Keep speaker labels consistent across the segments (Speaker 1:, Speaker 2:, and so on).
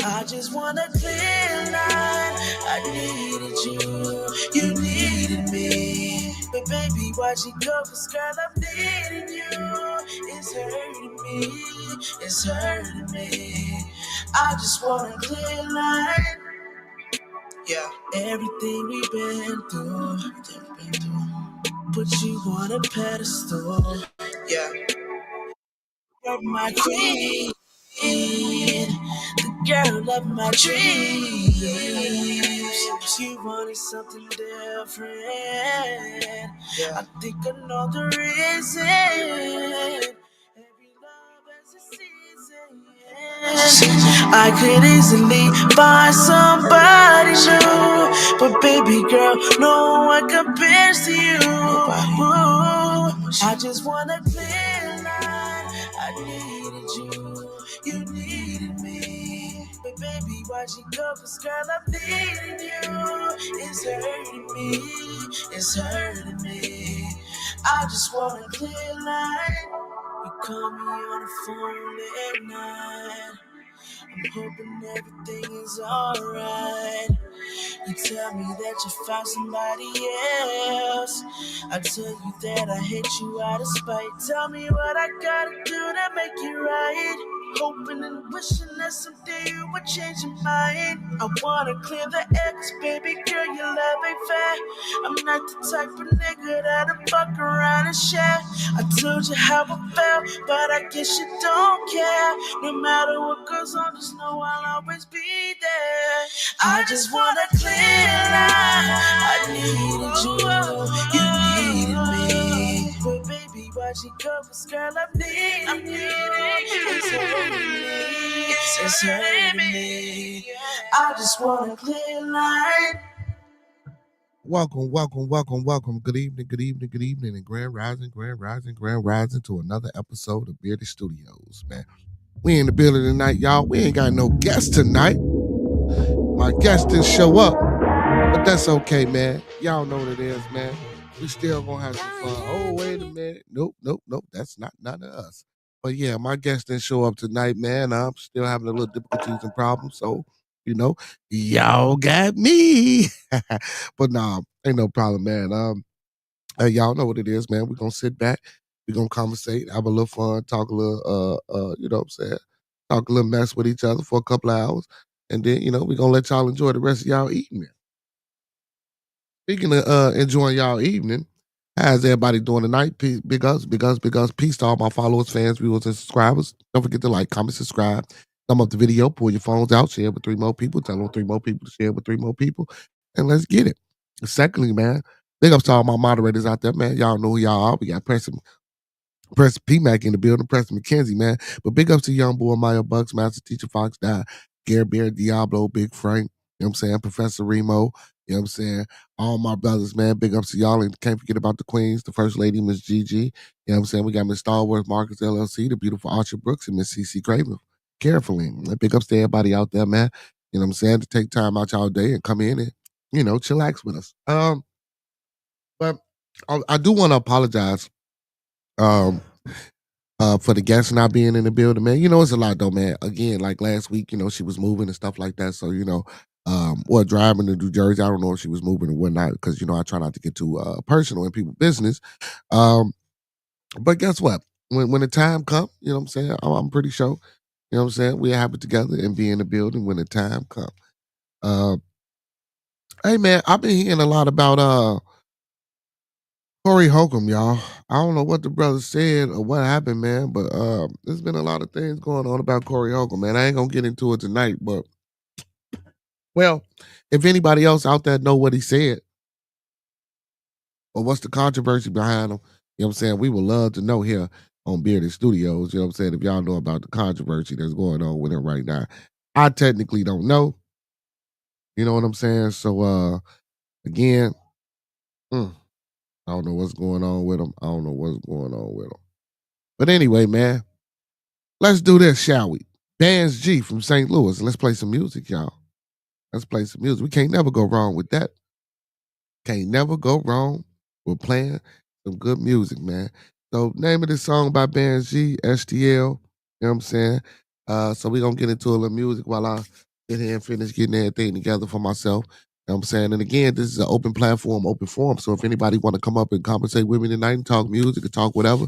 Speaker 1: I just want a clear line. I needed you needed me. But baby, watch it go, 'cause girl, I'm needing you. It's hurting me, it's hurting me. I just want a clear line. Yeah, everything we've been through, put you on a pedestal. Yeah, you're my queen, the girl of my dreams. You wanted something different. Yeah. I think I know the reason. Every love has a season. I could easily find somebody new, but baby girl, no one compares to you. Ooh, I just want a clear line. I needed you needed me. But baby, watch it go, 'cause girl, I'm needing you. It's hurting me, it's hurting me. I just want a clear line. You call me on the phone at night. I'm hoping everything is alright. You tell me that you found somebody else. I tell you that I hate you out of spite. Tell me what I gotta do to make you right. Hoping and wishing that someday you would change your mind. I wanna clear the X, baby girl, your love ain't fair. I'm not the type of nigga that'll fuck around and share. I told you how I felt, but I guess you don't care. No matter what goes on, just know I'll always be there. I just want a clear line. I needed you needed me. But baby, watch it go, 'cause girl, I'm needing. It's hurting me, it's hurting me. I just want a clear line.
Speaker 2: Welcome. Good evening, and grand rising to another episode of Bearded Studios, man. We in the building tonight, y'all. We ain't got no guests tonight. My guest didn't show up, but that's okay, man. Y'all know what it is, man. We still gonna have some fun. Oh, wait a minute. Nope. That's not none of us. But yeah, my guest didn't show up tonight, man. I'm still having a little difficulties and problems, so y'all got me. But nah, ain't no problem, man. Y'all know what it is, man. We're gonna sit back, we're gonna conversate, have a little fun, talk a little you know what I'm saying, talk a little mess with each other for a couple of hours, and then we're gonna let y'all enjoy the rest of y'all evening. Speaking of enjoying y'all evening, how's everybody doing tonight? Big ups. Peace to all my followers, fans, viewers, and subscribers. Don't forget to like, comment, subscribe. Thumb up the video, pull your phones out, share it with 3 more people, tell them 3 more people to share it with 3 more people, and let's get it. Secondly, man, big ups to all my moderators out there, man. Y'all know who y'all are. We got Preston P. Mac in the building, Preston McKenzie, man. But big ups to Young Boy, Maya Bucks, Master Teacher Fox, Gary Bear, Diablo, Big Frank, you know what I'm saying, Professor Remo, you know what I'm saying, all my brothers, man, big ups to y'all, and can't forget about the queens, the First Lady, Miss Gigi, you know what I'm saying, we got Miss Star Wars, Marcus LLC, the beautiful Archer Brooks, and Miss CC Craven, carefully. Big ups to everybody out there, man, you know what I'm saying, to take time out y'all day and come in and, chillax with us. But I do want to apologize, for the guests not being in the building, man. It's a lot though, man. Again, like last week, she was moving and stuff like that. So, or driving to New Jersey. I don't know if she was moving or whatnot, because I try not to get too personal in people's business. But guess what? When the time comes, you know what I'm saying? I'm pretty sure, you know what I'm saying, we have it together and be in the building when the time comes. Hey man, I've been hearing a lot about Corey Holcomb, y'all. I don't know what the brother said or what happened, man, but there's been a lot of things going on about Corey Holcomb, man. I ain't gonna get into it tonight, but well, if anybody else out there know what he said or what's the controversy behind him, you know what I'm saying, we would love to know here on Bearded Studios. You know what I'm saying? If y'all know about the controversy that's going on with him right now. I technically don't know. You know what I'm saying? So again, I don't know what's going on with him. But anyway, man, let's do this, shall we? Bands G from St. Louis. Let's play some music, y'all. Let's play some music. We can't never go wrong with that. Can't never go wrong with playing some good music, man. So name of this song by Bands G, STL. You know what I'm saying? So we're gonna get into a little music while I get here and finish getting everything together for myself. You know what I'm saying? And again, this is an open platform, open forum. So if anybody want to come up and conversate with me tonight and talk music or talk whatever,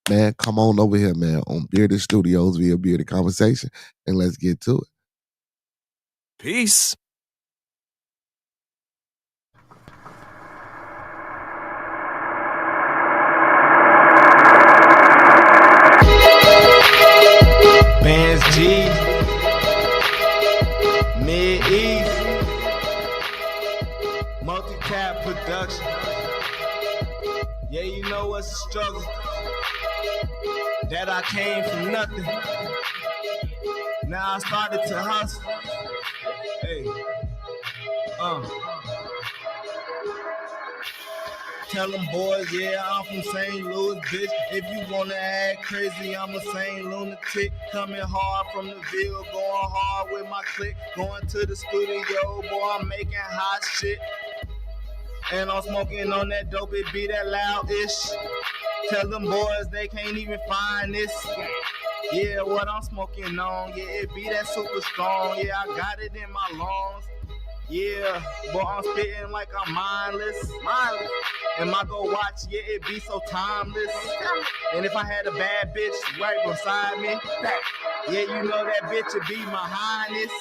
Speaker 2: man, come on over here, man, on Bearded Studios via Bearded Conversation, and let's get to it.
Speaker 1: Peace. Bands G, Mid-East, Multi-Cap Production. Yeah, you know what's the struggle? That I came from nothing. Now I started to hustle. Hey, tell them boys, yeah, I'm from St. Louis, bitch. If you wanna act crazy, I'm a St. lunatic. Coming hard from the Ville, going hard with my clique. Going to the studio, boy, I'm making hot shit. And I'm smoking on that dope, it be that loud-ish. Tell them boys they can't even find this. Yeah, what I'm smoking on, yeah, it be that super strong. Yeah, I got it in my lungs. Yeah, boy, I'm spitting like I'm mindless. And my go watch, yeah, it be so timeless. And if I had a bad bitch right beside me, yeah, you know that bitch would be my highness.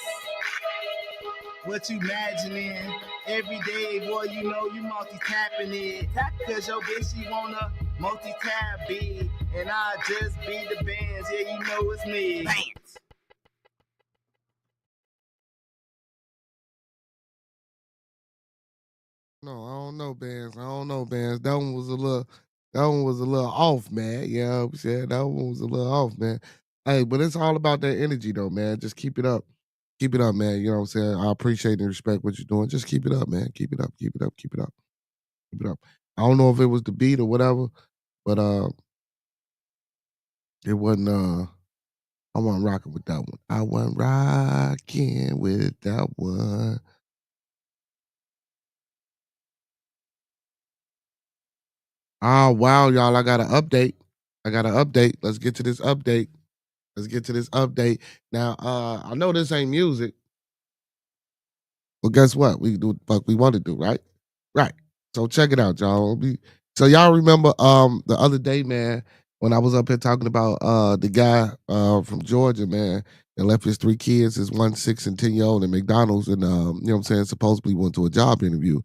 Speaker 1: What you imagining? Every day, boy, you know you multi-tapping it. Cause your bitch, she wanna multi-tap be. And I just be the bands, yeah, you know it's me. Bands.
Speaker 2: No, I don't know, Bands. I don't know, Bands. That one was a little off, man. You know what I'm saying? That one was a little off, man. Hey, but it's all about that energy though, man. Just keep it up. Keep it up, man. You know what I'm saying? I appreciate and respect what you're doing. Just keep it up, man. Keep it up, keep it up, keep it up, keep it up. I don't know if it was the beat or whatever, but it wasn't I wasn't rocking with that one. I wasn't rocking with that one. Oh wow, y'all. I got an update. I got an update. Let's get to this update. Let's get to this update. Now, I know this ain't music, but guess what? We do what the fuck we want to do, right? Right. So check it out, y'all. So y'all remember the other day, man, when I was up here talking about the guy from Georgia, man, that left his three kids, his 1, 6, and 10-year old at McDonald's, and you know what I'm saying, supposedly went to a job interview.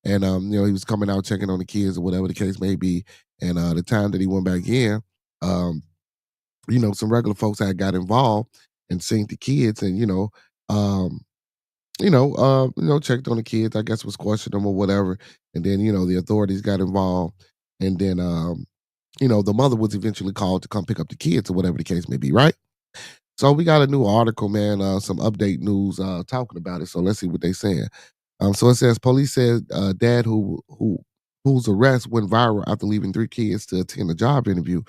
Speaker 2: And you know, he was coming out checking on the kids or whatever the case may be. And the time that he went back in, um, you know, some regular folks had got involved and seen the kids and, um, checked on the kids, I guess was questioning them or whatever. And then, you know, the authorities got involved. And then, the mother was eventually called to come pick up the kids or whatever the case may be, right? So we got a new article, man, some update news talking about it. So let's see what they saying. So it says police said dad whose arrest went viral after leaving three kids to attend a job interview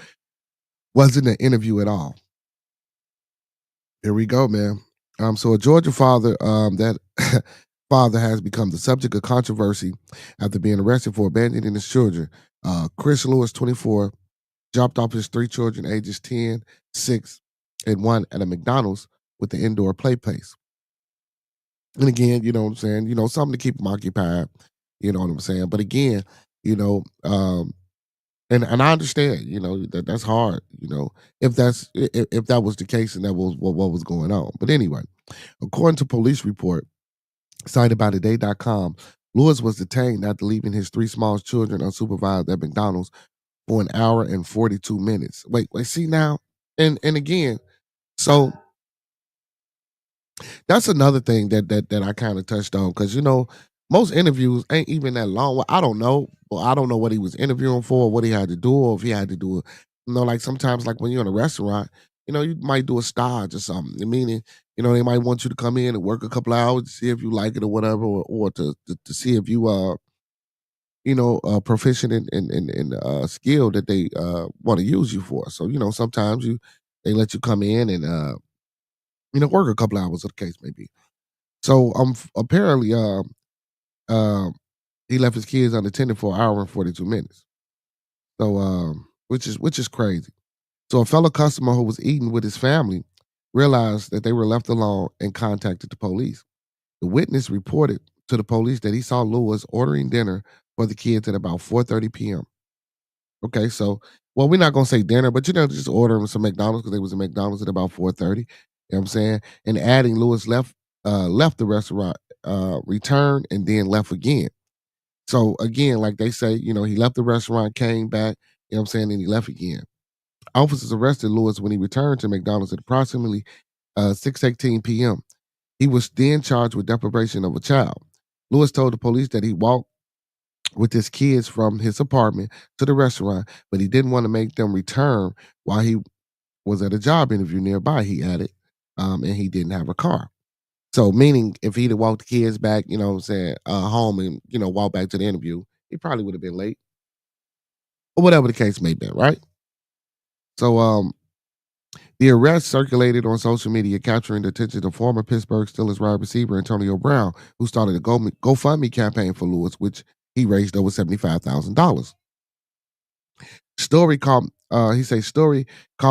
Speaker 2: wasn't an interview at all. Here we go, man. So a Georgia father, that father has become the subject of controversy after being arrested for abandoning his children. Chris Lewis, 24, dropped off his three children, ages 10, 6, and 1, at a McDonald's with the indoor play place. And again, you know what I'm saying? You know, something to keep them occupied. You know what I'm saying? But again, you know, and I understand, you know, that's hard, you know, if that was the case and that was what was going on. But anyway, according to police report cited by today.com, Lewis was detained after leaving his three small children unsupervised at McDonald's for an hour and 42 minutes. Wait, see now? And again, so that's another thing that I kind of touched on because you know most interviews ain't even that long. Well, I don't know. Well, I don't know what he was interviewing for, what he had to do, or if he had to do it. You know, like sometimes, like when you're in a restaurant, you know, you might do a stage or something. Meaning, you know, they might want you to come in and work a couple hours to see if you like it or whatever, or to see if you proficient in skill that they want to use you for. So you know, sometimes they let you come in and work a couple hours, or the case may be. So apparently um he left his kids unattended for an hour and 42 minutes. So which is crazy. So a fellow customer who was eating with his family realized that they were left alone and contacted the police. The witness reported to the police that he saw Lewis ordering dinner for the kids at about 4:30 p.m. Okay, so well, we're not gonna say dinner, but just ordering some McDonald's because they was in McDonald's at about 4:30. You know what I'm saying? And adding Lewis left the restaurant, returned, and then left again. So again, like they say, he left the restaurant, came back, you know what I'm saying, and he left again. Officers arrested Lewis when he returned to McDonald's at approximately 6:18 p.m. He was then charged with deprivation of a child. Lewis told the police that he walked with his kids from his apartment to the restaurant, but he didn't want to make them return while he was at a job interview nearby, he added, and he didn't have a car. So, meaning if he'd have walked the kids back, home and, walked back to the interview, he probably would have been late or whatever the case may be, right? So, the arrest circulated on social media, capturing the attention of former Pittsburgh Steelers wide receiver Antonio Brown, who started a GoFundMe campaign for Lewis, which he raised over $75,000. Story called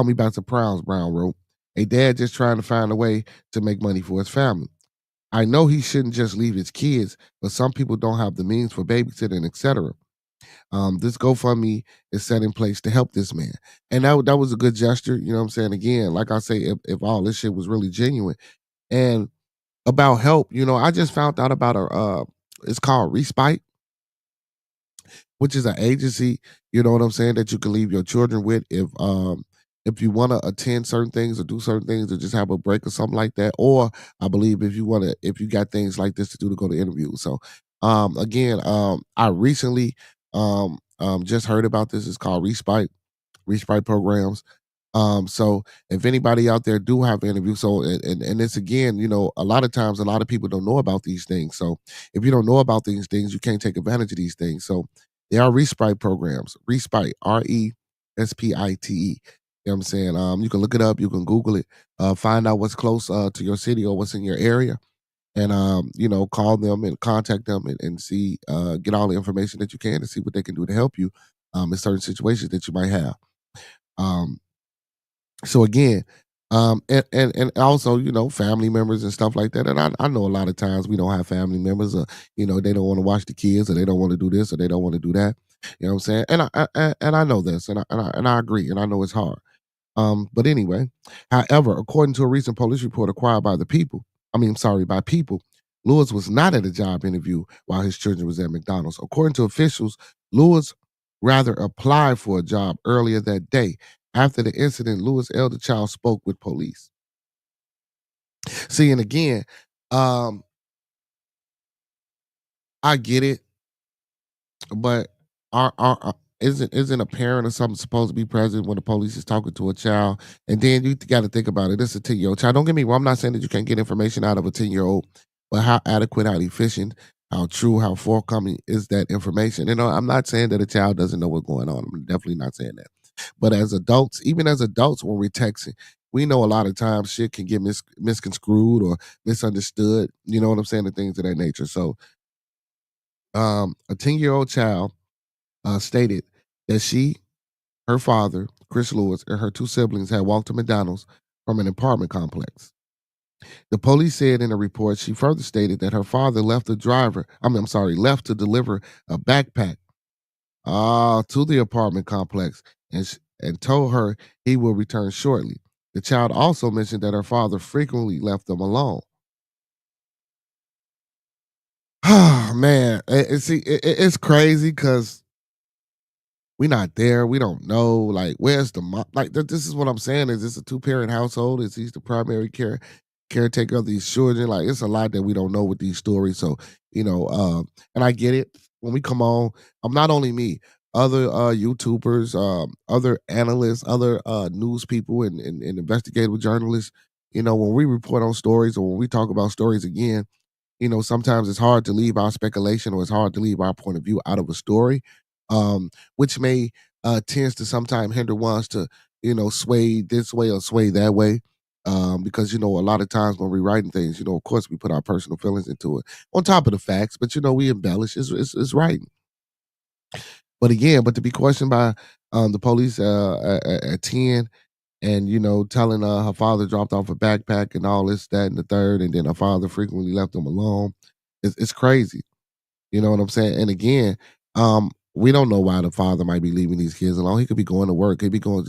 Speaker 2: me by surprise, Brown wrote. A dad just trying to find a way to make money for his family. I know he shouldn't just leave his kids, but some people don't have the means for babysitting, etc. This GoFundMe is set in place to help this man. And that was a good gesture. You know what I'm saying? Again, like I say, if all this shit was really genuine. And about help, I just found out about it's called Respite, which is an agency, you know what I'm saying, that you can leave your children with if you want to attend certain things or do certain things or just have a break or something like that. Or I believe if you got things like this to do to go to interviews. So again, I recently just heard about this. It's called Respite programs. So if anybody out there do have interviews, so and it's again, a lot of times a lot of people don't know about these things. So if you don't know about these things, you can't take advantage of these things. So there are Respite programs. Respite, Respite. You know what I'm saying? You can look it up, you can Google it, find out what's close to your city or what's in your area. And call them and contact them and see get all the information that you can and see what they can do to help you in certain situations that you might have. Um, so again, and also, family members and stuff like that. And I know a lot of times we don't have family members, or they don't want to watch the kids, or they don't want to do this, or they don't want to do that. You know what I'm saying? And I know this, and I agree, and I know it's hard. But anyway, however, according to a recent police report acquired by People, Lewis was not at a job interview while his children was at McDonald's. According to officials, Lewis rather applied for a job earlier that day. After the incident, Lewis' elder child spoke with police. See, and again, um, I get it, but isn't a parent or something supposed to be present when the police is talking to a child? And then you got to think about it. It's a 10-year-old child. Don't get me wrong. I'm not saying that you can't get information out of a 10-year-old, but how adequate, how efficient, how true, how forthcoming is that information? I'm not saying that a child doesn't know what's going on. I'm definitely not saying that. But as adults, even as adults, when we're texting, we know a lot of times shit can get misconstrued or misunderstood. You know what I'm saying? And things of that nature. So, a 10-year-old child stated that her father, Chris Lewis, and her two siblings had walked to McDonald's from an apartment complex. The police said in a report, she further stated that her father left to deliver a backpack to the apartment complex and told her he will return shortly. The child also mentioned that her father frequently left them alone. Oh man, it's crazy because we not there. We don't know. Like, where's the mom? Like, this is what I'm saying. Is this a two-parent household? Is he the primary caretaker of these children? Like, it's a lot that we don't know with these stories. So, and I get it. When we come on, not only me, other YouTubers, other analysts, other news people, and investigative journalists. When we report on stories or when we talk about stories again, sometimes it's hard to leave our speculation or it's hard to leave our point of view out of a story, which may tends to sometimes hinder ones to, sway this way or sway that way. Because, a lot of times when we're writing things, of course we put our personal feelings into it on top of the facts, but, we embellish. It's writing. But again, to be questioned by the police at 10, and telling her father dropped off a backpack and all this, that, and the third, and then her father frequently left him alone. It's crazy. You know what I'm saying? And again, we don't know why the father might be leaving these kids alone. He could be going to work. He could be going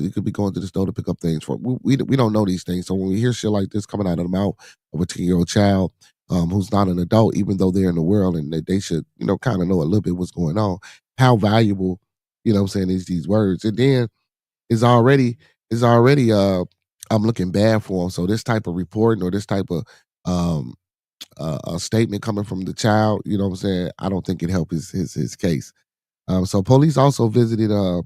Speaker 2: to the store to pick up things for. We don't know these things. So when we hear shit like this coming out of the mouth of a 10-year-old child, who's not an adult, even though they're in the world and they should, kind of know a little bit what's going on. How valuable, what I'm saying, is these words. And then is already is already I'm looking bad for him. So this type of reporting or this type of um a statement coming from the child, you know what I'm saying, I don't think it helped his case. So police also visited a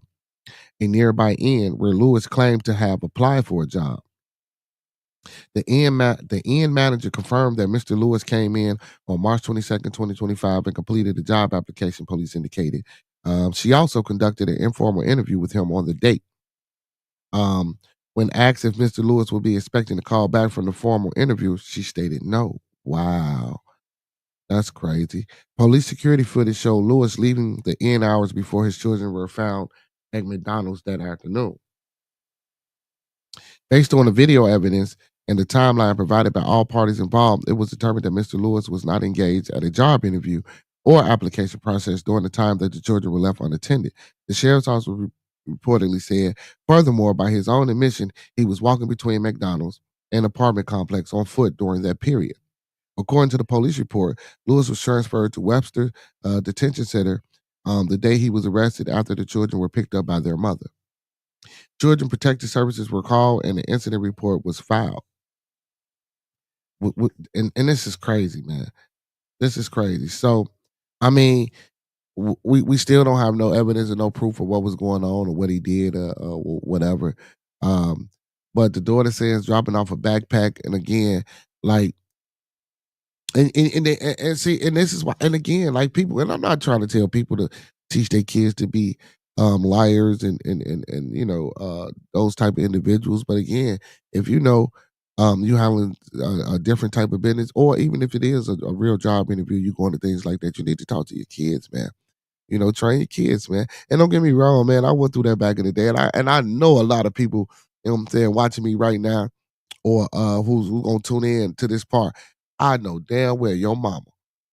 Speaker 2: nearby inn where Lewis claimed to have applied for a job. The inn manager confirmed that Mr. Lewis came in on March 22nd, 2025, and completed the job application, police indicated. She also conducted an informal interview with him on the date. Um, when asked if Mr. Lewis would be expecting a call back from the formal interview, she stated no. Wow. That's crazy. Police security footage showed Lewis leaving the inn hours before his children were found at McDonald's that afternoon. Based on the video evidence and the timeline provided by all parties involved, it was determined that Mr. Lewis was not engaged at a job interview or application process during the time that the children were left unattended. The sheriff's office reportedly said, furthermore, by his own admission, he was walking between McDonald's and apartment complex on foot during that period. According to the police report, Lewis was transferred to Webster Detention Center the day he was arrested after the children were picked up by their mother. Children Protective Services were called and the incident report was filed. And this is crazy, man. This is crazy. So, I mean, we still don't have no evidence and no proof of what was going on or what he did or whatever. Um, but the daughter says dropping off a backpack, and again, like, and see, and this is why, and again, like people, and I'm not trying to tell people to teach their kids to be liars and those type of individuals. But again, if you handling a different type of business, or even if it is a real job interview, you going to things like that, you need to talk to your kids, man. Train your kids, man. And don't get me wrong, man. I went through that back in the day, and I know a lot of people, what I'm saying, watching me right now, or who's gonna tune in to this part. I know damn well your mama,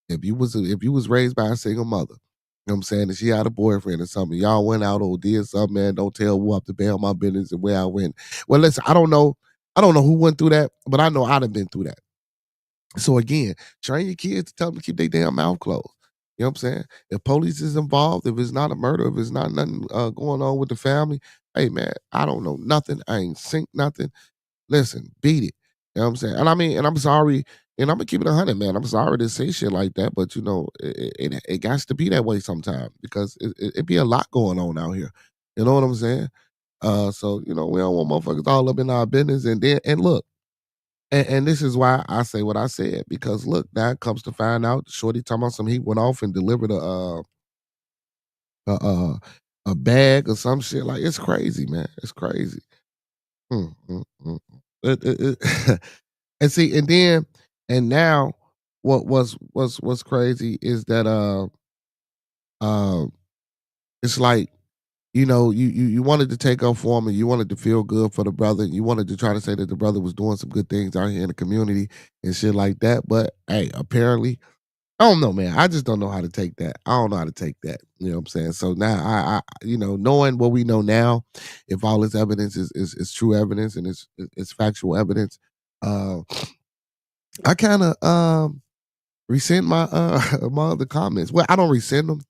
Speaker 2: if you was raised by a single mother, what I'm saying, and she had a boyfriend or something, y'all went out or did something, man. Don't tell who up to bail my business and where I went. Well, listen, I don't know who went through that, but I know I'd have been through that. So again, train your kids to tell them to keep their damn mouth closed. You know what I'm saying? If police is involved, if it's not a murder, if it's not nothing going on with the family, hey man, I don't know nothing. I ain't seen nothing. Listen, beat it. You know what I'm saying? And I mean, and I'm sorry, and I'm gonna keep it 100, man. I'm sorry to say shit like that, but it got to be that way sometimes because it be a lot going on out here. You know what I'm saying? So we don't want motherfuckers all up in our business, and look, and this is why I say what I said, because look, now comes to find out, Shorty talking about some, he went off and delivered a, uh, a bag or some shit. Like, it's crazy, man. It's crazy. Mm, mm, mm. And see, and now, what's crazy is that uh, it's like, you wanted to take up for him and you wanted to feel good for the brother. You wanted to try to say that the brother was doing some good things out here in the community and shit like that. But hey, apparently, I don't know, man. I just don't know how to take that. I don't know how to take that. You know what I'm saying? So now knowing what we know now, if all this evidence is true evidence and it's factual evidence, uh, I kind of rescind my my other comments. Well, I don't rescind them.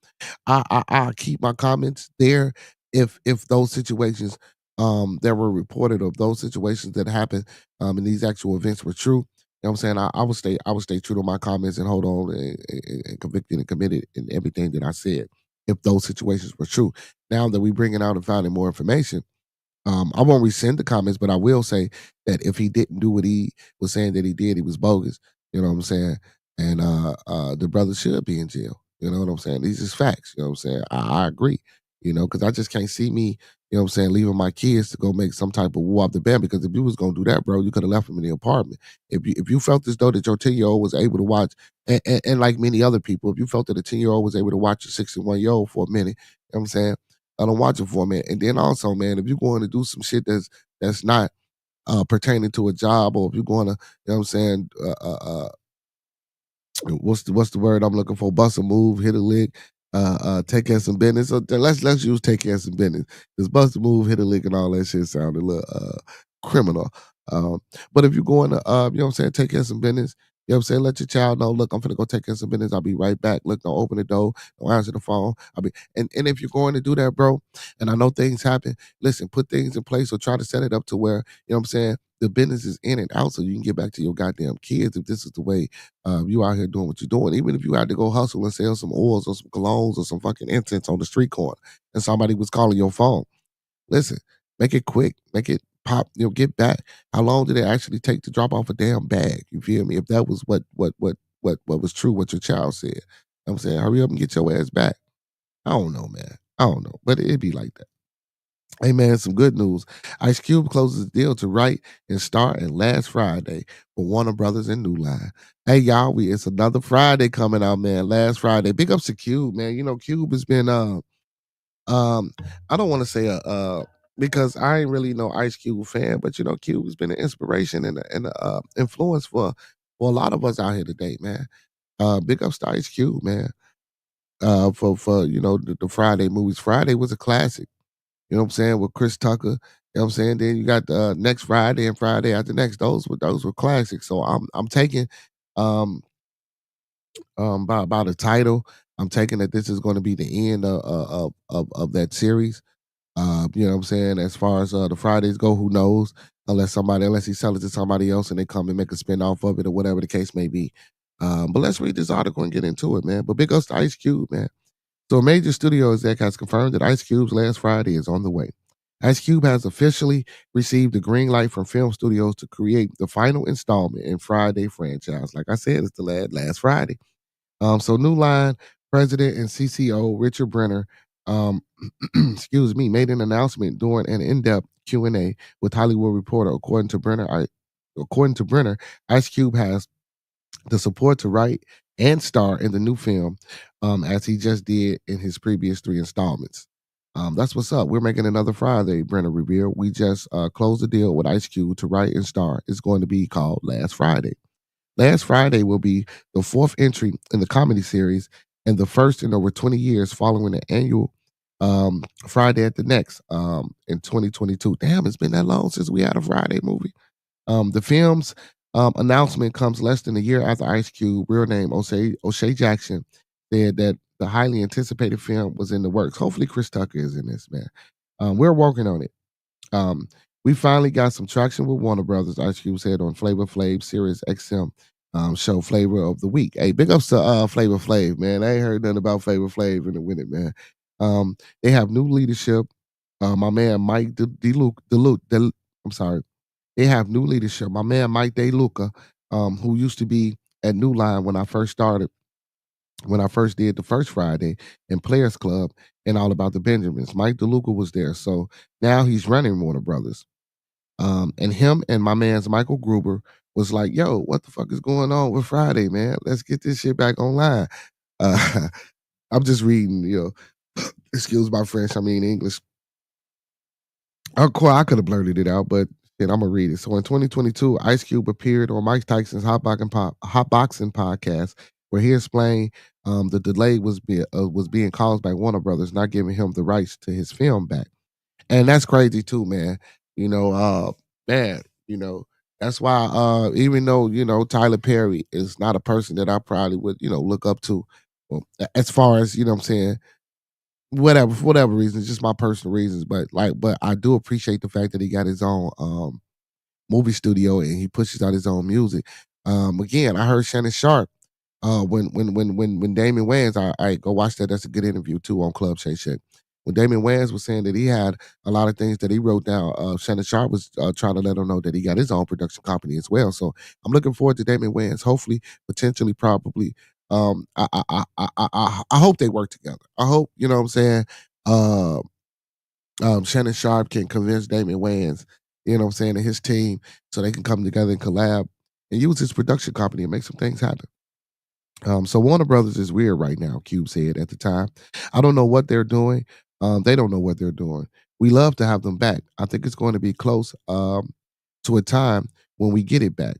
Speaker 2: I keep my comments there if those situations that were reported, of those situations that happened and these actual events were true. You know what I'm saying? I would stay true to my comments and hold on and convicted and committed in everything that I said if those situations were true. Now that we bringing out and finding more information, I won't rescind the comments, but I will say that if he didn't do what he was saying that he did, he was bogus. You know what I'm saying? And the brother should be in jail. You know what I'm saying? These is facts. You know what I'm saying? I agree. Because I just can't see me, what I'm saying, leaving my kids to go make some type of war off the band. Because if you was gonna do that, bro, you could have left them in the apartment. If you felt as though that your 10-year-old was able to watch, and like many other people, if you felt that a 10-year-old was able to watch a 61-year-old for a minute, you know what I'm saying? I don't watch it for a minute. And then also, man, if you're going to do some shit that's not pertaining to a job, or if you're going to, you know what I'm saying, what's the word I'm looking for? Bust a move, hit a lick, take care of some business. So let's use take care of some business. Because bust a move, hit a lick, and all that shit sound a little criminal. Um, but if you're going to, you know what I'm saying, take care of some business. You know what I'm saying? Let your child know, look, I'm gonna go take care of some business. I'll be right back. Look, don't open the door, don't answer the phone. And if you're going to do that, bro, and I know things happen, listen, put things in place or try to set it up to where, you know what I'm saying, the business is in and out so you can get back to your goddamn kids if this is the way you out here doing what you're doing. Even if you had to go hustle and sell some oils or some colognes or some fucking incense on the street corner and somebody was calling your phone. Listen, make it quick, make it pop, get back. How long did it actually take to drop off a damn bag? You feel me? If that was what was true, what your child said. I'm saying, hurry up and get your ass back. I don't know, man. I don't know. But it'd be like that. Hey man, some good news. Ice Cube closes the deal to write and star in Last Friday for Warner Brothers and New Line. Hey y'all, it's another Friday coming out, man. Last Friday. Big ups to Cube, man. You know, Cube has been I don't want to say because I ain't really no Ice Cube fan, but you know, Cube has been an inspiration and influence for a lot of us out here today, man. Big ups to Ice Cube, man. For the Friday movies. Friday was a classic. You know what I'm saying, with Chris Tucker. You know what I'm saying? Then you got the next Friday and Friday after next. Those were classics. So I'm taking um by the title, I'm taking that this is going to be the end of that series. You know what I'm saying? As far as the Fridays go, who knows? Unless he sells it to somebody else and they come and make a spin off of it or whatever the case may be. But let's read this article and get into it, man. But big ups to Ice Cube, man. So a major studio exec has confirmed that Ice Cube's Last Friday is on the way. Ice Cube has officially received the green light from film studios to create the final installment in Friday franchise. Like I said, it's the last Friday. So New Line president and CCO Richard Brenner, um, excuse me, made an announcement during an in-depth Q&A with Hollywood Reporter. According to Brenner, Ice Cube has the support to write and star in the new film, as he just did in his previous 3 installments. That's what's up. We're making another Friday, Brenner revealed. We just closed the deal with Ice Cube to write and star. It's going to be called Last Friday. Last Friday will be the 4th entry in the comedy series and the first in over 20 years following the annual Friday at the Next in 2022. Damn, it's been that long since we had a Friday movie. The film's announcement comes less than a year after Ice Cube, real name O'Shea Jackson, said that the highly anticipated film was in the works. Hopefully, Chris Tucker is in this, man. We're working on it. Um, we finally got some traction with Warner Brothers. Ice Cube said on Flavor Flav Sirius XM show Flavor of the Week. Hey, big ups to Flavor Flav, man. I ain't heard nothing about Flavor Flav in a minute, man. They have new leadership. My man Mike I'm sorry. They have new leadership. My man Mike DeLuca, who used to be at New Line when I first started, when I first did the first Friday in Players Club and All About the Benjamins. Mike DeLuca was there. So now he's running Warner Brothers. And him and my man's Michael Gruber was like, yo, what the fuck is going on with Friday, man? Let's get this shit back online. Uh, I'm just reading, excuse my French, I mean English. Of course, I could have blurted it out, but shit, I'm gonna read it. So in 2022, Ice Cube appeared on Mike Tyson's Hot Boxing podcast, where he explained the delay was being caused by Warner Brothers not giving him the rights to his film back, and that's crazy too, man. You know, man, that's why even though Tyler Perry is not a person that I probably would look up to, well, as far as what I'm saying, whatever, for whatever reasons, just my personal reasons. But I do appreciate the fact that he got his own movie studio and he pushes out his own music. Again, I heard Shannon Sharp when Damon Wayans, I go watch that. That's a good interview too on Club Shay Shay. When Damon Wayans was saying that he had a lot of things that he wrote down, Shannon Sharp was trying to let him know that he got his own production company as well. So I'm looking forward to Damon Wayans. Hopefully, potentially, probably. I hope they work together. I hope what I'm saying. Shannon Sharp can convince Damon Wayans, what I'm saying, and his team, so they can come together and collab and use his production company and make some things happen. So Warner Brothers is weird right now, Cube said at the time. I don't know what they're doing. They don't know what they're doing. we love to have them back. I think it's going to be close to a time when we get it back.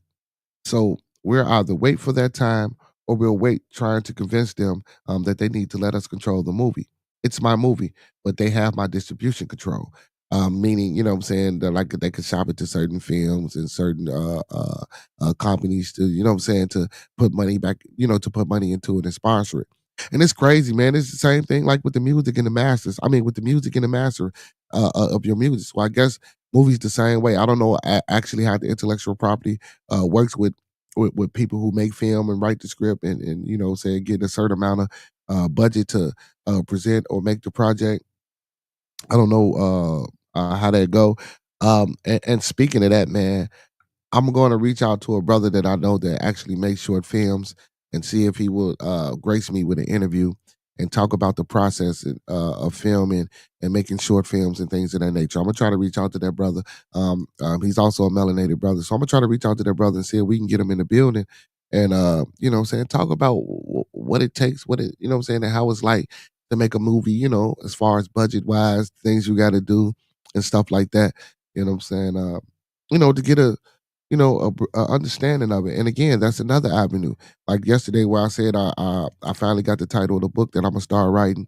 Speaker 2: So we'll either wait for that time or we'll wait trying to convince them that they need to let us control the movie. It's my movie, but they have my distribution control. Meaning, you know what I'm saying, that like they could shop it to certain films and certain companies to, you know what I'm saying, to put money back, to put money into it and sponsor it. And it's crazy, man. It's the same thing like with the music and the masters. I mean, with the music and the master of your music. So I guess movies the same way. I don't know actually how the intellectual property works with people who make film and write the script and say get a certain amount of budget to present or make the project. I don't know how that go. And speaking of that, man, I'm going to reach out to a brother that I know that actually makes short films and see if he will grace me with an interview and talk about the process of filming and making short films and things of that nature. I'm gonna try to reach out to that brother. He's also a melanated brother, so I'm gonna try to reach out to that brother and see if we can get him in the building and talk about what it takes, what it and how it's like to make a movie. As far as budget wise, things you got to do and stuff like that. You know what I'm saying? To get a understanding of it. And again, that's another avenue. Like yesterday, where I said I finally got the title of the book that I'm gonna start writing.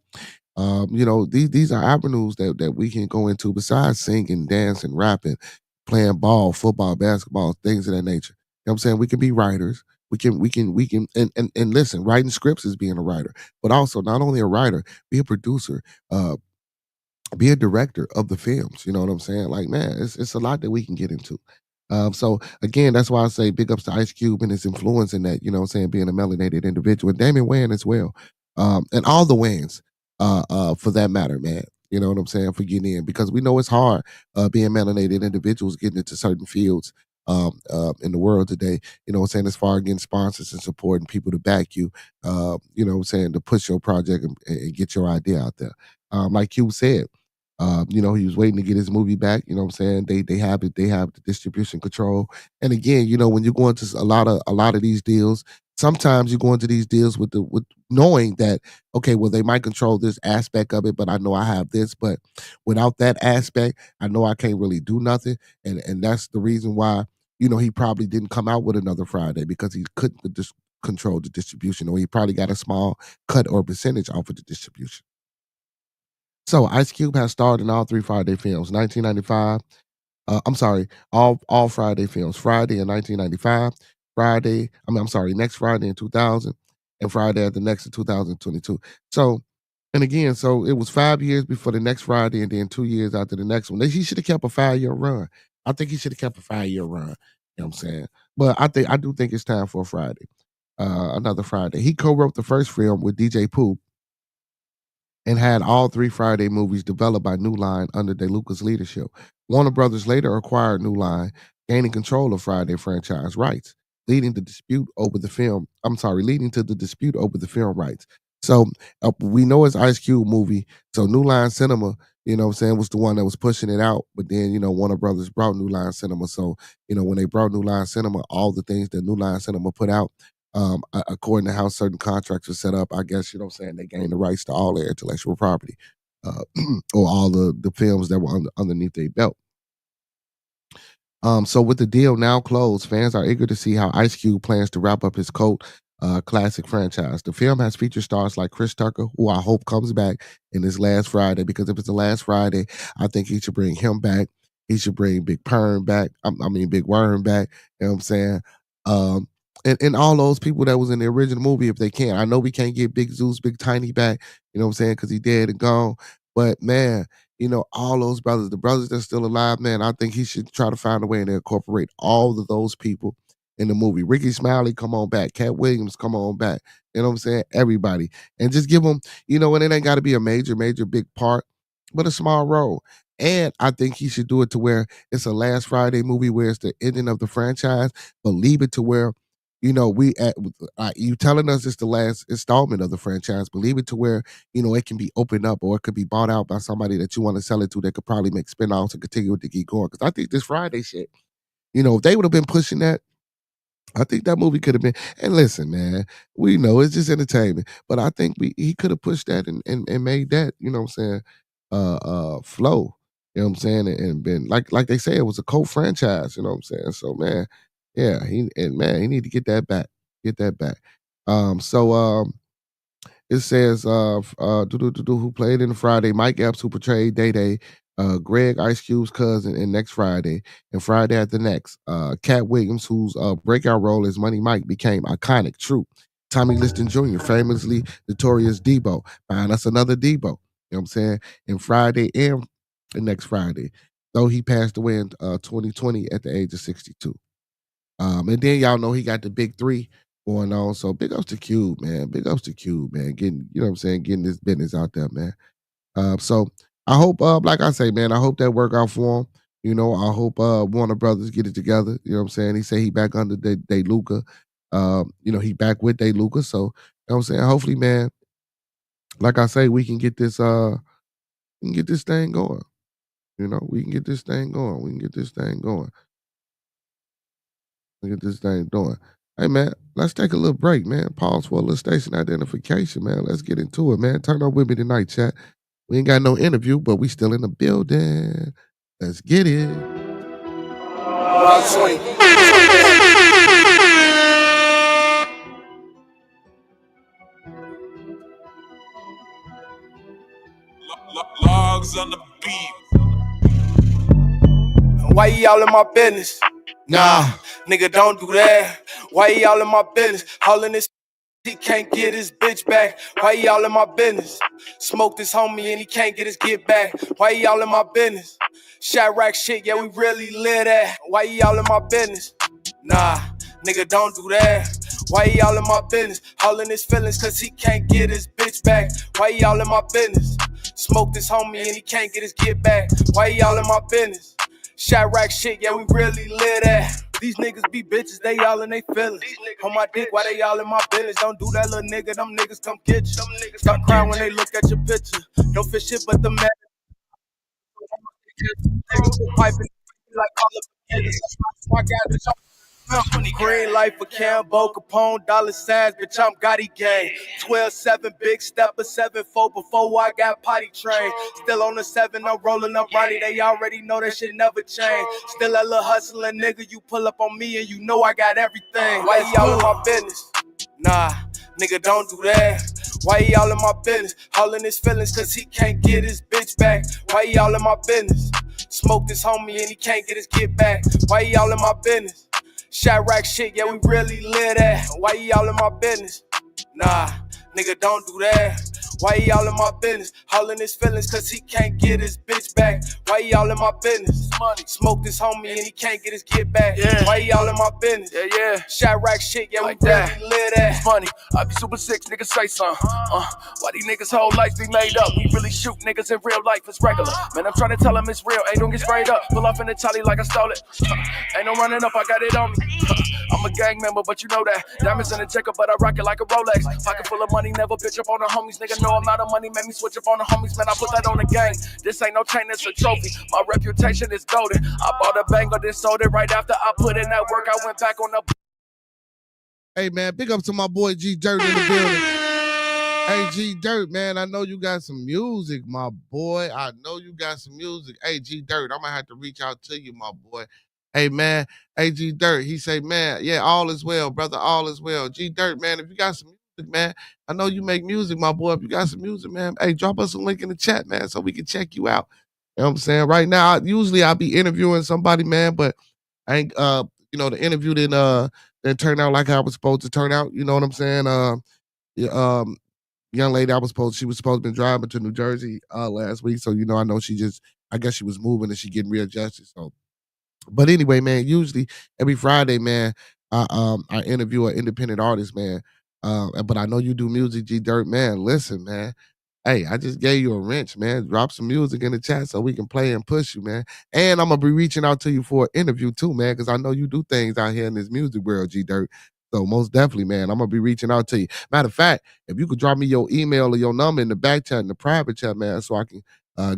Speaker 2: These are avenues that we can go into besides singing, dancing, rapping, playing ball, football, basketball, things of that nature. You know what I'm saying? We can be writers. We can and listen, writing scripts is being a writer, but also not only a writer, be a producer, be a director of the films. You know what I'm saying? Like, man, it's a lot that we can get into. So again, that's why I say big ups to Ice Cube and his influence in that, being a melanated individual. And Damon Wayans as well. And all the Wayans, for that matter, man. You know what I'm saying? For getting in. Because we know it's hard being melanated individuals getting into certain fields in the world today. You know what I'm saying? As far as getting sponsors and supporting people to back you, to push your project and get your idea out there. Like Q said, he was waiting to get his movie back. You know what I'm saying? They have the distribution control. And again, when you go into a lot of these deals, sometimes you go into these deals with knowing that, okay, well, they might control this aspect of it, but I know I have this. But without that aspect, I know I can't really do nothing. And that's the reason why, he probably didn't come out with another Friday because he couldn't control the distribution, or he probably got a small cut or percentage off of the distribution. So Ice Cube has starred in all three Friday films, 1995. I'm sorry, all Friday films. Friday in 1995, I'm sorry, next Friday in 2000, and Friday at the next in 2022. So, and again, so it was 5 years before the next Friday, and then 2 years after the next one. He should have kept a 5 year run. I think he should have kept a 5 year run. You know what I'm saying? But I do think it's time for a Friday, another Friday. He co-wrote the first film with DJ Pooh and had all three Friday movies developed by New Line under DeLuca's leadership. Warner Brothers later acquired New Line, gaining control of Friday franchise rights, leading to the dispute over the film rights. So we know it's Ice Cube movie. So New Line Cinema, was the one that was pushing it out. But then, Warner Brothers brought New Line Cinema. So, when they brought New Line Cinema, all the things that New Line Cinema put out, according to how certain contracts were set up, I guess, they gained the rights to all their intellectual property, uh, or all the films that were underneath their belt. So with the deal now closed, fans are eager to see how Ice Cube plans to wrap up his cult classic franchise. The film has featured stars like Chris Tucker, who I hope comes back in this last Friday, because if it's the last Friday, I think he should bring him back. He should bring Big Perm back. Big Worm back. You know what I'm saying? Um, and all those people that was in the original movie, if they can. I know we can't get Big Zeus, Big Tiny back, you know what I'm saying, because he dead and gone. But man, all those brothers, the brothers that's still alive, man, I think he should try to find a way to incorporate all of those people in the movie. Ricky Smiley, come on back. Cat Williams, come on back. You know what I'm saying? Everybody. And just give them, and it ain't got to be a major, major big part, but a small role. And I think he should do it to where it's a last Friday movie where it's the ending of the franchise, but leave it to where, you telling us it's the last installment of the franchise, but leave it to where, it can be opened up or it could be bought out by somebody that you want to sell it to that could probably make spin-offs and continue to keep going. Because I think this Friday shit, if they would have been pushing that, I think that movie could have been. And listen, man, we know it's just entertainment, but I think he could have pushed that and made that, flow. You know what I'm saying? And been like they say, it was a co-franchise, you know what I'm saying? So man, yeah, he need to get that back. Get that back. It says who played in Friday, Mike Epps, who portrayed Day Day, Greg Ice Cube's cousin in Next Friday, and Friday After Next. Cat Williams, whose breakout role as Money Mike became iconic. True. Tommy Liston Jr., famously notorious Debo. Find us another Debo. You know what I'm saying? In Friday and the Next Friday. Though he passed away in 2020 at the age of 62. And then y'all know he got the big three going on. So big ups to Cube, man. Big ups to Cube, man. Getting, you know what I'm saying, getting this business out there, man. So I hope, like I say, man, I hope that work out for him. You know, I hope Warner Brothers get it together. You know what I'm saying? He say he back under Day Luca. You know, he back with Day Luca. So, you know what I'm saying? Hopefully, man, like I say, we can get this thing going. You know, we can get this thing going. We can get this thing going. Get this thing doing. Hey man, let's take a little break, man. Pause for a little station identification, man. Let's get into it, man. Turn up with me tonight, chat. We ain't got no interview, but we still in the building. Let's get it.
Speaker 1: Logs on the beat. Why y'all in my business? Nah, nigga, don't do that. Why y'all in my business? Hauling this, he can't get his bitch back. Why y'all in my business? Smoke this homie and he can't get his get back. Why y'all in my business? Shot rack shit, yeah, we really lit at. Why y'all in my business? Nah, nigga, don't do that. Why y'all in my business? Hauling his feelings cause he can't get his bitch back. Why y'all in my business? Smoke this homie and he can't get his get back. Why y'all in my business? Shot rack shit, yeah, we really lit at. These niggas be bitches, they all in they feelings. On my dick, why they all in my business? Don't do that, little nigga, them niggas come get you. Stop crying when they look at your picture. Don't fit shit but the man. Piping like all of the niggas. I got this. Green light for Cambo, Capone, dollar signs, bitch, I'm Gotti gang. 12-7, big stepper, 7-4 before I got potty trained. Still on the 7, I'm rolling up Ronnie, they already know that shit never changed. Still a little hustling nigga, you pull up on me and you know I got everything. Why y'all in my business? Nah, nigga, don't do that. Why y'all in my business? Hauling his feelings cause he can't get his bitch back. Why y'all in my business? Smoke this homie and he can't get his get back. Why y'all in my business? Shot rack shit, yeah, we really lit at. Why y'all in my business? Nah, nigga, don't do that. Why y'all in my business? Hauling his feelings cause he can't get his bitch back. Why y'all in my business? Money. Smoke this homie and he can't get his get back. Yeah. Why y'all in my business? Yeah. Shot rack shit, yeah, like we that. Really lit at. Money. I be super sick, niggas say something. Why these niggas whole life be made up? We really shoot niggas in real life, it's regular. Man, I'm trying to tell them it's real, ain't don't get sprayed up. Pull off in the tally like I stole it. Ain't no running up, I got it on me. I'm a gang member, but you know that. Diamonds in the checker, but I rock it like a Rolex. Pocket full of money, never bitch up on the homies. Nigga, no amount of money made me switch up on the homies. Man, I put that on the gang. This ain't no chain, it's a trophy. My reputation is golden. I bought a banger, then sold it right after I put in that work. I went back on the.
Speaker 2: Hey man, big up to my boy G Dirt in the building. Hey G Dirt, man, I know you got some music, my boy. I know you got some music. Hey G Dirt, I'm gonna have to reach out to you, my boy. Hey man, hey G Dirt, he say, man, yeah, all is well, brother, all is well. G Dirt, man, if you got some music, man, I know you make music, my boy. If you got some music, man, hey, drop us a link in the chat, man, so we can check you out. You know what I'm saying? Right now, usually I'll be interviewing somebody, man, but I ain't you know, the interview didn't turn out like I was supposed to turn out. You know what I'm saying? Yeah, young lady she was supposed to be driving to New Jersey last week. So, you know, I guess she was moving and she getting readjusted. So, but anyway, man, usually every Friday, man, I interview an independent artist, man. But I know you do music, G Dirt, man. Listen, man. Hey, I just gave you a wrench, man. Drop some music in the chat so we can play and push you, man. And I'm gonna be reaching out to you for an interview too, man, because I know you do things out here in this music world, G Dirt. So most definitely, man, I'm gonna be reaching out to you. Matter of fact, if you could drop me your email or your number in the back chat, in the private chat, man, so I can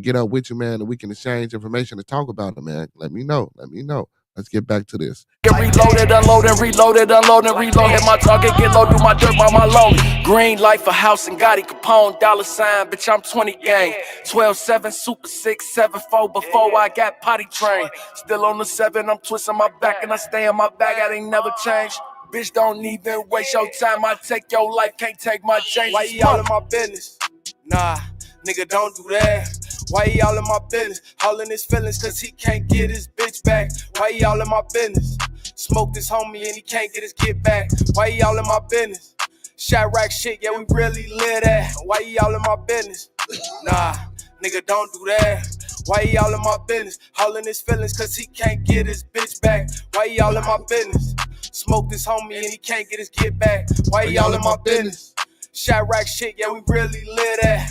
Speaker 2: get up with you, man, and we can exchange information to talk about it, man. Let me know. Let me know. Let's get back to this.
Speaker 3: Get reloaded, unloaded, reloaded, unloaded, reload. Hit my target, get low, do my dirt by my loan. Green light for house and Gotti Capone, dollar sign, bitch, I'm 20 gang. 12-7, super 6-7-4 before I got potty trained. Still on the 7, I'm twisting my back and I stay in my bag, I ain't never changed. Bitch, don't even waste your time, I take your life, can't take my change. Why y'all in my business? Nah, nigga, don't do that. Why y'all in my business? Hauling his feelings cause he can't get his bitch back. Why y'all in my business? Smoke this homie and he can't get his kid back. Why y'all in my business? Shot rack shit, yeah, we really lit at. Why y'all in my business? Nah, nigga, don't do that. Why y'all in my business? Hauling his feelings cause he can't get his bitch back. Why y'all in my business? Smoke this homie and he can't get his kid back. Why y'all in my business? Shot rack shit, yeah, we really lit at.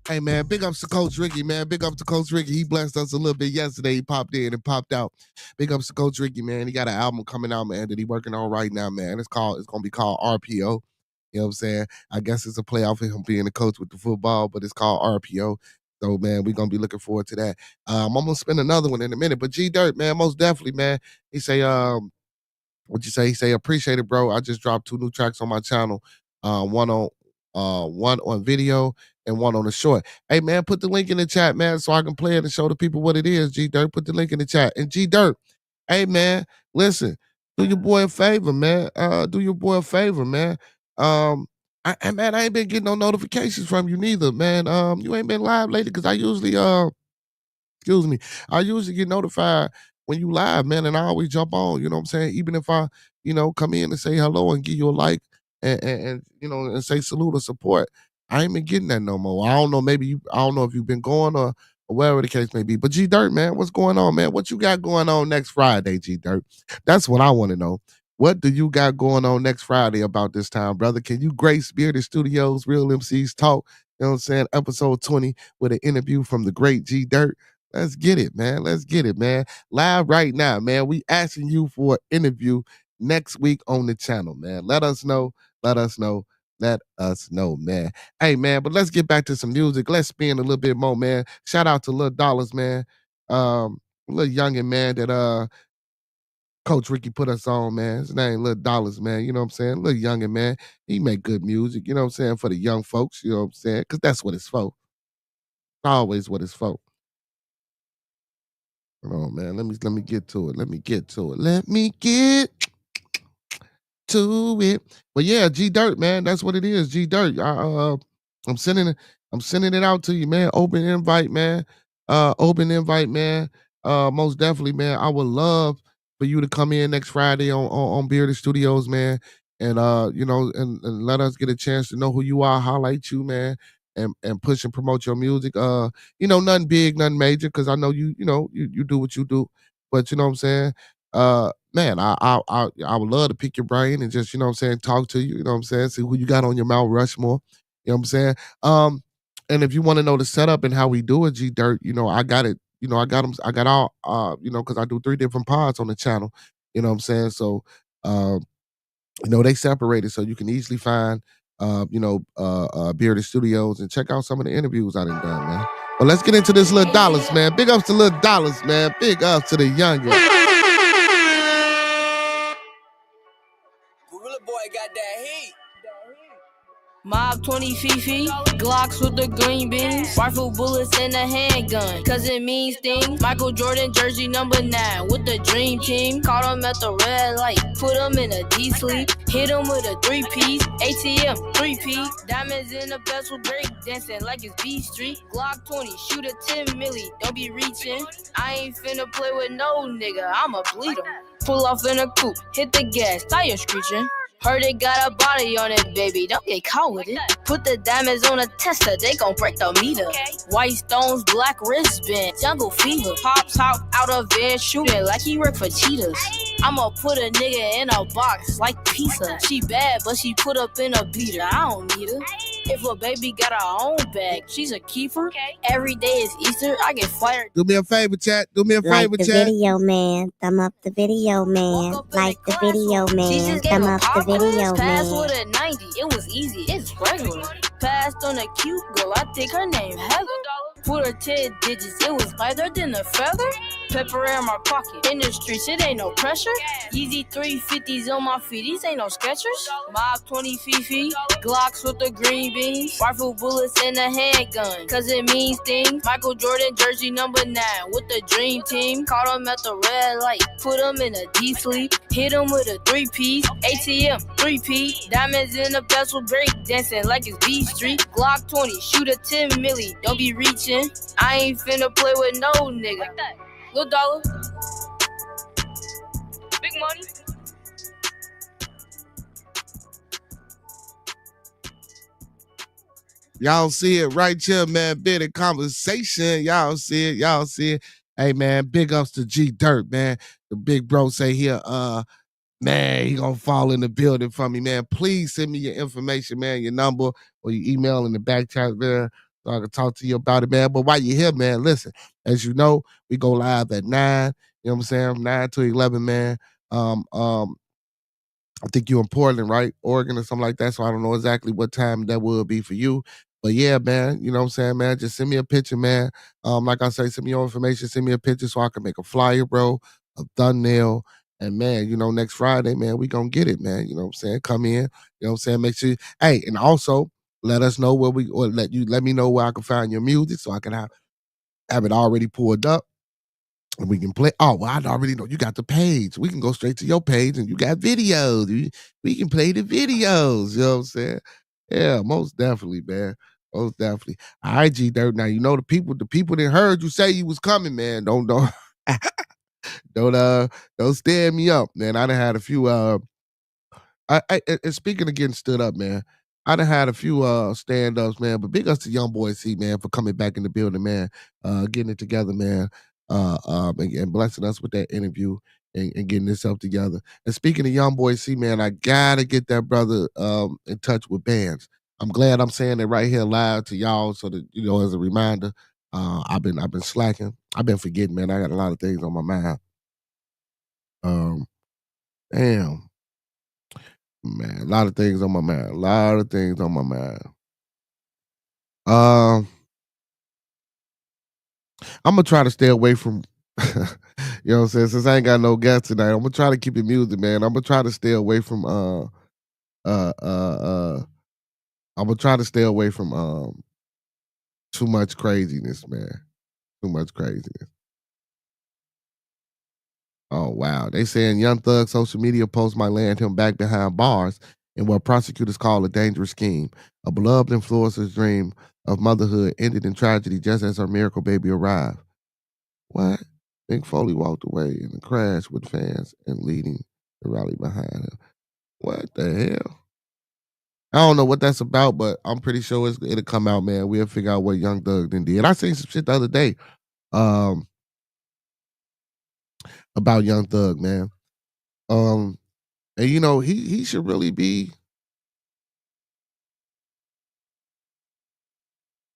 Speaker 2: Hey, man, big ups to Coach Ricky, man. Big ups to Coach Ricky. He blessed us a little bit yesterday. He popped in and popped out. Big ups to Coach Ricky, man. He got an album coming out, man, that he working on right now, man. It's going to be called RPO. You know what I'm saying? I guess it's a play off of him being a coach with the football, but it's called RPO. So, man, we're going to be looking forward to that. I'm going to spin another one in a minute. But G Dirt, man, most definitely, man. He say, what'd you say? He say, appreciate it, bro. I just dropped 2 new tracks on my channel. One on video and one on the short. Hey, man, put the link in the chat, man, so I can play it and show the people what it is, G Dirt. Put the link in the chat. And G Dirt, hey, man, listen, do your boy a favor, man. Do your boy a favor, man. I ain't been getting no notifications from you neither, man. You ain't been live lately because I usually I usually get notified when you live, man, and I always jump on, you know what I'm saying? Even if I, come in and say hello and give you a like and and say salute or support, I ain't been getting that no more. I don't know, I don't know if you've been going or wherever the case may be. But G Dirt, man, what's going on, man? What you got going on next Friday, G Dirt? That's what I want to know. What do you got going on next Friday about this time, brother? Can you grace Bearded Studios, Real MCs Talk, you know what I'm saying, episode 20 with an interview from the great G Dirt? Let's get it, man. Let's get it, man. Live right now, man. We asking you for an interview next week on the channel, man. Let us know. Let us know. Let us know, man. Hey, man, but let's get back to some music. Let's spin a little bit more, man. Shout out to Lil Dollars, man. Little youngin', man, that Coach Ricky put us on, man. His name Lil Dollars, man. You know what I'm saying? Little youngin', man. He make good music, you know what I'm saying, for the young folks, you know what I'm saying? Because that's what it's for. Always what it's for. Hold on, man. Let me get to it. Let me get to it. But yeah, G Dirt, man. That's what it is. G Dirt. I'm sending it out to you, man. Open invite, man. Open invite, man. Most definitely, man. I would love for you to come in next Friday on Bearded Studios, man. And and let us get a chance to know who you are, highlight you, man, and push and promote your music. Nothing big, nothing major, because I know you do what you do. But you know what I'm saying? Man, I would love to pick your brain and just, talk to you, you know what I'm saying? See who you got on your Mount Rushmore. You know what I'm saying? And if you want to know the setup and how we do it, G Dirt, I got it. I got them, I got all because I do 3 different pods on the channel. You know what I'm saying? So they separated so you can easily find Bearded Studios and check out some of the interviews I done done, man. But let's get into this Lil Dollars, man. Big ups to Lil Dollars, man. Big ups to the youngest.
Speaker 4: Gorilla Boy got that heat. Mob 20 Fifi, Glocks with the green beans, rifle bullets and a handgun, cause it means things. Michael Jordan jersey number 9 with the dream team. Caught him at the red light, put him in a D-sleep, hit him with a 3-piece, ATM 3P, diamonds in the bezel, break dancing like it's B Street. Glock 20, shoot a 10 milli, don't be reaching. I ain't finna play with no nigga, I'ma bleed him. Pull off in a coupe, hit the gas, tire screeching. Heard it got a body on it, baby, don't get caught with it. Put the diamonds on a tester, they gon' break the meter. White stones, black wristband, jungle fever. Pops out of bed, shooting like he work for cheetahs. I'ma put a nigga in a box like pizza. She bad, but she put up in a beater, I don't need her. If a baby got her own bag, she's a keeper. Every day is Easter, I get fired.
Speaker 2: Do me a favor, chat. Do me a favor,
Speaker 5: the
Speaker 2: chat.
Speaker 5: Video, man. Thumb up the video, man. Like the video, man. Thumb up the video, man.
Speaker 4: Pass with a 90, it was easy, it's regular. Passed on a cute girl, I think her name Heather. Put her 10 digits, it was lighter than a feather. Pepper in my pocket, in the streets, it ain't no pressure. Easy 350s on my feet, these ain't no Skechers. Mob 20 Fifi, Glocks with the green beans. Rifle bullets and a handgun, cause it means things. Michael Jordan jersey number 9 with the dream team. Caught him at the red light, put him in a deep sleep. Hit him with a 3-piece, ATM, 3P. Diamonds in the pencil, break dancing like it's B Street. Glock 20, shoot a 10 milli, don't be reaching. I ain't finna play with no nigga. Lil Dollar, big money.
Speaker 2: Y'all see it right here, man. Bit of conversation. Y'all see it. Y'all see it. Hey, man, big ups to G Dirt, man. The big bro say here, man, he gonna fall in the building for me, man. Please send me your information, man, your number or your email in the back chat there so I can talk to you about it, man. But while you're here, man, listen, as you know, we go live at 9, you know what I'm saying? 9 to 11, man. I think you're in Portland, right? Oregon or something like that. So I don't know exactly what time that will be for you. But yeah, man, you know what I'm saying, man? Just send me a picture, man. Like I say, send me your information, send me a picture so I can make a flyer, bro, a thumbnail. And man, you know, next Friday, man, we gonna get it, man. You know what I'm saying? Come in, you know what I'm saying? Make sure, hey, and also let us know where let me know where I can find your music so I can have it already pulled up. And we can play. Oh, well, I already know you got the page. We can go straight to your page and you got videos. We can play the videos. You know what I'm saying? Yeah, most definitely, man. Most definitely. IG Dirt. Now you know the people that heard you say you was coming, man. Don't don't stand me up, man. I done had a few and speaking of getting stood up, man, I done had a few stand-ups, man. But big ups to Young Boy C, man, for coming back in the building, man. Getting it together, man. And blessing us with that interview and getting this up together. And speaking of Young Boy C, man, I gotta get that brother in touch with bands. I'm glad I'm saying it right here live to y'all so that, you know, as a reminder. I've been slacking. I've been forgetting, man. I got a lot of things on my mind. Damn. Man, a lot of things on my mind. A lot of things on my mind. I'm gonna try to stay away from you know what I'm saying? Since I ain't got no guests tonight, I'm gonna try to keep it music, man. I'm gonna try to stay away from I'm gonna try to stay away from too much craziness, man. Too much craziness. Oh wow. They saying Young Thug social media post might land him back behind bars in what prosecutors call a dangerous scheme. A beloved influencer's dream of motherhood ended in tragedy just as her miracle baby arrived. What? Mick Foley walked away in a crash with fans and leading the rally behind him. What the hell? I don't know what that's about, but I'm pretty sure it'll come out, man. We'll figure out what Young Thug then did. I seen some shit the other day about Young Thug, man. And you know, he should really be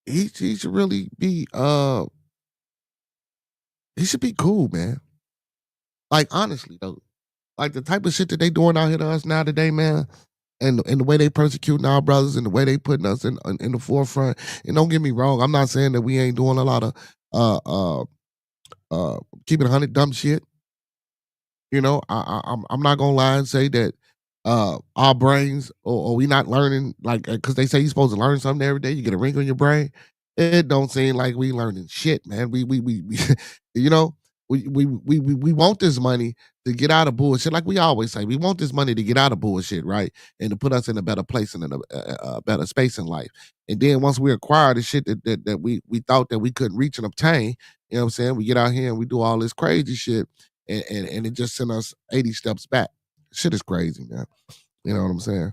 Speaker 2: he should really be he should be cool, man. Like honestly though. Like the type of shit that they doing out here to us now today, man. And the way they persecuting our brothers and the way they putting us in the forefront. And don't get me wrong, I'm not saying that we ain't doing a lot of keeping 100 dumb shit. You know, I'm not gonna lie and say that our brains or we not learning like because they say you're supposed to learn something every day. You get a wrinkle in your brain. It don't seem like we learning shit, man. We you know we want this money to get out of bullshit. Like we always say, we want this money to get out of bullshit, right? And to put us in a better place and in a better space in life. And then once we acquire the shit that we thought that we couldn't reach and obtain, you know what I'm saying? We get out here and we do all this crazy shit and it just sent us 80 steps back. Shit is crazy, man. You know what I'm saying?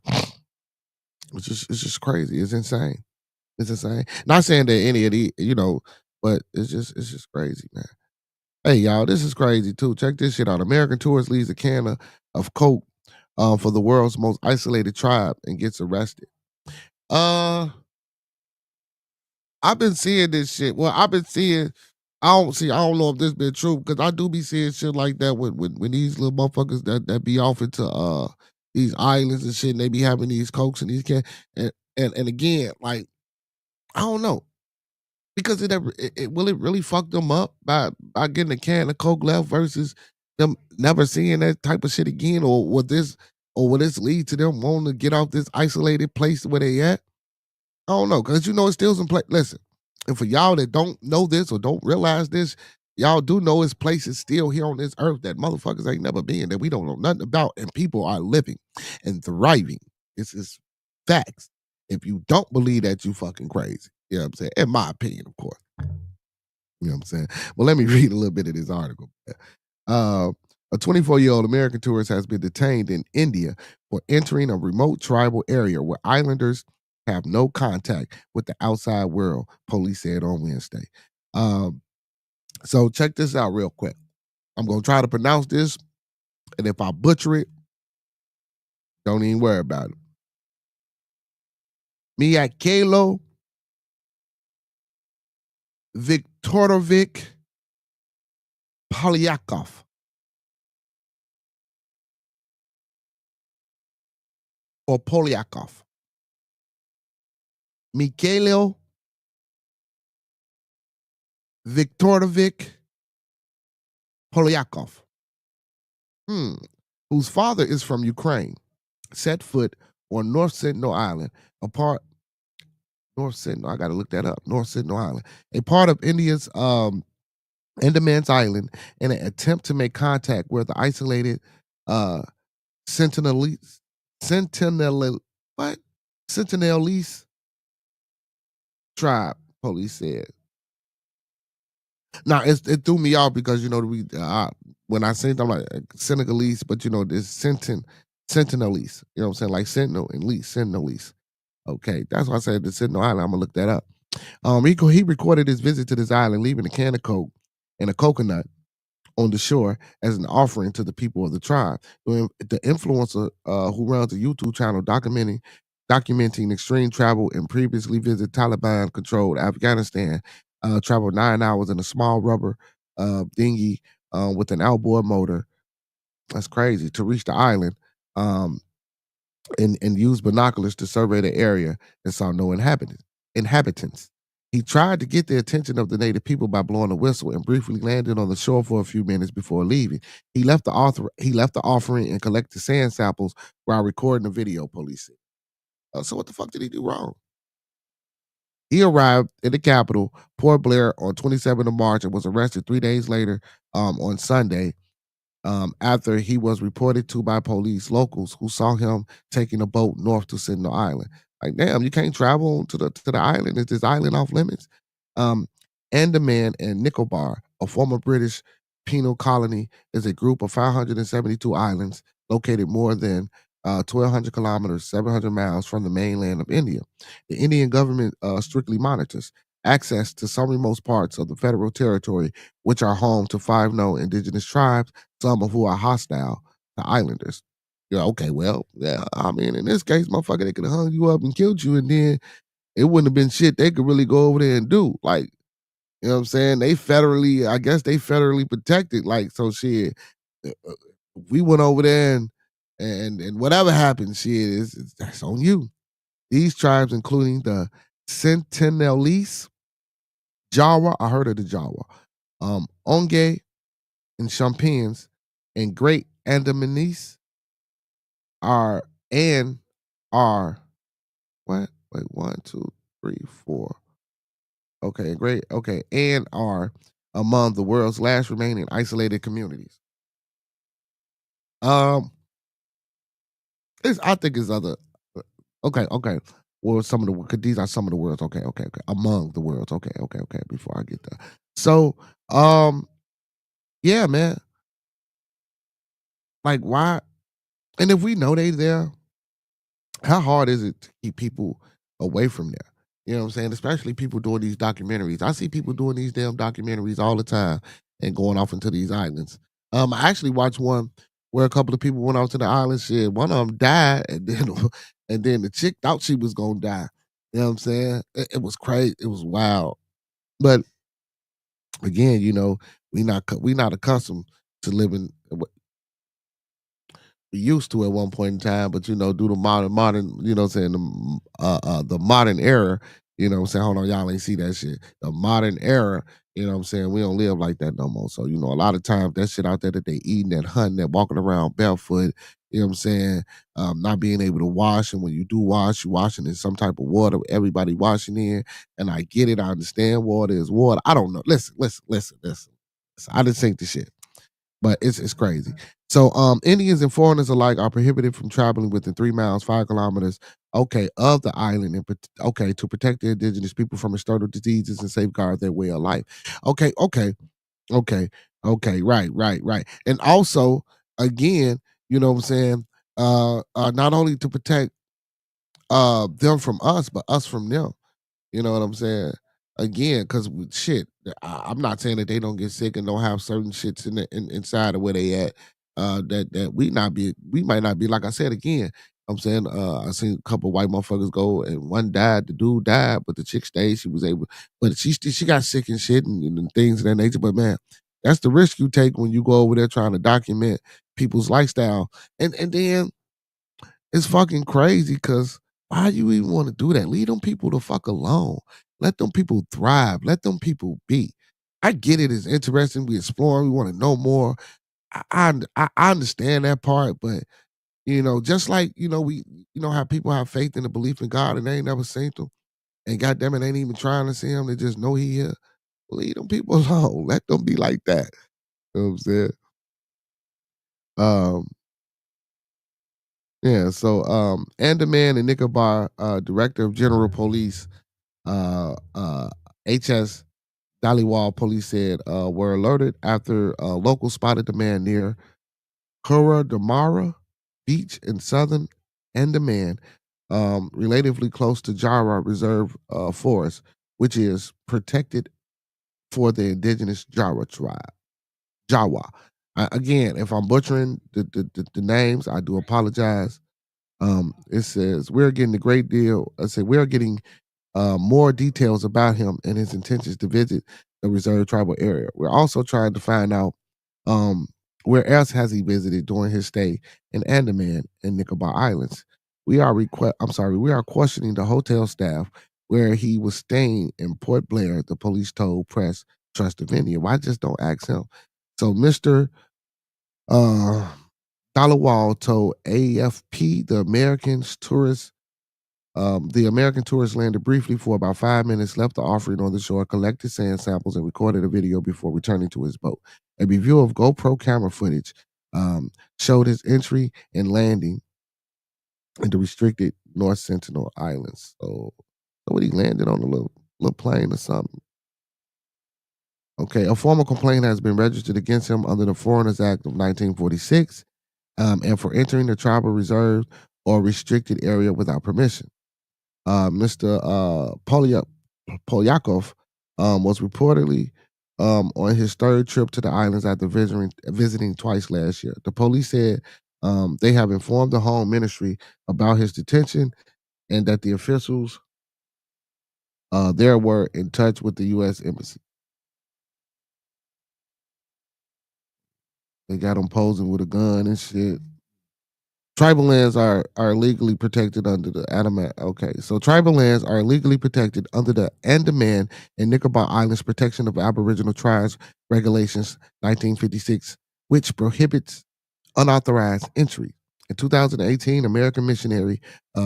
Speaker 2: It's just crazy. It's insane. It's insane. Not saying that any of the, you know, but it's just crazy, man. Hey, y'all, this is crazy too. Check this shit out. American tourist leaves a can of coke for the world's most isolated tribe and gets arrested. I've been seeing this shit. Well, I've been seeing. I don't know if this been true because I do be seeing shit like that when these little motherfuckers that be off into these islands and shit. And they be having these cokes and these cans. And And again, like, I don't know. Because will it really fuck them up by getting a can of Coke left versus them never seeing that type of shit again? Or will this lead to them wanting to get off this isolated place where they at? I don't know, because it's still some place. Listen, and for y'all that don't know this or don't realize this, y'all do know it's places still here on this earth that motherfuckers ain't never been, that we don't know nothing about, and people are living and thriving. This is facts. If you don't believe that, you fucking crazy. You know what I'm saying? In my opinion, of course. You know what I'm saying? Well, let me read a little bit of this article. Uh, a 24-year-old American tourist has been detained in India for entering a remote tribal area where islanders have no contact with the outside world, police said on Wednesday. So check this out real quick. I'm going to try to pronounce this, and if I butcher it, don't even worry about it. Miakelo Viktorovic Polyakov. Or Polyakov. Mikhailo Viktorovic Polyakov, whose father is from Ukraine, set foot on North Sentinel Island, North Sentinel, I gotta look that up, North Sentinel Island, a part of India's Andaman's Island, in an attempt to make contact with the isolated Sentinelese tribe, police said. Now it threw me off because when I say I'm like Senegalese, but this Sentinelese. You know what I'm saying? Like Sentinel and Lease, Sentinelese. Okay, that's why I said the Sentinel Island. I'm gonna look that up. He recorded his visit to this island, leaving a can of Coke and a coconut on the shore as an offering to the people of the tribe. The influencer who runs a YouTube channel documenting extreme travel and previously visited Taliban-controlled Afghanistan, traveled 9 hours in a small rubber dinghy with an outboard motor. That's crazy, to reach the island, and used binoculars to survey the area and saw no inhabitants. He tried to get the attention of the native people by blowing a whistle and briefly landed on the shore for a few minutes before leaving. He left the offering and collected sand samples while recording the video, police said. So what the fuck did he do wrong? He arrived in the capital, Port Blair, on 27th of March and was arrested 3 days later on Sunday, after he was reported to by police. Locals who saw him taking a boat north to Sentinel Island. Like, damn, you can't travel to the island. Is this island off limits? Andaman and Nicobar, a former British penal colony, is a group of 572 islands located more than 1,200 kilometers, 700 miles from the mainland of India. The Indian government strictly monitors access to some remote parts of the federal territory, which are home to 5 known indigenous tribes, some of who are hostile to islanders. Okay, well, yeah, I mean, in this case, motherfucker, they could have hung you up and killed you, and then it wouldn't have been shit they could really go over there and do. Like, you know what I'm saying? I guess they federally protected. Like, so shit, we went over there and whatever happened, shit, that's on you. These tribes, including the Sentinelese, Jawa, I heard of the Jawa, Onge and Champins, and Great Andamanese are what? Wait, 1, 2, 3, 4. And are among the world's last remaining isolated communities. I think it's other. Okay. Well, these are some of the worlds. Okay. Among the worlds. Okay. Before I get there. So, yeah, man. Like, why? And if we know they there, how hard is it to keep people away from there? You know what I'm saying? Especially people doing these documentaries. I see people doing these damn documentaries all the time and going off into these islands. I actually watched one where a couple of people went off to the island. Shit, one of them died, and then the chick thought she was gonna die. You know what I'm saying? It was crazy. It was wild. But again, we not accustomed to living used to at one point in time, but due to modern, the modern era, hold on, y'all ain't see that shit. The modern era, we don't live like that no more. So, a lot of times that shit out there that they eating, that hunting, that walking around barefoot, not being able to wash. And when you do wash, you washing in some type of water, everybody washing in. And I get it, I understand water is water. I don't know. Listen. I just think the shit. But it's crazy. So Indians and foreigners alike are prohibited from traveling within 3 miles, 5 kilometers, of the island, and to protect the indigenous people from external diseases and safeguard their way of life. Okay, okay, right. And also, again, what I'm saying, not only to protect them from us, but us from them. You know what I'm saying? Again, because shit, I'm not saying that they don't get sick and don't have certain shits inside of where they at. That we might not be. Like I said again, I'm saying I seen a couple white motherfuckers go and one died. The dude died, but the chick stayed. She was able, but she got sick and shit and things of that nature. But man, that's the risk you take when you go over there trying to document people's lifestyle. And then it's fucking crazy because why you even want to do that? Leave them people the fuck alone. Let them people thrive. Let them people be. I get it. It's interesting. We explore. We want to know more. I understand that part, but just like we how people have faith in the belief in God and they ain't never seen him, and goddamn it, ain't even trying to see him. They just know he here. Leave them people alone. Let them be like that. You know what I'm saying? Um, yeah. So, Andaman and Nicobar, Director of General Police, HS Dhaliwal police said were alerted after locals spotted the man near Kura Damara Beach in southern Andaman, relatively close to Jara Reserve Forest, which is protected for the indigenous Jara tribe. Jawa. Again, if I'm butchering the names, I do apologize. It says we're getting a great deal. I say we're getting more details about him and his intentions to visit the reserve tribal area. We're also trying to find out um, where else has he visited during his stay in Andaman and Nicobar Islands. We are questioning the hotel staff where he was staying in Port Blair. The police told press trust of India. Why just don't ask him? So Mr. Uh, Dalawal told AFP the American tourist landed briefly for about 5 minutes, left the offering on the shore, collected sand samples, and recorded a video before returning to his boat. A review of GoPro camera footage showed his entry and landing in the restricted North Sentinel Islands. So somebody landed on a little plane or something. Okay, a formal complaint has been registered against him under the Foreigners Act of 1946 and for entering the tribal reserve or restricted area without permission. Mr. Polyakov was reportedly on his third trip to the islands after visiting twice last year. The police said they have informed the Home Ministry about his detention and that the officials there were in touch with the U.S. Embassy. They got him posing with a gun and shit. Tribal lands are legally protected under the Andaman. Okay, so tribal lands are legally protected under the Andaman and Nicobar Islands Protection of Aboriginal Tribes Regulations 1956, which prohibits unauthorized entry. In 2018, American missionary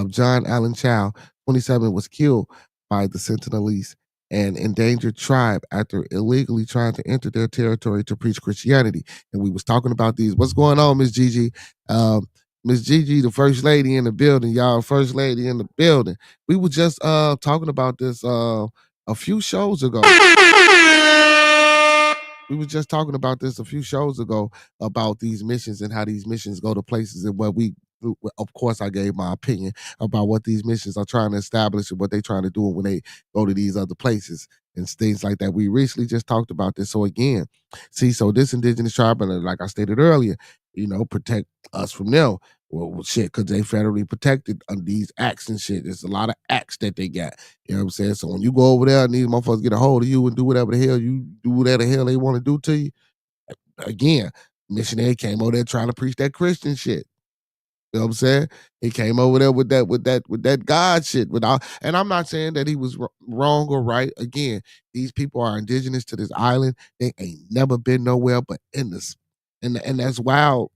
Speaker 2: John Allen Chow, 27, was killed by the Sentinelese, an endangered tribe, after illegally trying to enter their territory to preach Christianity. And we was talking about these. What's going on, Miss Gigi? Miss Gigi, the first lady in the building, y'all, first lady in the building. We were just talking about this a few shows ago. We were just talking about this a few shows ago about these missions and how these missions go to places and what we, of course, I gave my opinion about what these missions are trying to establish and what they're trying to do when they go to these other places and things like that. We recently just talked about this. So again, see, so this indigenous tribe, and like I stated earlier, protect us from them. Well, shit, because they federally protected under these acts and shit. There's a lot of acts that they got. You know what I'm saying? So when you go over there and these motherfuckers get a hold of you and do whatever the hell they want to do to you, again, missionary came over there trying to preach that Christian shit. You know what I'm saying? He came over there with that God shit. And I'm not saying that he was wrong or right. Again, these people are indigenous to this island. They ain't never been nowhere but in this. And that's wild.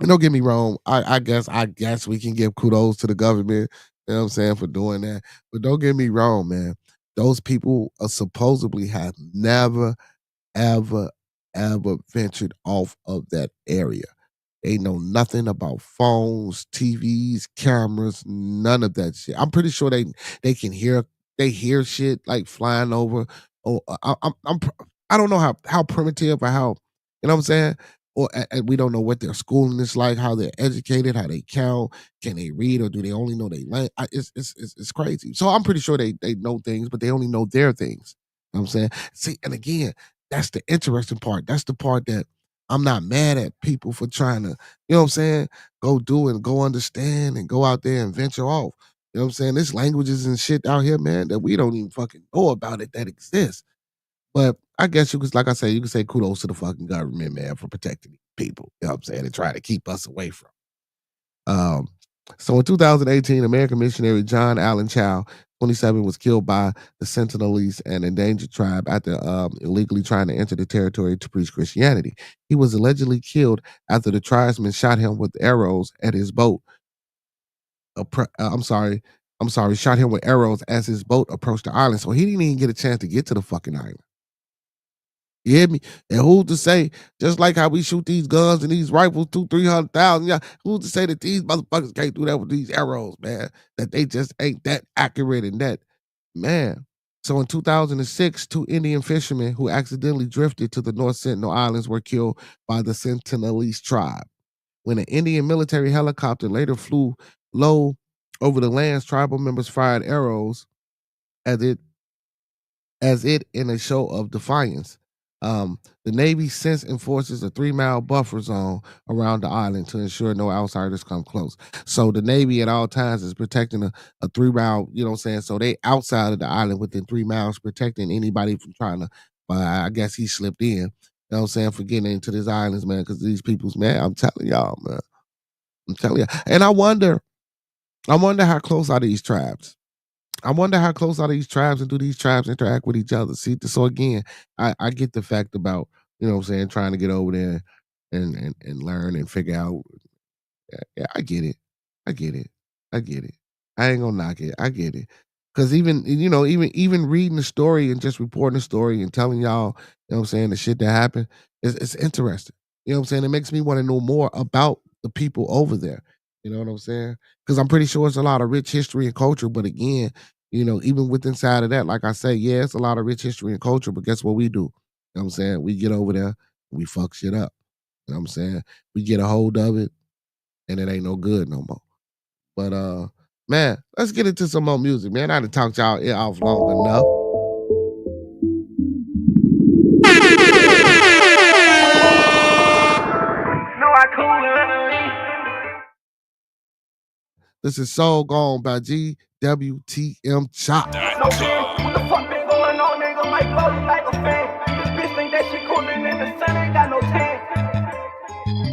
Speaker 2: And don't get me wrong. I guess we can give kudos to the government, you know what I'm saying, for doing that. But don't get me wrong, man. Those people supposedly have never, ever, ever ventured off of that area. They know nothing about phones, TVs, cameras, none of that shit. I'm pretty sure they can hear shit like flying over. Oh, I don't know how primitive or how, you know what I'm saying? Or we don't know what their schooling is like, how they're educated, how they count, can they read, or do they only know they language? It's crazy. So I'm pretty sure they know things, but they only know their things. You know what I'm saying? See, and again, that's the interesting part. That's the part that I'm not mad at people for trying to, you know what I'm saying, go do and go understand and go out there and venture off. You know what I'm saying? There's languages and shit out here, man, that we don't even fucking know about it that exists. But I guess you could, like I said, you could say kudos to the fucking government, man, for protecting people. You know what I'm saying? And trying to keep us away from. So in 2018, American missionary John Allen Chow, 27, was killed by the Sentinelese, an endangered tribe, after illegally trying to enter the territory to preach Christianity. He was allegedly killed after the tribesmen shot him with arrows at his boat. Shot him with arrows as his boat approached the island. So he didn't even get a chance to get to the fucking island. You hear me? And who's to say, just like how we shoot these guns and these rifles 200,000-300,000, yeah, who's to say that these motherfuckers can't do that with these arrows, man? That they just ain't that accurate and that, man. So in 2006, 2 Indian fishermen who accidentally drifted to the North Sentinel Islands were killed by the Sentinelese tribe. When an Indian military helicopter later flew low over the lands, tribal members fired arrows as it in a show of defiance. The Navy since enforces a 3-mile buffer zone around the island to ensure no outsiders come close. So the Navy at all times is protecting a 3-mile, you know what I'm saying? So they outside of the island within 3 miles, protecting anybody from trying to, I guess he slipped in, you know what I'm saying, for getting into these islands, man, because these people's, man, I'm telling y'all, man. I'm telling you. And I wonder how close are these tribes? I wonder how close are these tribes, and do these tribes interact with each other? See, so again, I get the fact about, you know what I'm saying, trying to get over there and learn and figure out. Yeah, I get it. I get it. I get it. I ain't gonna knock it. I get it. Cause even, you know, even reading the story and just reporting the story and telling y'all, you know what I'm saying, the shit that happened, it's interesting. You know what I'm saying? It makes me want to know more about the people over there. You know what I'm saying? Because I'm pretty sure it's a lot of rich history and culture. But again, you know, even with inside of that, like I say, yeah, it's a lot of rich history and culture. But guess what we do? You know what I'm saying? We get over there, we fuck shit up. You know what I'm saying? We get a hold of it, and it ain't no good no more. But man, let's get into some more music, man. I done talked y'all ear off long enough. This is Soul Gone by GWTM Chop.
Speaker 6: What the fuck been going on, nigga? Might blow you like a fan. This bitch think that she coolin' in the sun, ain't got no tan.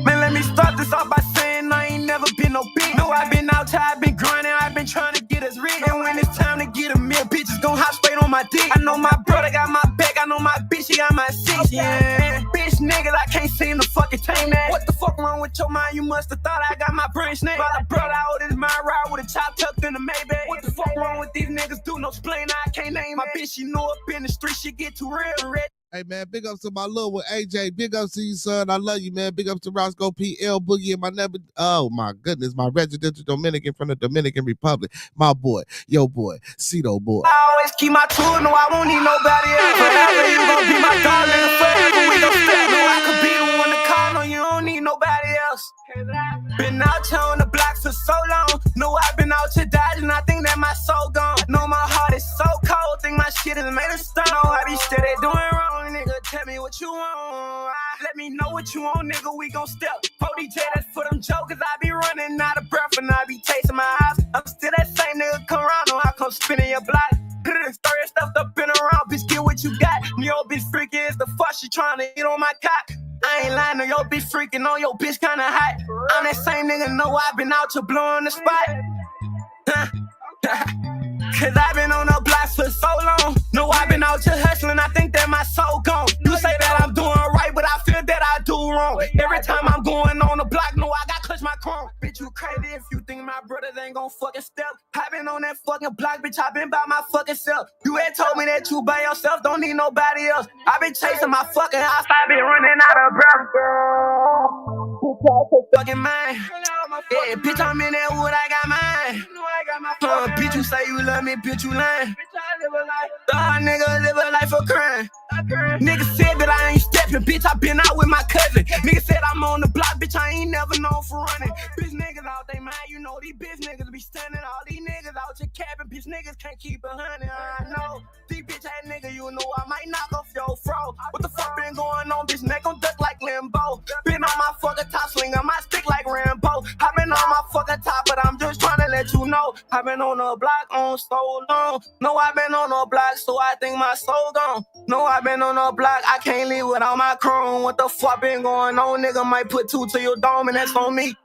Speaker 6: Man, let me start this off by saying I ain't never been no bitch. No, I've been out here, I've been grinding, I've been trying to get us rich. And when it's time to get a meal, bitches gon' hop straight on my dick. I know my brother got my back, I know my bitch, she got my six. Yeah, bitch niggas, I can't seem to fucking tame that. What the fuck wrong with your mind? You must have thought I got my brain snake. But I brought out this mind ride with a chop tucked in the Maybach. What the fuck wrong with these niggas? Do no explain, I can't name my bitch. She know up in the street, she get too real red.
Speaker 2: Hey, man, big ups to my little one, AJ. Big ups to you, son. I love you, man. Big ups to Roscoe PL Boogie and my never, oh, my goodness, my resident Dominican from the Dominican Republic. My boy, yo boy, Cito boy.
Speaker 6: I always keep my tool, no, I won't need nobody else. Forever, you gon' be my darling. Forever, we gon' step. No, I could be the one to call, no, you don't need nobody else. Been out here on the block for so long. No, I've been out here dodging, I think that my soul gone. No, my heart is so cold, think my shit is made of stone. No, I be steady doing wrong, nigga, tell me what you want. Let me know what you want, nigga, we gon' step. ODJ, that's for them jokers, I be running out of breath and I be tasting my house. I'm still that same nigga, come around, no, I come spinning your block. Story stuffed up in around, bitch, get what you got. Yo, bitch freaky as the fuck, she tryna get on my cock. I ain't lying, no, your bitch freaking on your bitch kinda hot. I'm that same nigga, know I been out to blowing the spot. Cause I been on the block for so long. No, I been out here hustling, I think that my soul gone. You say that I'm doing right, but I feel that I do wrong. Every time I'm going on the block, no, I got clutch my chrome. Bitch, you crazy if you think my brothers ain't gon' fucking step. I been on that fucking block, bitch, I been by my fucking self. You had told me that you by yourself, don't need nobody else. I been chasing my fucking house, I been running out of breath, girl. Fucking mine. Yeah, bitch, I'm in that wood, I got mine. Bitch, you say you love me, bitch, you lying. Nigga live a life of crime. Nigga said that I ain't stepping, bitch, I been out with my cousin. Nigga said I'm on the block, bitch, I ain't never known for running. Bitch niggas out they mind, you know these bitch niggas be standing. All these niggas out here capping, bitch niggas can't keep 100. I know. These bitch ass nigga, you know I might knock off your fro. What the fuck been going on, bitch, neck on duck like limbo. Been on my fucking top swing, on my stick like Rambo. I been on my fucking top, but I'm just trying to let you know. I been on the block on so long. No, I been on the block, so I think my soul gone. No, I been on the block, I can't leave without my chrome. What the fuck been going on? Nigga might put 2 to your dome, and that's on me.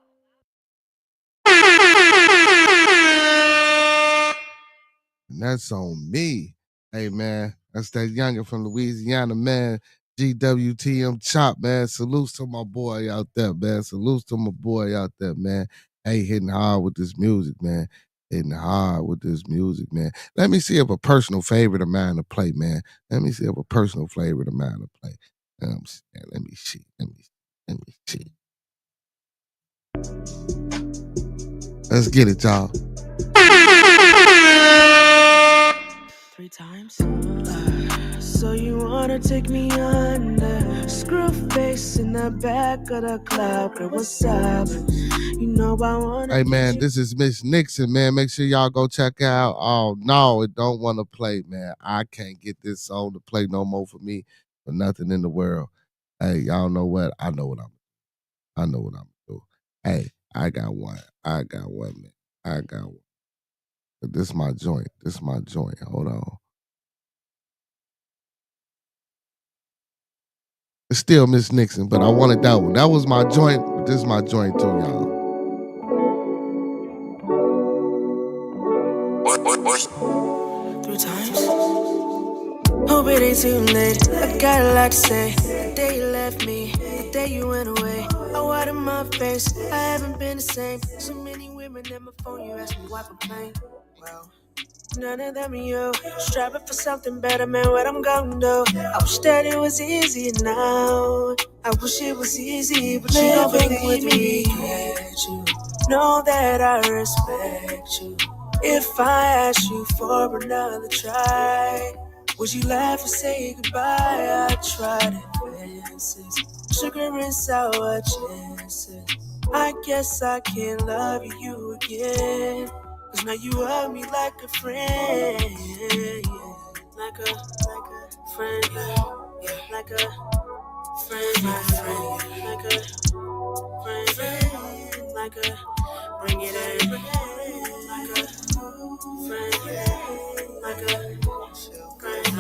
Speaker 2: And that's on me. Hey, man, that's that youngin' from Louisiana, man. GWTM Chop, man. Salutes to my boy out there, man. Salutes to my boy out there, man. Hey, hitting hard with this music, man. Hitting hard with this music, man. Let me see if a personal favorite of mine to play, man. Let me see if a personal favorite of mine to play. Let me see. Let's get it, y'all.
Speaker 1: 3 times. So you wanna take me under? Screw face in the back of the club, girl, what's up? You know I wanna.
Speaker 2: Hey man, this is Miss Nixon, man. Make sure y'all go check out. Oh no, it don't want to play, man. I can't get this song to play no more for me for nothing in the world. Hey, y'all know what? I know what I'm gonna do. Hey, I got one, man. I got one. But this is my joint. Hold on. It's still Miss Nixon, but I wanted that one. That was my joint, but this is my joint too, y'all.
Speaker 1: 3 times. Hope it ain't too late. I got a lot to say. The day you left me, the day you went away. I water my face. I haven't been the same. So many women in my phone. You ask me why I'm playing. Well, none of them are you. Striving for something better, man. What I'm gonna do? I wish that it was easy now. I wish it was easy, but you don't believe me. You know that I respect you. If I ask you for another try, would you laugh and say goodbye? I tried advances, sugar and sour chances. I guess I can't love you again, 'cause now you love me like a friend, yeah. Like a friend, yeah. Like a friend, my friend, yeah. Like a friend, like a bring it in, like a friend, like a friend,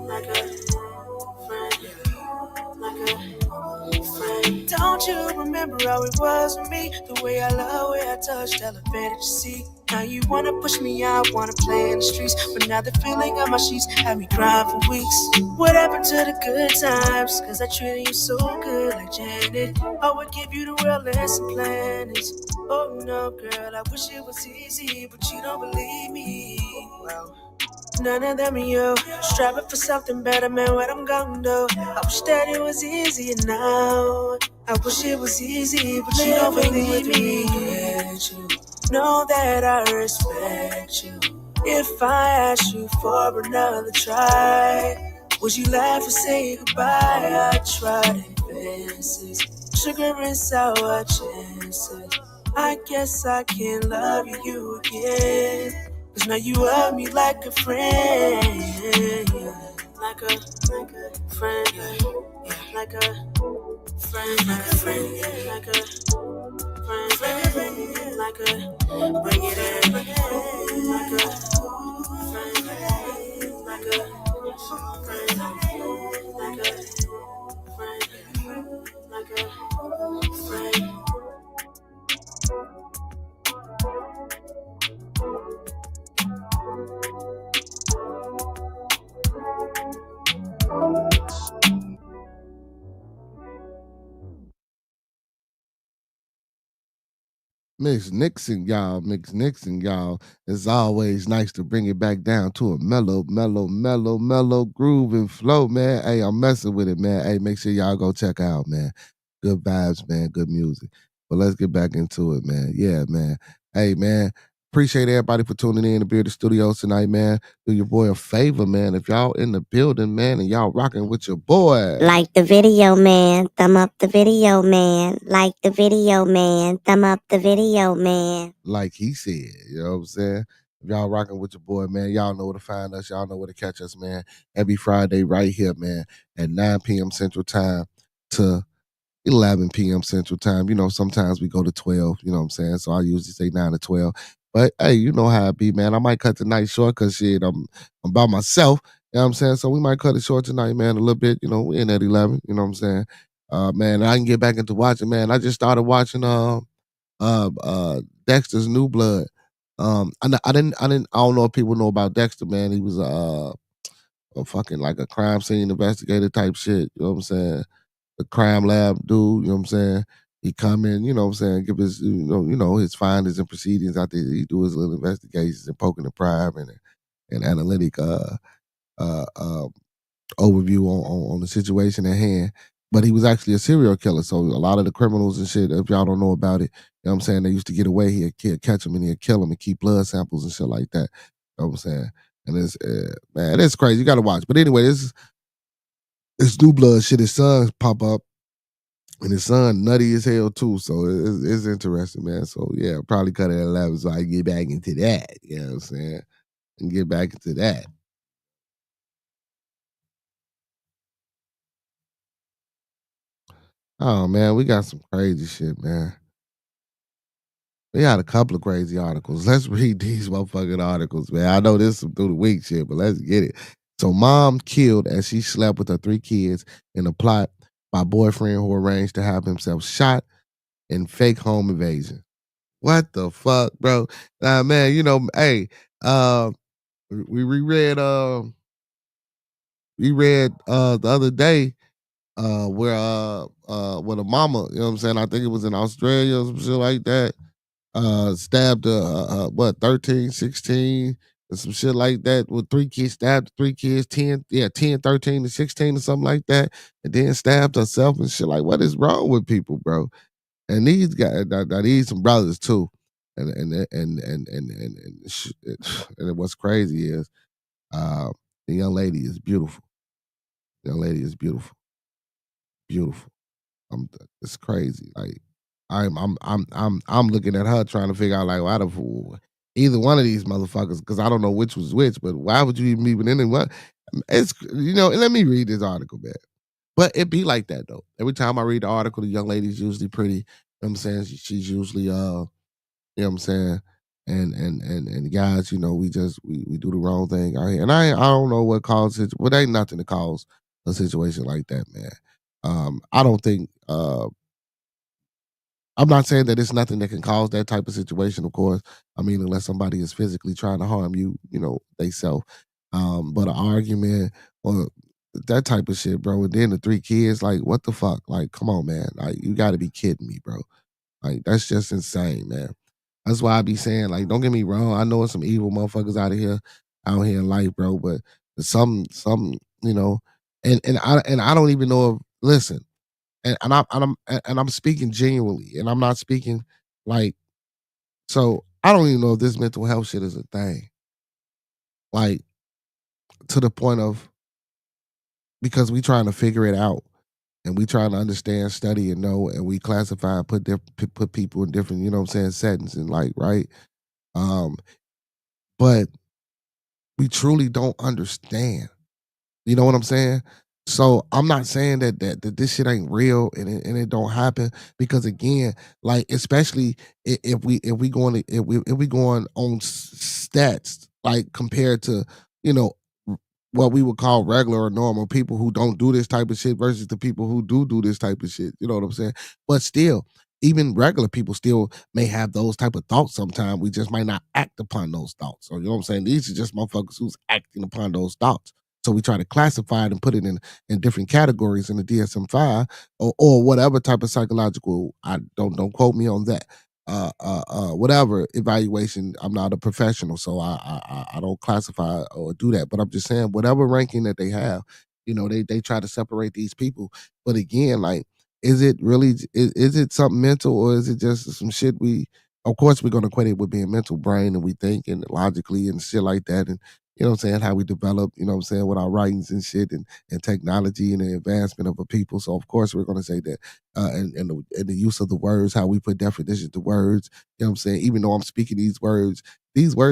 Speaker 1: like a friend, like a friend. Don't you remember how it was with me? The way I love, way I touched, elevated your seat. Now you wanna push me out, wanna play in the streets, but now the feeling on my sheets had me crying for weeks. What happened to the good times? 'Cause I treated you so good, like Janet. I would give you the world and some planets. Oh no, girl, I wish it was easy, but you don't believe me. Well, none of them are you. Striving for something better, man, what I'm gonna do? I wish that it was easier now. I wish it was easy, but you don't believe me. You know that I respect you. If I ask you for another try, would you laugh and say goodbye? I tried advances, sugar and sour chances. I guess I can't love you again, 'cause now you love me like a friend, yeah. Like a friend, yeah. Like a friend, like a friend, yeah. Like a friend, like a bring it in, like a friend, like a friend, like a friend.
Speaker 2: Miss Nixon, y'all. Mix Nixon, y'all. It's always nice to bring it back down to a mellow groove and flow, man. Hey, I'm messing with it, man. Hey, make sure y'all go check out, man. Good vibes, man. Good music. But let's get back into it, man. Yeah, man. Hey, man. Appreciate everybody for tuning in to Bearded Studios tonight, man. Do your boy a favor, man. If y'all in the building, man, and y'all rocking with your boy.
Speaker 5: Like the video, man. Thumb up the video, man. Like the video, man. Thumb up the video, man.
Speaker 2: Like he said, you know what I'm saying? If y'all rocking with your boy, man, y'all know where to find us. Y'all know where to catch us, man. Every Friday right here, man, at 9 p.m. Central Time to 11 p.m. Central Time. You know, sometimes we go to 12, you know what I'm saying? So I usually say 9 to 12. But hey, you know how it be, man. I might cut the night short because shit, I'm by myself. You know what I'm saying? So we might cut it short tonight, man, a little bit. You know, we in at 11, you know what I'm saying? Man, I can get back into watching, man. I just started watching Dexter's New Blood. I don't know if people know about Dexter, man. He was a fucking like a crime scene investigator type shit. You know what I'm saying? The crime lab dude. You know what I'm saying? He come in, you know what I'm saying, give his his findings and proceedings out there. He do his little investigations and poking the prime and analytic overview on the situation at hand. But he was actually a serial killer. So a lot of the criminals and shit, if y'all don't know about it, you know what I'm saying, they used to get away. He'd catch them and he'd kill them and keep blood samples and shit like that. You know what I'm saying? And it's, man, it's crazy. You got to watch. But anyway, this New Blood shit, his sons pop up. And his son nutty as hell too. So it's interesting, man. So yeah, probably cut it at 11 so I can get back into that. You know what I'm saying? And get back into that. Oh man, we got some crazy shit, man. We had a couple of crazy articles. Let's read these motherfucking articles, man. I know this is some through the week shit, but let's get it. So mom killed as she slept with her 3 kids in a plot by boyfriend who arranged to have himself shot in fake home invasion. What the fuck, bro? Man, you know, hey, we reread the other day where a mama, you know what I'm saying? I think it was in Australia or some shit like that. Stabbed what 13, 16, and some shit like that with 3 kids, stabbed 3 kids, 10, 13 to 16 or something like that, and then stabbed herself and shit. Like, what is wrong with people, bro? And these guys, these some brothers too. And what's crazy is the young lady is beautiful. The young lady is beautiful. Beautiful. It's crazy. Like I'm looking at her trying to figure out like why the fool either one of these motherfuckers, because I don't know which was which, but why would you even be with anyone? It's let me read this article, man. But it be like that though. Every time I read the article, the young lady's usually pretty. You know what I'm saying? She's usually you know what I'm saying? And guys, you know, we do the wrong thing out here. And I don't know what causes it, but ain't nothing to cause a situation like that, man. I don't think I'm not saying that it's nothing that can cause that type of situation, of course. I mean, unless somebody is physically trying to harm you, you know, they self. But an argument or that type of shit, bro. And then the 3 kids, like, what the fuck? Like, come on, man. Like, you gotta be kidding me, bro. Like, that's just insane, man. That's why I be saying, like, don't get me wrong. I know it's some evil motherfuckers out here in life, bro. But some, you know, and I don't even know if listen, and I'm speaking genuinely, and I'm not speaking like so. I don't even know if this mental health shit is a thing, like to the point of because we trying to figure it out and we trying to understand, study, and know, and we classify and put people in different, you know what I'm saying, settings and like right. Um, but we truly don't understand. You know what I'm saying? So I'm not saying that this shit ain't real and it don't happen because again, like especially if we going to, if we going on stats like compared to you know what we would call regular or normal people who don't do this type of shit versus the people who do this type of shit. You know what I'm saying? But still, even regular people still may have those type of thoughts sometimes. We just might not act upon those thoughts. So you know what I'm saying? These are just motherfuckers who's acting upon those thoughts. So we try to classify it and put it in different categories in the DSM-5 or whatever type of psychological. I don't quote me on that. whatever evaluation. I'm not a professional, so I don't classify or do that. But I'm just saying, whatever ranking that they have, they try to separate these people. But again, like, is it really is it something mental, or is it just some shit we? Of course, we're gonna equate it with being mental brain, and we think and logically and shit like that, and what I'm saying, how we develop, what I'm saying, with our writings and shit, and technology and the advancement of a people. So of course we're gonna say that, and the use of the words, how we put definitions to words. What I'm saying, even though I'm speaking these words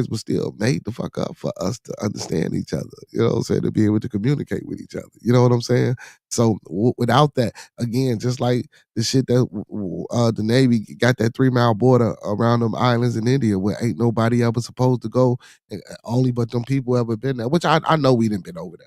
Speaker 2: were still made the fuck up for us to understand each other. You know what I'm saying? To be able to communicate with each other. You know what I'm saying? So without that, again, just like the shit that the Navy got that 3 mile border around them islands in India where ain't nobody ever supposed to go, and only but them people ever been there. Which I know we didn't been over there.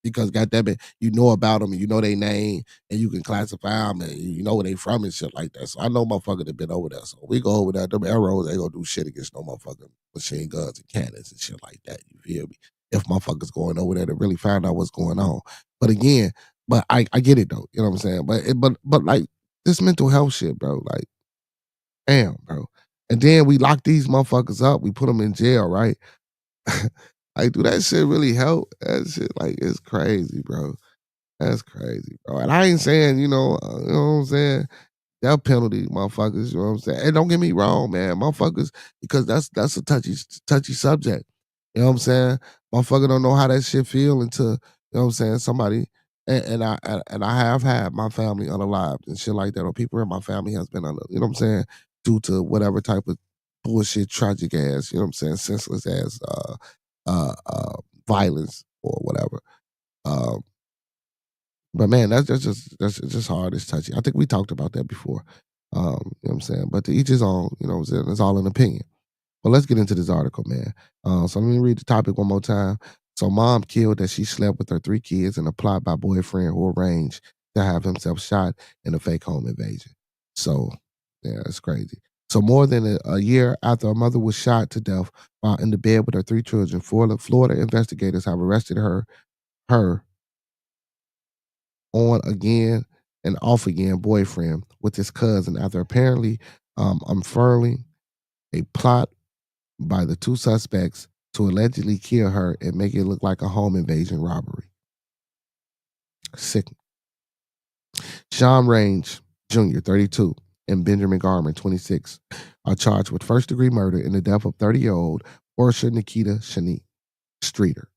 Speaker 2: Because goddamn it, you know about them and you know their name and you can classify them and you know where they from and shit like that. So I know motherfuckers that been over there. So we go over there, them arrows ain't gonna do shit against no motherfucking machine guns and cannons and shit like that. You feel me? If motherfuckers going over there to really find out what's going on. But again, but I get it though. You know what I'm saying? But like this mental health shit, bro. Like, damn, bro. And then we lock these motherfuckers up. We put them in jail, right? Like, do that shit really help? That shit, like, it's crazy, bro. That's crazy, bro. And I ain't saying, you know what I'm saying? Death penalty, motherfuckers, you know what I'm saying? And don't get me wrong, man, motherfuckers, because that's a touchy subject. You know what I'm saying? Motherfucker don't know how that shit feel until, you know what I'm saying, somebody, and I have had my family unalived and shit like that, or people in my family has been you know what I'm saying, due to whatever type of bullshit, tragic ass, you know what I'm saying, senseless ass uh, uh, violence or whatever. Um, but man, that's just hard. It's touchy. I think we talked about that before. You know what I'm saying? But to each his own, you know what I'm saying? It's all an opinion. But let's get into this article, man. So let me read the topic one more time. So mom killed as she slept with her 3 kids in a plot by boyfriend who arranged to have himself shot in a fake home invasion. So yeah, it's crazy. So more than a year after a mother was shot to death while in the bed with her 3 children, Florida investigators have arrested her on again and off again boyfriend with his cousin after apparently unfurling a plot by the 2 suspects to allegedly kill her and make it look like a home invasion robbery. Sick. Sean Range Jr., 32, and Benjamin Garman, 26, are charged with first-degree murder in the death of 30-year-old Portia Nikita Shanique Streeter.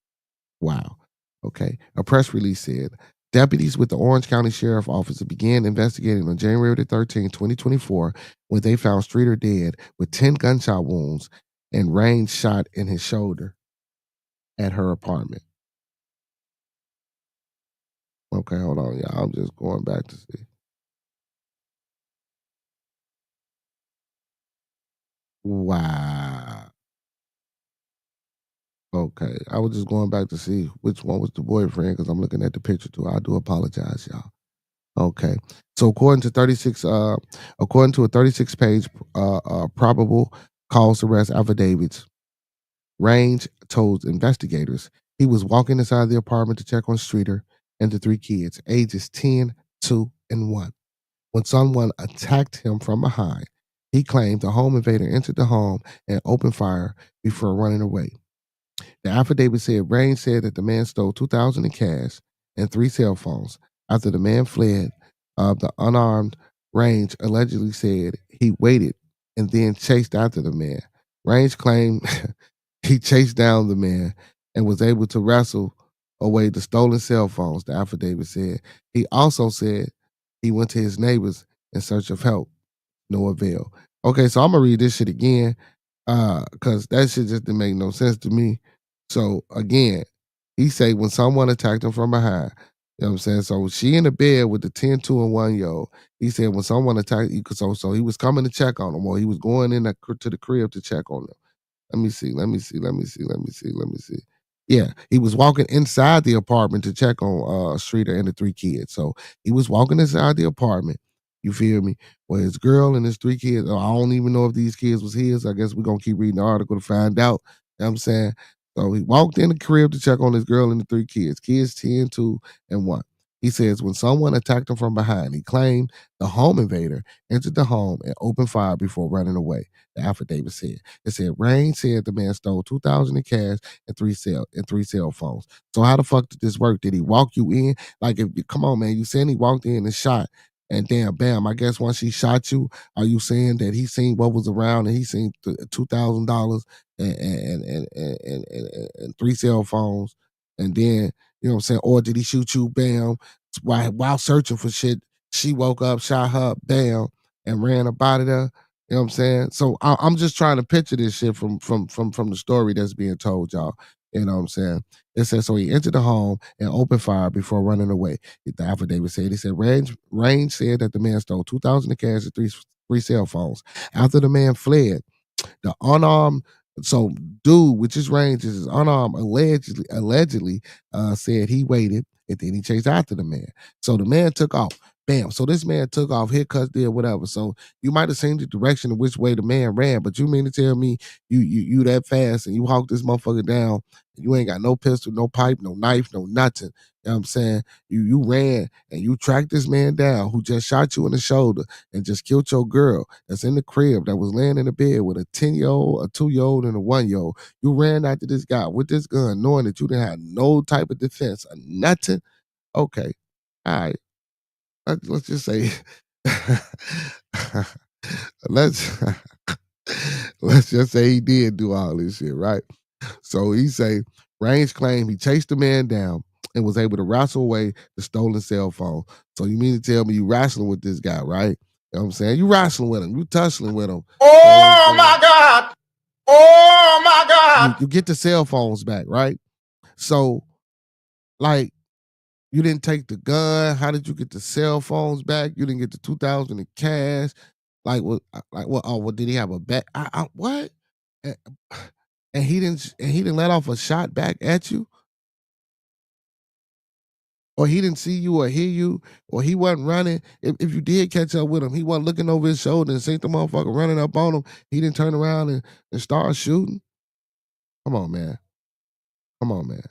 Speaker 2: Wow. Okay. A press release said deputies with the Orange County Sheriff Office began investigating on January 13, 2024, when they found Streeter dead with 10 gunshot wounds and range shot in his shoulder at her apartment. Okay, hold on, y'all. I'm just going back to see. Wow. Okay. I was just going back to see which one was the boyfriend because I'm looking at the picture too. I do apologize, y'all. Okay. So according to a 36-page probable cause arrest affidavits, Range told investigators he was walking inside the apartment to check on Streeter and the 3 kids, ages 10, 2, and 1. When someone attacked him from behind, he claimed the home invader entered the home and opened fire before running away. The affidavit said Range said that the man stole $2,000 in cash and 3 cell phones. After the man fled, the unarmed Range allegedly said he waited and then chased after the man. Range claimed he chased down the man and was able to wrestle away the stolen cell phones, the affidavit said. He also said he went to his neighbors in search of help. No avail. Okay, so I'm gonna read this shit again, cause that shit just didn't make no sense to me. So again, he said when someone attacked him from behind, you know what I'm saying? So she in the bed with the 10, 2, and 1 year old. He said when someone attacked, so he was coming to check on him, or he was going in to the crib to check on him. Let me see. Yeah, he was walking inside the apartment to check on Streeter and the 3 kids. So he was walking inside the apartment. You feel me? Well, his girl and his 3 kids. I don't even know if these kids was his. I guess we're gonna keep reading the article to find out. You know what I'm saying? So he walked in the crib to check on his girl and the 3 kids. Kids 10, 2, and 1. He says when someone attacked him from behind, he claimed the home invader entered the home and opened fire before running away. The affidavit said. It said Rain said the man stole $2,000 in cash and three cell phones. So how the fuck did this work? Did he walk you in? Like, if come on, man, you saying he walked in and shot, and damn, bam. I guess once he shot you, are you saying that he seen what was around and he seen $2,000 and three cell phones, and then you know what I'm saying? Or did he shoot you, bam, while searching for shit? She woke up, shot her, bam, and ran up out of there. You know what I'm saying? So I'm just trying to picture this shit from the story that's being told, y'all. You know what I'm saying? It says, so he entered the home and opened fire before running away. The affidavit said, he said, Range said that the man stole $2,000 in cash and three cell phones. After the man fled, the unarmed, so dude, which is Range, is unarmed, allegedly said he waited and then he chased after the man. So the man took off. Bam. So this man took off, hit cuts, did whatever. So you might have seen the direction of which way the man ran, but you mean to tell me you that fast and you hawk this motherfucker down, and you ain't got no pistol, no pipe, no knife, no nothing. You know what I'm saying? You ran and you tracked this man down who just shot you in the shoulder and just killed your girl that's in the crib that was laying in the bed with a 10-year-old, a 2-year-old, and a 1-year-old. You ran after this guy with this gun, knowing that you didn't have no type of defense or nothing. Okay. All right. Let's just say let's just say he did do all this shit, right? So he say Range claimed he chased the man down and was able to wrestle away the stolen cell phone. So you mean to tell me you wrestling with this guy, right? You know what I'm saying? You wrestling with him, you tussling with him.
Speaker 7: Oh my God. Oh my God.
Speaker 2: You get the cell phones back, right? So, like, you didn't take the gun. How did you get the cell phones back? You didn't get the $2,000 in cash. Like what? Oh, what did he have a bet? What? And he didn't let off a shot back at you, or he didn't see you or hear you, or he wasn't running. If you did catch up with him, he wasn't looking over his shoulder and see the motherfucker running up on him. He didn't turn around and start shooting. Come on, man. Come on, man.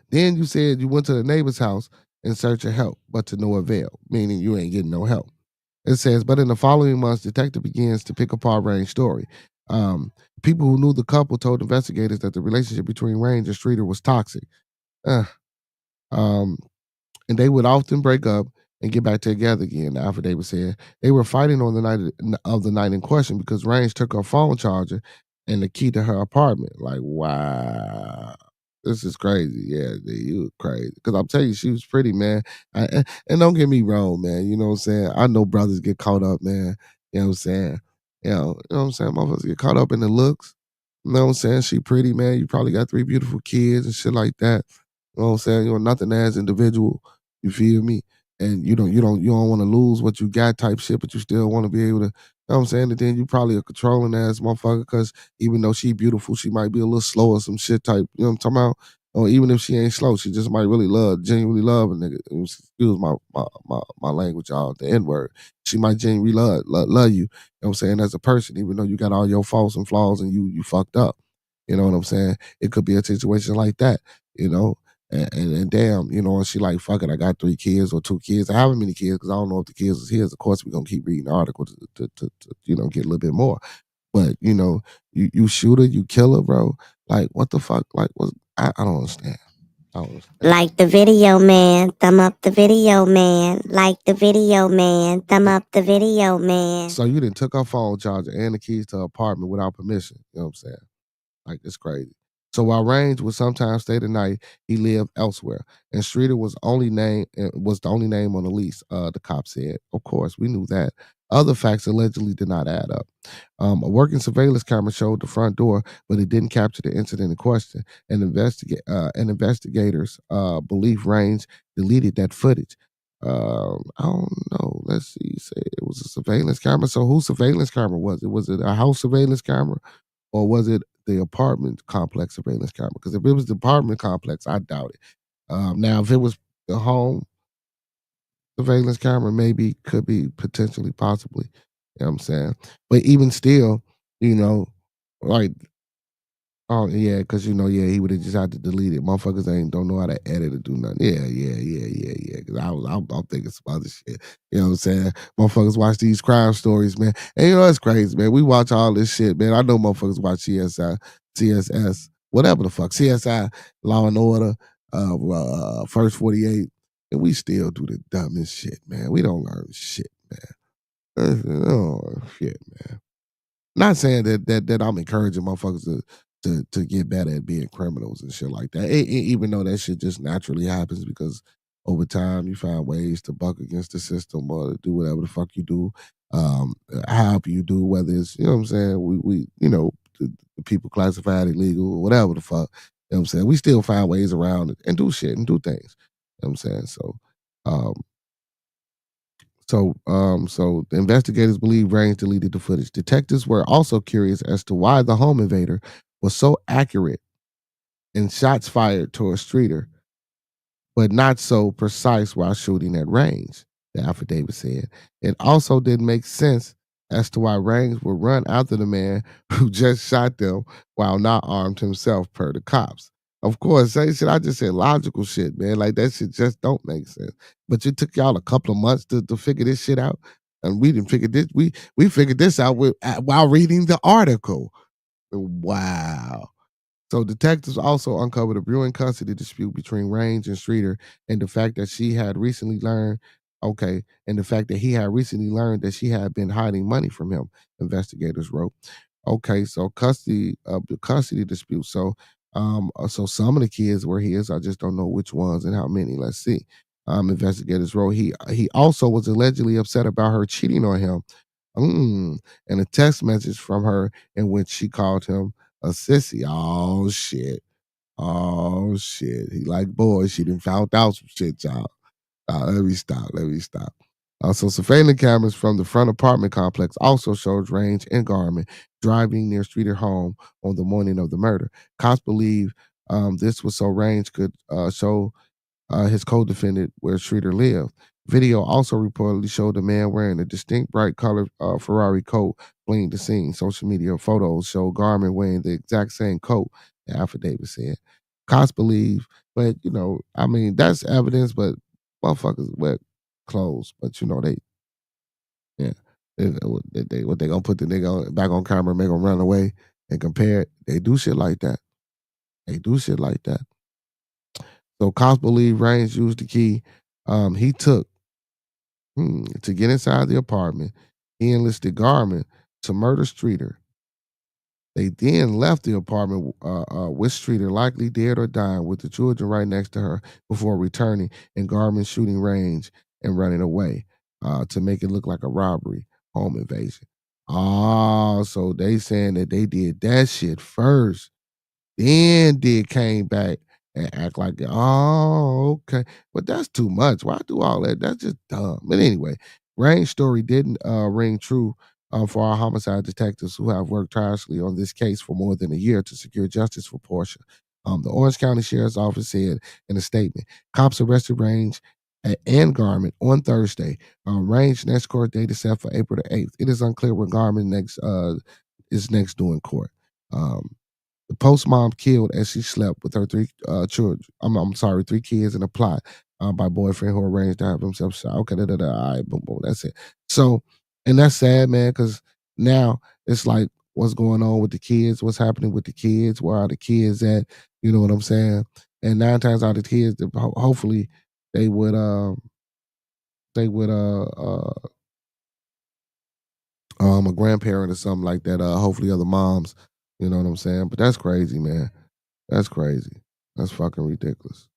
Speaker 2: Then you said you went to the neighbor's house in search of help, but to no avail, meaning you ain't getting no help. It says, but in the following months, detective begins to pick apart Range's story. People who knew the couple told investigators that the relationship between Range and Streeter was toxic. And they would often break up and get back together again. The affidavit said they were fighting on the night in question because Range took her phone charger and the key to her apartment. Like, wow. This is crazy. Yeah, you crazy. Because I'm telling you, she was pretty, man. And don't get me wrong, man. You know what I'm saying? I know brothers get caught up, man. You know what I'm saying? You know what I'm saying? Motherfuckers get caught up in the looks. You know what I'm saying? She pretty, man. You probably got 3 beautiful kids and shit like that. You know what I'm saying? You're nothing as individual. You feel me? And you don't want to lose what you got type shit, but you still want to be able to, you know what I'm saying? And then you probably a controlling ass motherfucker because even though she beautiful, she might be a little slow or some shit type, you know what I'm talking about? Or even if she ain't slow, she just might really genuinely love a nigga. Excuse my language, y'all, the N-word. She might genuinely love you, you know what I'm saying, as a person, even though you got all your faults and flaws and you fucked up. You know what I'm saying? It could be a situation like that, you know? And damn, you know, and she like, fuck it, I got 3 kids or 2 kids, however many kids, because I don't know if the kids is his. Of course, we're going to keep reading the article to you know, get a little bit more. But, you know, you shoot her, you kill her, bro. Like, what the fuck? Like, I don't understand.
Speaker 5: Like the video, man. Thumb up the video, man. Like the video, man. Thumb up the video, man.
Speaker 2: So you done took her phone charger and the keys to her apartment without permission. You know what I'm saying? Like, it's crazy. So while Range would sometimes stay the night, he lived elsewhere. And Streeter was the only name on the lease, the cop said. Of course, we knew that. Other facts allegedly did not add up. A working surveillance camera showed the front door, but it didn't capture the incident in question. And investigators believe Range deleted that footage. I don't know. Let's see. Say it was a surveillance camera. So whose surveillance camera was it? Was it a house surveillance camera? Or was it the apartment complex surveillance camera? Because if it was the apartment complex, I doubt it. Now, if it was the home surveillance camera, maybe could be potentially, possibly. You know what I'm saying? But even still, you know, like, oh yeah, because you know, yeah, he would have just had to delete it. Motherfuckers don't know how to edit or do nothing. Yeah. Because I I'm thinking some other shit. You know what I'm saying? Motherfuckers watch these crime stories, man. And you know that's crazy, man. We watch all this shit, man. I know motherfuckers watch CSS, whatever the fuck, CSI, Law and Order, First 48, and we still do the dumbest shit, man. We don't learn shit, man. Oh shit, man. Not saying that I'm encouraging motherfuckers to get better at being criminals and shit like that. Even though that shit just naturally happens because over time you find ways to buck against the system or to do whatever the fuck you do, however you do, whether it's, you know what I'm saying, we the people classified illegal or whatever the fuck, you know what I'm saying, we still find ways around it and do shit and do things. You know what I'm saying? Um, so the investigators believe Range deleted the footage. Detectives were also curious as to why the home invader was so accurate in shots fired toward Streeter, but not so precise while shooting at Range, the affidavit said. It also didn't make sense as to why Range would run after the man who just shot them while not armed himself, per the cops. Of course, same shit. I just said logical shit, man. Like that shit just don't make sense. But it took y'all a couple of months to figure this shit out. And we didn't figure this. We figured this out while reading the article. Wow. So detectives also uncovered a brewing custody dispute between Range and Streeter, and the fact that he had recently learned that she had been hiding money from him, investigators wrote. Okay, so the custody dispute. So some of the kids were his. I just don't know which ones and how many. Let's see. Investigators wrote he also was allegedly upset about her cheating on him. And a text message from her in which she called him a sissy. Oh shit. Oh shit. He like boys. She done found out some shit, y'all. Let me stop. So surveillance cameras from the front apartment complex also showed Range and Garmin driving near Streeter home on the morning of the murder. Cops believe this was so Range could show his co-defendant where Streeter lived. Video also reportedly showed a man wearing a distinct bright colored Ferrari coat fleeing the scene. Social media photos show Garmin wearing the exact same coat, the affidavit said. Cops believe, but I mean, that's evidence, but motherfuckers wear clothes, but yeah, what they gonna put the nigga back on camera, make him run away and compare it? They do shit like that. So cops believe Range used the key he took to get inside the apartment. He enlisted Garmin to murder Streeter. They then left the apartment with Streeter, likely dead or dying, with the children right next to her before returning and Garmin shooting Range and running away to make it look like a robbery, home invasion. Oh, so they saying that they did that shit first. Then did came back and act like, oh, okay. But that's too much. Why do all that? That's just dumb. But anyway, Rain's story didn't ring true for our homicide detectives who have worked tirelessly on this case for more than a year to secure justice for Portia. The Orange County Sheriff's Office said in a statement, cops arrested Range and Garmin on Thursday. Range next court date is set for April the 8th. It is unclear when Garmin is next due in court. The post mom killed as she slept with her three children. Three kids in a plot by boyfriend who arranged to have himself shot. Okay, all right, boom, boom, that's it. So, and that's sad, man, because now it's like, what's going on with the kids? What's happening with the kids? Where are the kids at? You know what I'm saying? And 9 times out of the kids, hopefully they would a grandparent or something like that. Hopefully other moms. You know what I'm saying? But that's crazy, man. That's crazy. That's fucking ridiculous.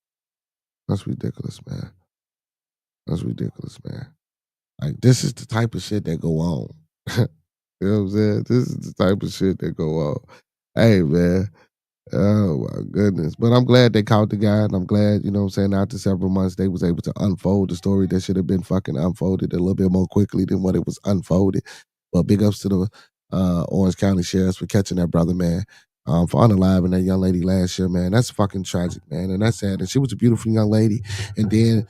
Speaker 2: That's ridiculous, man. That's ridiculous, man. Like, this is the type of shit that go on. You know what I'm saying? This is the type of shit that go on. Hey, man. Oh my goodness. But I'm glad they caught the guy, and I'm glad, you know what I'm saying, after several months they was able to unfold the story that should have been fucking unfolded a little bit more quickly than what it was unfolded. But big ups to the Orange County Sheriffs for catching that brother, man. For unaliving that young lady last year, man. That's fucking tragic, man. And that's sad. And she was a beautiful young lady. And then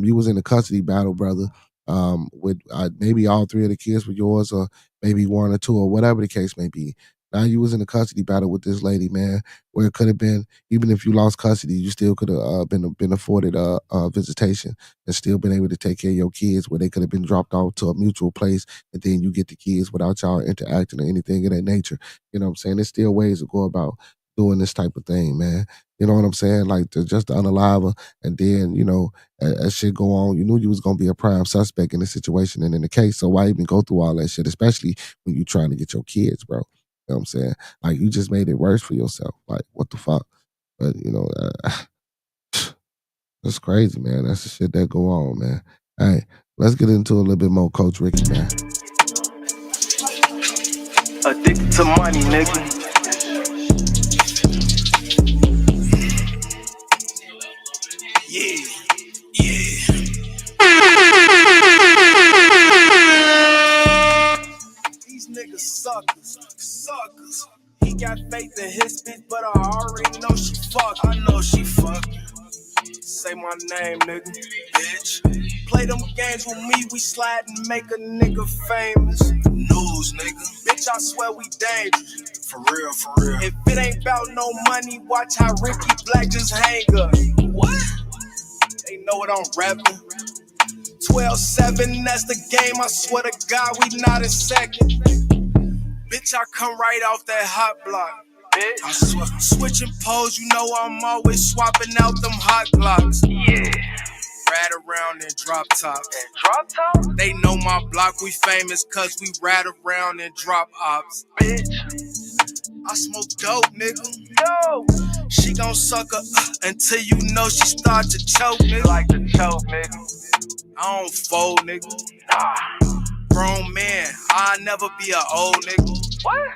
Speaker 2: you was in a custody battle, brother, with maybe all 3 of the kids were yours, or maybe 1 or 2, or whatever the case may be. Now you was in a custody battle with this lady, man, where it could have been, even if you lost custody, you still could have been afforded visitation and still been able to take care of your kids, where they could have been dropped off to a mutual place, and then you get the kids without y'all interacting or anything of that nature. You know what I'm saying? There's still ways to go about doing this type of thing, man. You know what I'm saying? Like, to just unalive her, and then, as shit go on, you knew you was going to be a prime suspect in the situation and in the case, so why even go through all that shit, especially when you trying to get your kids, bro? You know what I'm saying? Like, you just made it worse for yourself. Like, what the fuck? But, that's crazy, man. That's the shit that go on, man. Hey, let's get into a little bit more Coach Ricky, man.
Speaker 6: Addicted to money, nigga. Yeah. These niggas suckers. He got faith in his bitch, but I already know she fucking. I know she fucking. Say my name, nigga, bitch. Play them games with me, we slide and make a nigga famous. News, nigga. Bitch, I swear we dangerous. For real. If it ain't about no money, watch how Ricky Black just hang up. What? They know what I'm rapping. 12-7, that's the game, I swear to God, we not in second. Bitch, I come right off that hot block. Bitch. I swear, switching poles, you know I'm always swapping out them hot glocks. Yeah. Ride around in drop tops. They know my block, we famous cause we ride around in drop ops. Bitch. I smoke dope, nigga. Yo. She gon' suck her until you know she start to choke, nigga. Like to choke, nigga. I don't fold, nigga. Nah. Grown man, I'll never be an old nigga. What?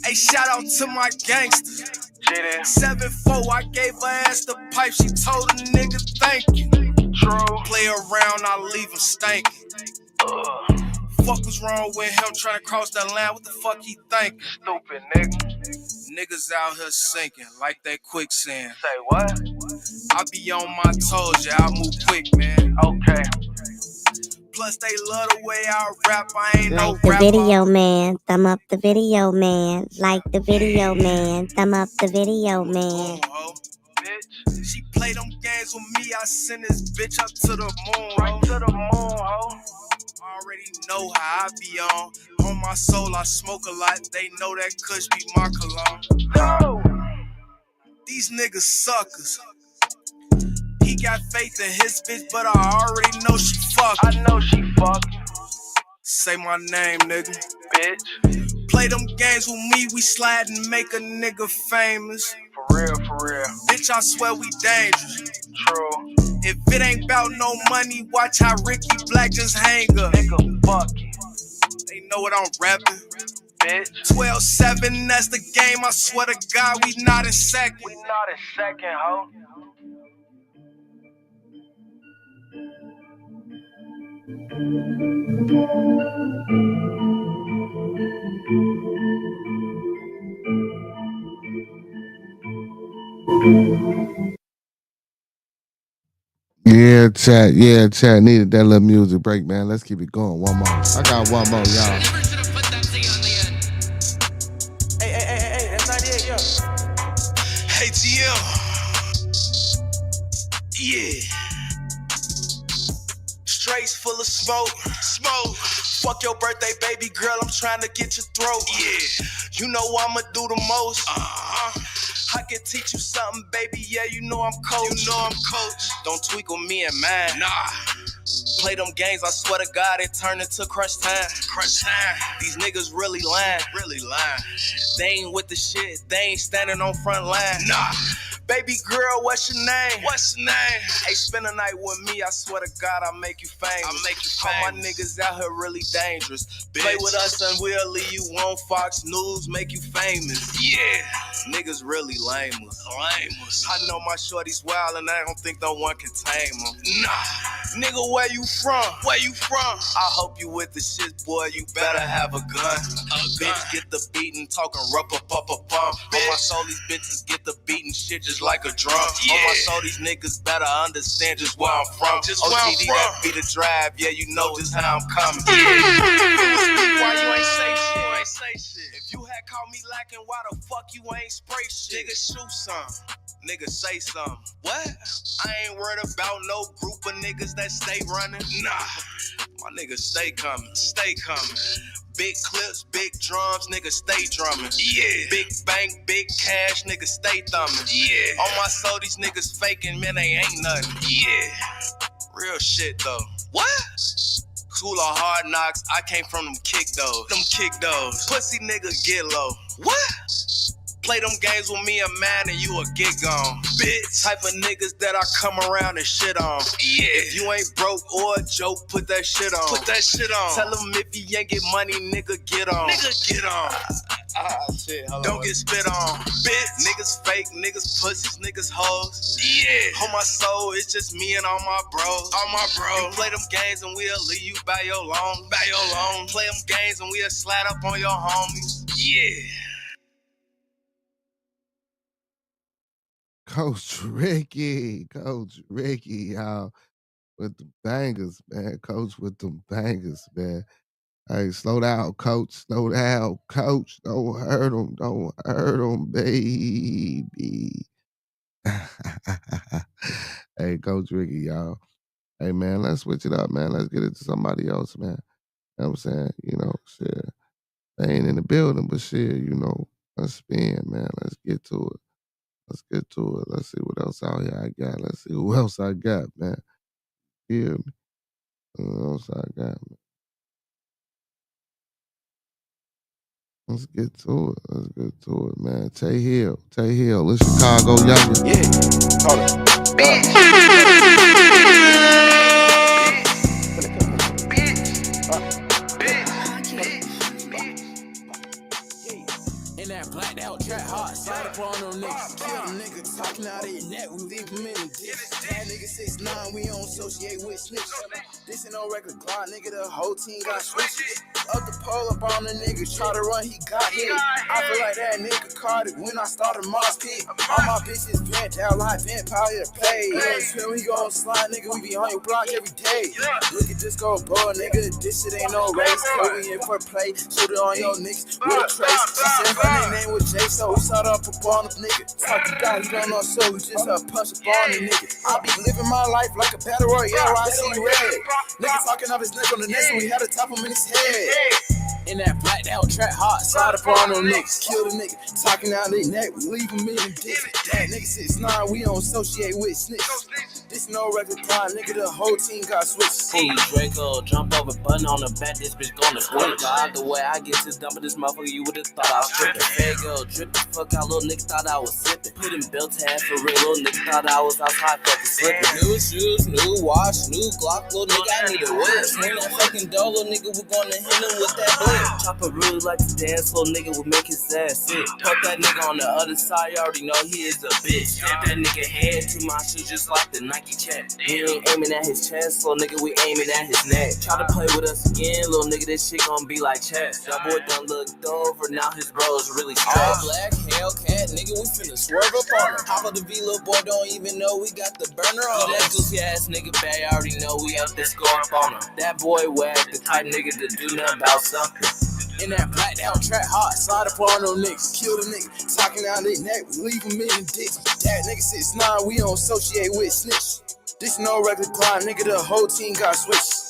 Speaker 6: Hey, shout out to my gangster. 7-4, I gave her ass the pipe. She told a nigga thank you. True. Play around, I leave him stankin'. Fuck was wrong with him trying to cross that line? What the fuck he thinking? Stupid nigga. Niggas out here sinking like they quicksand. Say what? I be on my toes, yeah, I move quick, man. Okay. Plus they love the way I rap, I ain't no rapper.
Speaker 5: Like the video, man. Thumb up the video, man. Like the video, man. Thumb up the video, man.
Speaker 6: Bitch. She play them games with me, I send this bitch up to the moon, right to the moon, ho. Already know how I be on my soul, I smoke a lot. They know that kush be my cologne. No. These niggas suckers. He got faith in his bitch, but I already know she fucking. I know she fucking. Say my name, nigga. Bitch. Play them games with me, we slide and make a nigga famous. For real. Bitch, I swear we dangerous. True. If it ain't about no money, watch how Ricky Black just hang up. Nigga, fuck it. They know what I'm rapping. Bitch. 12-7, that's the game, I swear to God, we not in second. We not in second, ho.
Speaker 2: Yeah, chat. Needed that little music break, man. Let's keep it going. One more. I got one more, y'all.
Speaker 6: Hey, that's 98, yo. Hey, TM. Yeah. Straights full of smoke. Fuck your birthday, baby girl, I'm trying to get your throat. Yeah. You know I'ma do the most. I can teach you something, baby, yeah, you know I'm coach. Don't tweak on me and mine. Nah. Play them games, I swear to God, it turned into crunch time. These niggas really lying. They ain't with the shit, they ain't standing on front line. Nah. Baby girl, what's your name? Hey, spend a night with me, I swear to God, I'll make you famous. All my niggas out here really dangerous. Bitch. Play with us and we'll leave you on Fox News, make you famous. Yeah. Niggas really lame. I know my shorty's wild and I don't think no one can tame them. Nah. Nigga, where you from? I hope you with the shit, boy, you better have a gun. Bitch, get the beatin', talking rubber, bum. On my soul, these bitches get the beatin' shit just like a drum. Yeah. On my soul, these niggas better understand just where I'm from. OTD, that be the drive, yeah, you know just how I'm coming. Yeah. Why you ain't say shit? If you
Speaker 3: caught me lacking, why the fuck you ain't spray shit? Nigga, shoot some. Nigga, say something. What? I ain't worried about no group of niggas that stay running. Nah, my niggas stay coming, stay coming. Big clips, big drums, niggas stay drumming. Yeah. Big bank, big cash, niggas stay thumbing. Yeah. On my soul, these niggas faking, man, they ain't nothing. Yeah. Real shit though. What? School of hard knocks, I came from them kick those. Them kick those. Pussy niggas get low. What? Play them games with me, a man, and you a get gone. Bitch. Type of niggas that I come around and shit on. Yeah. If you ain't broke or a joke, put that shit on. Put that shit on. Tell them if you ain't get money, nigga, get on. Nigga, get on. Shit, don't get spit on. Bitch. Niggas fake, niggas pussies, niggas hoes. Yeah. On my soul, it's just me and all my bros. All my bros. You play them games and we'll leave you by your loan. By your loan. Play them games and we'll slide up on your homies. Yeah.
Speaker 2: Coach Ricky, y'all, with the bangers, man. Coach with them bangers, man. Hey, slow down, Coach. Slow down, Coach. Don't hurt him, baby. Hey, Coach Ricky, y'all. Hey, man, let's switch it up, man. Let's get it to somebody else, man. You know what I'm saying? You know, shit. They ain't in the building, but shit, you know, let's spin, man. Let's get to it. Let's get to it. Let's see what else out here I got. Let's see who else I got, man. Hear me? Who else I got, man? Let's get to it, man. Tay Hill, it's Chicago youngest.
Speaker 3: Yeah, hold on.
Speaker 6: In that blacked out trap hot, slide up on them niggas. Kill them niggas, talking out of your neck, we leave them in the ditch. That nigga 6'9", we don't associate with snitch. This ain't no regular Glock, nigga, the whole team got switches. Up the pole up on the nigga, try to run, he got hit. I feel like that nigga caught it when I started Moss Pit. All my bitches bent out like bent power to pay. Yeah, swear we gon' slide, nigga, we be on your block every day. Look at this go ball, nigga, this shit ain't no race. Cause we in for play, shoot it on your niggas with a trace. She said her name was Jay, so we start up on the nigga. Talk to God, he don't know, so we just punch up on the nigga. I be living my life like a battle royale, I see red. Nigga talking off his neck on the neck, so we had to top him in his head. In that blacked out trap hot, slide up on them niggas. Kill the nigga, talking out their neck, we leave him in the ditch. That nigga 6'9", we don't associate with snitch. This no regular pride, nigga, the whole team got switched.
Speaker 8: Hey, Draco, jump over button on the back, this bitch gonna quit. God, the way I get this dump of this motherfucker, you would've thought I was tripping. Hey, go, drip the fuck out, little nigga thought I was sipping. Put in belt tab for real, little nigga thought I was outside fucking slipping. New shoes, new watch, new Glock, little nigga, I need a whip. Swing that fucking dough, little nigga, we gonna hit him with that blip. Chopper really like to dance, little nigga would make his ass sick. Put that nigga on the other side, you already know he is a bitch. Stamp that nigga head to my shoes just like the Nike check. We ain't aiming at his chest, little nigga, we aiming at his neck. Try to play with us again, little nigga, this shit gon' be like chess. That boy done looked over, now his bros really stressed. All black, Hellcat, nigga, we finna swerve up on him. Hop on the V, little boy, don't even know we got the burner on. That goofy ass nigga bad, I already know we up there score up on him. That boy whack, the type nigga to do nothing about something.
Speaker 6: In that blacked out trap hot, slide up on them niggas. Kill the nigga, talking out their neck, we leave him in the ditch. That nigga 6'9", we don't associate with snitch. This no regular pride, nigga, the whole team got switched.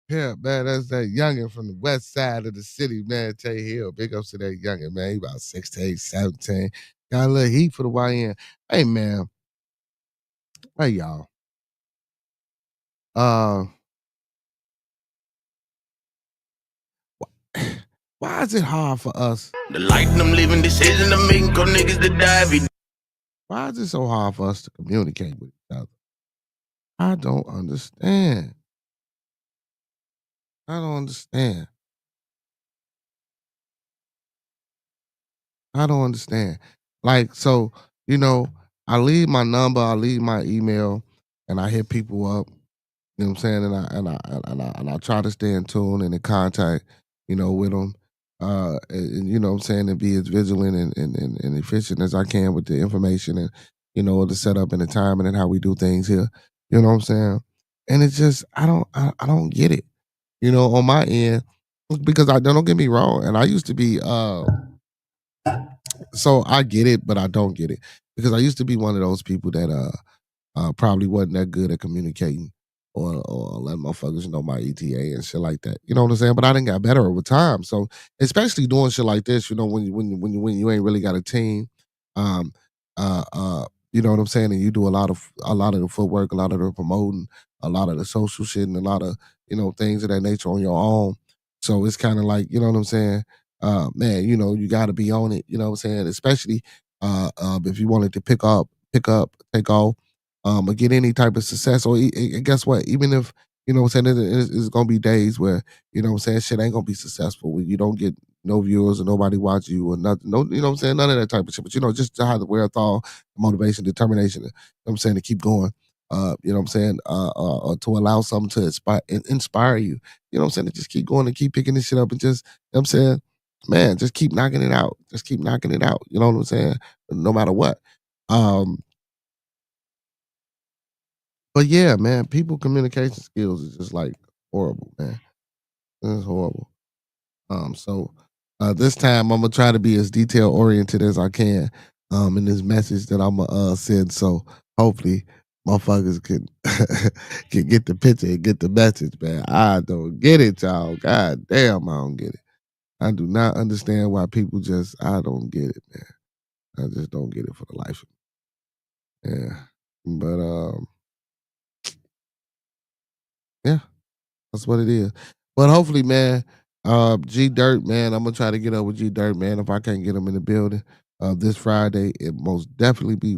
Speaker 2: Yeah, man, that's that youngin' from the west side of the city, man. Tay Hill, big ups to that youngin', man. He about 16, 17. Got a little heat for the YN. Hey, man. Hey, y'all. Why is it hard for us?
Speaker 7: The light them living decision to make go niggas to die.
Speaker 2: Why is it so hard for us to communicate with each other? I don't understand. I don't understand. Like, so, you know, I leave my number, I leave my email, and I hit people up. You know what I'm saying? And I try to stay in tune and in contact, you know, with them. And you know what I'm saying, and be as vigilant and efficient as I can with the information. the setup and the timing and how we do things here. You know what I'm saying? And it's just I don't get it. On my end, because I don't get me wrong, and I used to be so I get it, but I don't get it because I used to be one of those people that probably wasn't that good at communicating or letting motherfuckers know my ETA and shit like that. You know what I'm saying? But I didn't got better over time. So especially doing shit like this, when you ain't really got a team, um, you know what I'm saying, and you do a lot of the footwork, a lot of the promoting, a lot of the social shit, and a lot of things of that nature on your own. So it's kind of like you know what I'm saying. Man, you got to be on it. You know what I'm saying, especially if you wanted to pick up, take off or get any type of success. Or guess what? Even if what I'm saying, it's gonna be days where what I'm saying, shit ain't gonna be successful. When you don't get no viewers or nobody watch you or nothing, no, what I'm saying, none of that type of shit. But just to have the wherewithal, motivation, determination, what I'm saying, to keep going. What I'm saying, to allow something to inspire you. What I'm saying, to just keep going and keep picking this shit up and just, what I'm saying, man, just keep knocking it out. Just keep knocking it out. You know what I'm saying? No matter what. But yeah, man, people communication skills is just like horrible, man. It's horrible. So this time I'm gonna try to be as detail oriented as I can in this message that I'm gonna send. So hopefully motherfuckers can can get the picture and get the message, man. I don't get it, y'all. God damn, I don't get it. I do not understand why people I don't get it, man. I just don't get it for the life of me. Yeah. But yeah. That's what it is. But hopefully, man, G Dirt, man, I'm gonna try to get up with G Dirt, man. If I can't get him in the building this Friday, it most definitely be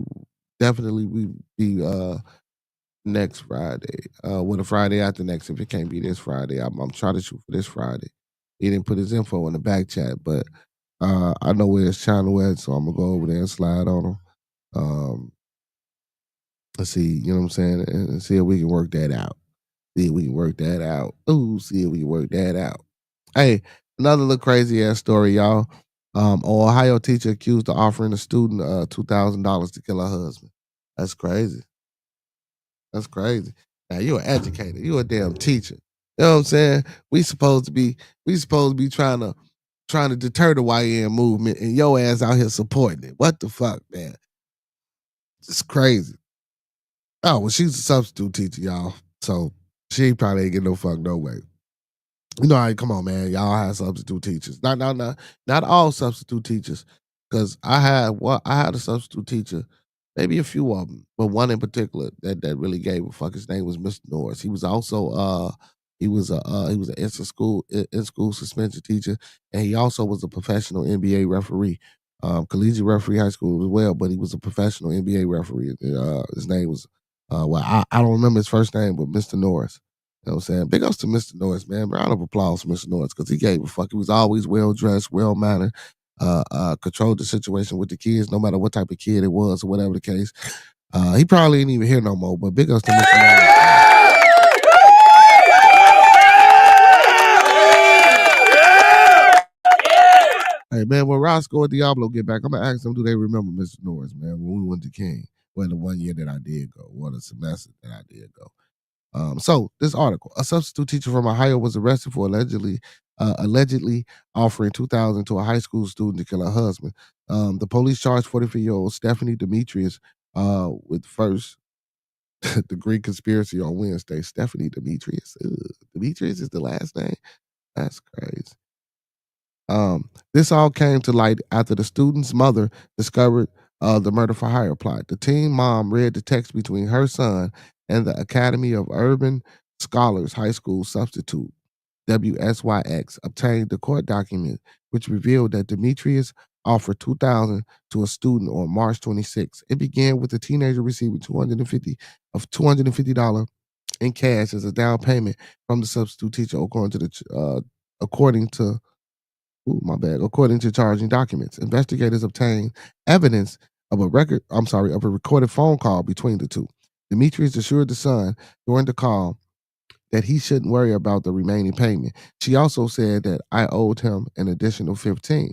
Speaker 2: next Friday. Well, the Friday after next. If it can't be this Friday, I'm trying to shoot for this Friday. He didn't put his info in the back chat, but I know where his channel at, so I'm gonna go over there and slide on him. Let's see, you know what I'm saying, and see if we can work that out. See if we can work that out. Ooh, see if we can work that out. Hey, another little crazy ass story, y'all. An Ohio teacher accused of offering a student $2,000 to kill her husband. That's crazy. That's crazy. Now you're an educator. You're a damn teacher. You know what I'm saying? We supposed to be trying to deter the YN movement, and your ass out here supporting it. What the fuck, man? It's crazy. Oh, well, she's a substitute teacher, y'all. So she probably ain't getting no fuck no way. Come on, man. Y'all have substitute teachers. Not all substitute teachers. Cause I had a substitute teacher, maybe a few of them, but one in particular that really gave a fuck. His name was Mr. Norris. He was also he was an in school suspension teacher, and he also was a professional NBA referee, collegiate referee, high school as well. But he was a professional NBA referee. His name was I don't remember his first name, but Mr. Norris. You know what I'm saying? Big ups to Mr. Norris, man. Round of applause for Mr. Norris because he gave a fuck. He was always well dressed, well mannered, controlled the situation with the kids, no matter what type of kid it was or whatever the case. He probably ain't even here no more, but big ups to Mr. Norris. Hey man, when Roscoe and Diablo get back, I'm gonna ask them, do they remember Mr. Norris, man, when we went to King? Well, the 1 year that I did go, or the semester that I did go. So this article: a substitute teacher from Ohio was arrested for allegedly offering $2,000 to a high school student to kill her husband. The police charged 43-year-old Stephanie Demetrius with first degree conspiracy on Wednesday. Stephanie Demetrius. Ugh. Demetrius is the last name. That's crazy. This all came to light after the student's mother discovered the murder for hire plot. The teen mom read the text between her son and the Academy of Urban Scholars High School substitute, WSYX, obtained the court document which revealed that Demetrius offered $2,000 to a student on March 26. It began with the teenager receiving $250 in cash as a down payment from the substitute teacher, according to charging documents. Investigators obtained evidence of a recorded phone call between the two. Demetrius assured the son during the call that he shouldn't worry about the remaining payment. She also said that I owed him an additional $15.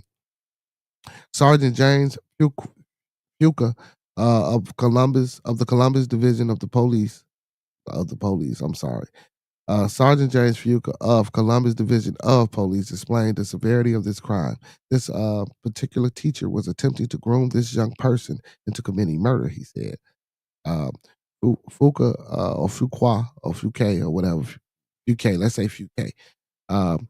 Speaker 2: Sergeant James Fuca of the Columbus Division of the Police. I'm sorry. Sergeant James Fuca of Columbus Division of Police explained the severity of this crime. This particular teacher was attempting to groom this young person into committing murder, he said. Fuca or Fuqua or Fuque or whatever, Fuque, let's say Fuque, um,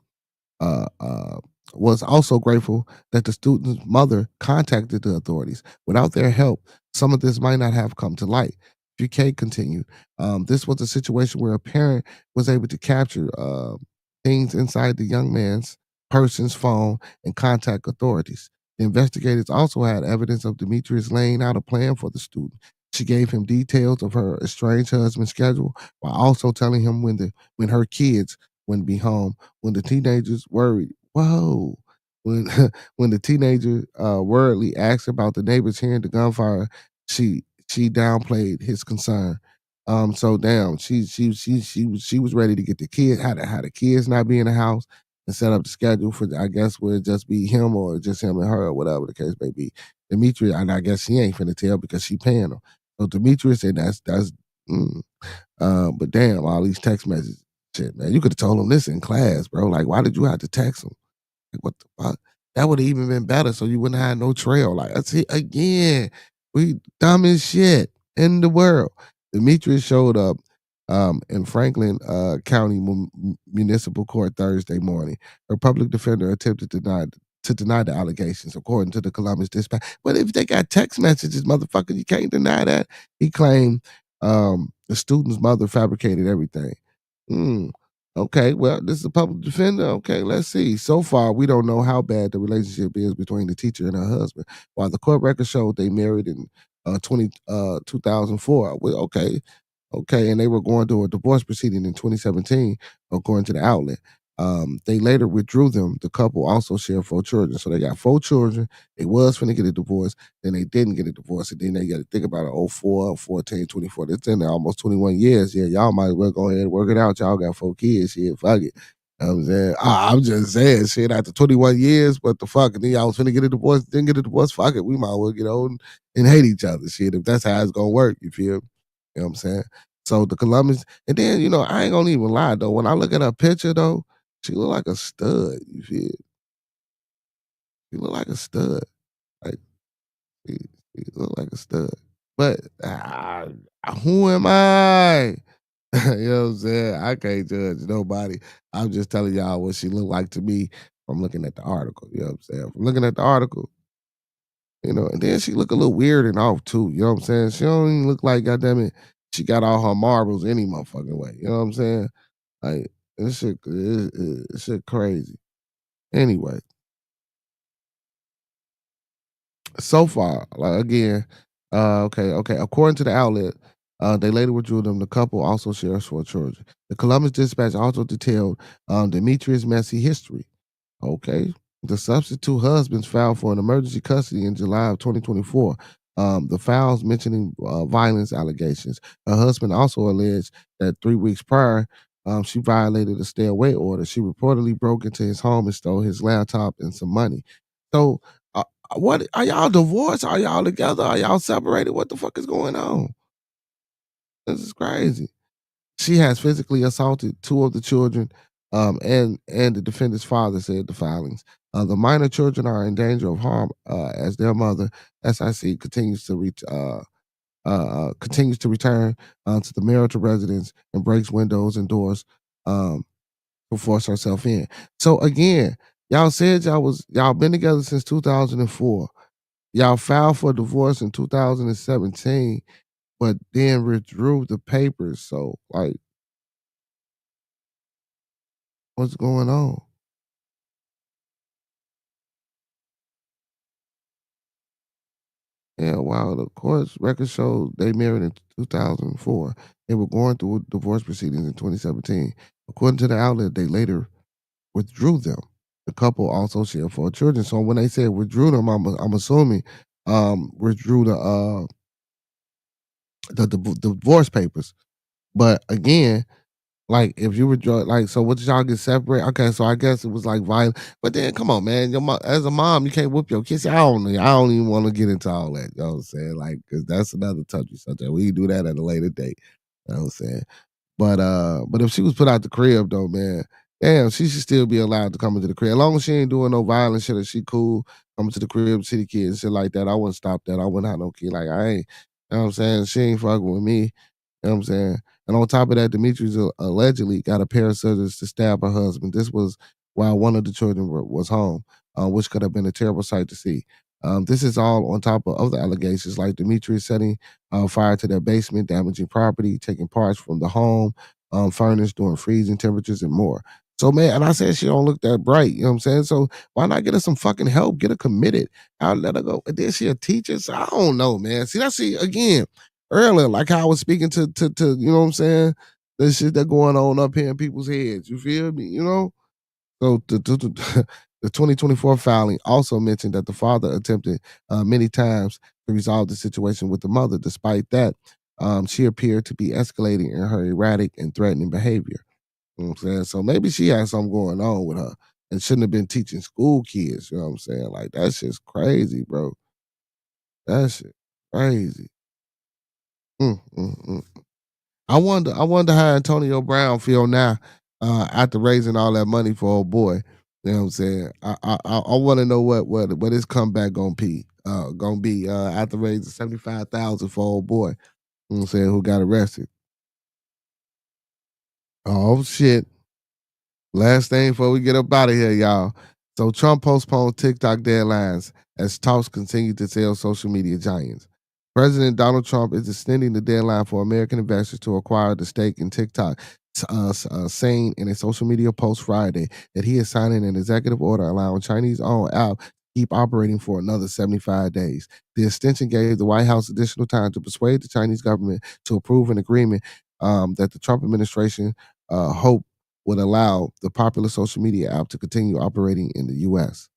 Speaker 2: uh, uh, was also grateful that the student's mother contacted the authorities. Without their help, some of this might not have come to light. Fuque continued, this was a situation where a parent was able to capture things inside the young man's person's phone and contact authorities. The investigators also had evidence of Demetrius laying out a plan for the student. She gave him details of her estranged husband's schedule while also telling him when her kids wouldn't be home. When the teenagers worried, whoa. When when the teenager worriedly asked about the neighbors hearing the gunfire, she downplayed his concern. So damn, she was ready to get the kid, had the kids not be in the house and set up the schedule for, I guess, would it just be him or just him and her or whatever the case may be. Demetrius, and I guess she ain't finna tell because she paying him. So Demetrius said that's but damn, all these text messages. Shit, man, you could have told him this in class, bro. Like, why did you have to text him? Like, what the fuck? That would have even been better, so you wouldn't have no trail. Like, that's it again. We dumb as shit in the world. Demetrius showed up in Franklin County Municipal Court Thursday morning. Her public defender attempted to deny the allegations, according to the Columbus Dispatch. But if they got text messages, motherfucker, you can't deny that. He claimed the student's mother fabricated everything. Okay, well, this is a public defender. Okay, let's see. So far, we don't know how bad the relationship is between the teacher and her husband. While the court record showed they married in 2004. Well, okay, and they were going through a divorce proceeding in 2017, according to the outlet. They later withdrew them. The couple also shared 4 children. So they got 4 children. They was finna get a divorce. Then they didn't get a divorce. And then they got to think about it, 04, 14, 24. It's in there almost 21 years. Yeah, y'all might as well go ahead and work it out. Y'all got 4 kids. Shit, fuck it. You know what I'm saying? I'm just saying, shit, after 21 years, what the fuck? And then y'all was finna get a divorce, didn't get a divorce, fuck it. We might as well get old and hate each other. Shit, if that's how it's gonna work, you feel? You know what I'm saying? So the Columbus, and then, I ain't gonna even lie, though. When I look at her picture, though, she look like a stud, you feel? She look like a stud. Like, she, she look like a stud. But who am I? You know what I'm saying? I can't judge nobody. I'm just telling y'all what she looked like to me from looking at the article. You know what I'm saying? From looking at the article, and then she look a little weird and off too. You know what I'm saying? She don't even look like, goddamn it, she got all her marbles any motherfucking way. You know what I'm saying? Like, this shit crazy. Anyway, so far, like again, okay. According to the outlet, they later withdrew them. The couple also shares 4 children. The Columbus Dispatch also detailed Demetrius' messy history. Okay. The substitute husbands filed for an emergency custody in July of 2024. The files mentioning violence allegations. Her husband also alleged that 3 weeks prior, she violated a stay away order. She reportedly broke into his home and stole his laptop and some money. So, what are y'all divorced? Are y'all together? Are y'all separated? What the fuck is going on? This is crazy. She has physically assaulted 2 of the children, and the defendant's father, said the filings. The minor children are in danger of harm as their mother, SIC, continues to return to the marital residence and breaks windows and doors to force herself in. So again, y'all said y'all been together since 2004. Y'all filed for divorce in 2017, but then withdrew the papers. So, like, what's going on? Yeah, wow. The court's record showed they married in 2004. They were going through divorce proceedings in 2017. According to the outlet, they later withdrew them. The couple also shared 4 children. So when they said withdrew them, I'm assuming withdrew the divorce papers. But again, Like if you were like, so what did y'all get separate? Okay, so I guess it was like violent. But then come on, man. As a mom, you can't whoop your kids. I don't even want to get into all that. You know what I'm saying? Like, cause that's another touchy subject. We can do that at a later date. You know what I'm saying? But if she was put out the crib though, man, damn, she should still be allowed to come into the crib. As long as she ain't doing no violent shit and she cool, coming to the crib, see the kids, shit like that. I wouldn't stop that. I wouldn't have no kid. Like I ain't, you know what I'm saying? She ain't fucking with me. You know what I'm saying? And on top of that, Demetrius allegedly got a pair of scissors to stab her husband. This was while one of the children was home, which could have been a terrible sight to see. This is all on top of other allegations like Demetrius setting fire to their basement, damaging property, taking parts from the home, furnace during freezing temperatures, and more. So, man, and I said she don't look that bright. You know what I'm saying? So why not get her some fucking help? Get her committed. I'll let her go. And then she a teacher? So I don't know, man. See, again, earlier, like how I was speaking to you know what I'm saying? The shit that going on up here in people's heads. You feel me? You know? So the 2024 filing also mentioned that the father attempted many times to resolve the situation with the mother. Despite that, she appeared to be escalating in her erratic and threatening behavior. You know what I'm saying? So maybe she had something going on with her and shouldn't have been teaching school kids. You know what I'm saying? Like, that shit's crazy, bro. That shit crazy. Mm, mm, mm. I wonder how Antonio Brown feel now after raising all that money for old boy. You know what I'm saying? I want to know what his comeback gonna be. After raising 75,000 for old boy. You know what I'm saying? Who got arrested? Oh shit! Last thing before we get up out of here, y'all. So Trump postponed TikTok deadlines as talks continue to tell social media giants. President Donald Trump is extending the deadline for American investors to acquire the stake in TikTok, saying in a social media post Friday that he is signing an executive order allowing Chinese-owned app to keep operating for another 75 days. The extension gave the White House additional time to persuade the Chinese government to approve an agreement that the Trump administration hoped would allow the popular social media app to continue operating in the U.S.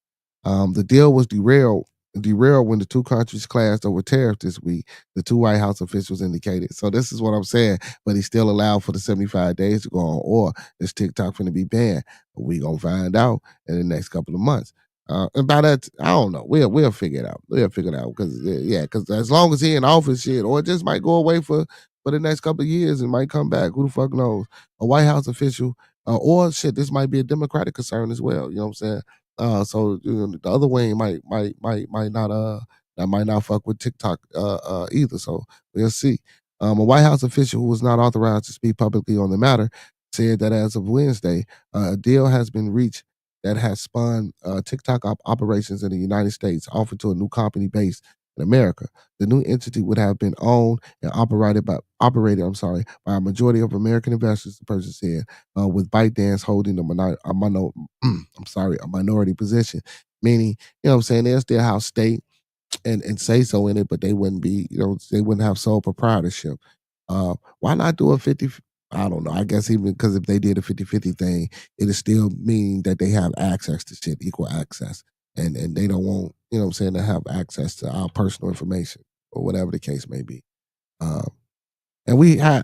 Speaker 2: The deal was derailed when the two countries clashed over tariffs this week, the two White House officials indicated. So this is what I'm saying, but he still allowed for the 75 days to go on, or is TikTok going to be banned? We going to find out in the next couple of months. And by that, I don't know. We'll figure it out. We'll figure it out because as long as he in office, shit, or it just might go away for the next couple of years and might come back. Who the fuck knows? A White House official, or shit, this might be a Democratic concern as well. You know what I'm saying? So the other wing might not that might not fuck with TikTok either. So we'll see. A White House official who was not authorized to speak publicly on the matter said that as of Wednesday, a deal has been reached that has spun TikTok operations in the United States, offered to a new company based in America. The new entity would have been owned and operated by a majority of American investors. The person said, with ByteDance holding a minority position, meaning, you know what I'm saying, they'll still have state and say so in it, but they wouldn't be, they wouldn't have sole proprietorship. Why not do a 50? I don't know. I guess even because if they did a 50-50 thing, it'll still mean that they have access to shit, equal access. And they don't want, you know what I'm saying, to have access to our personal information or whatever the case may be. And I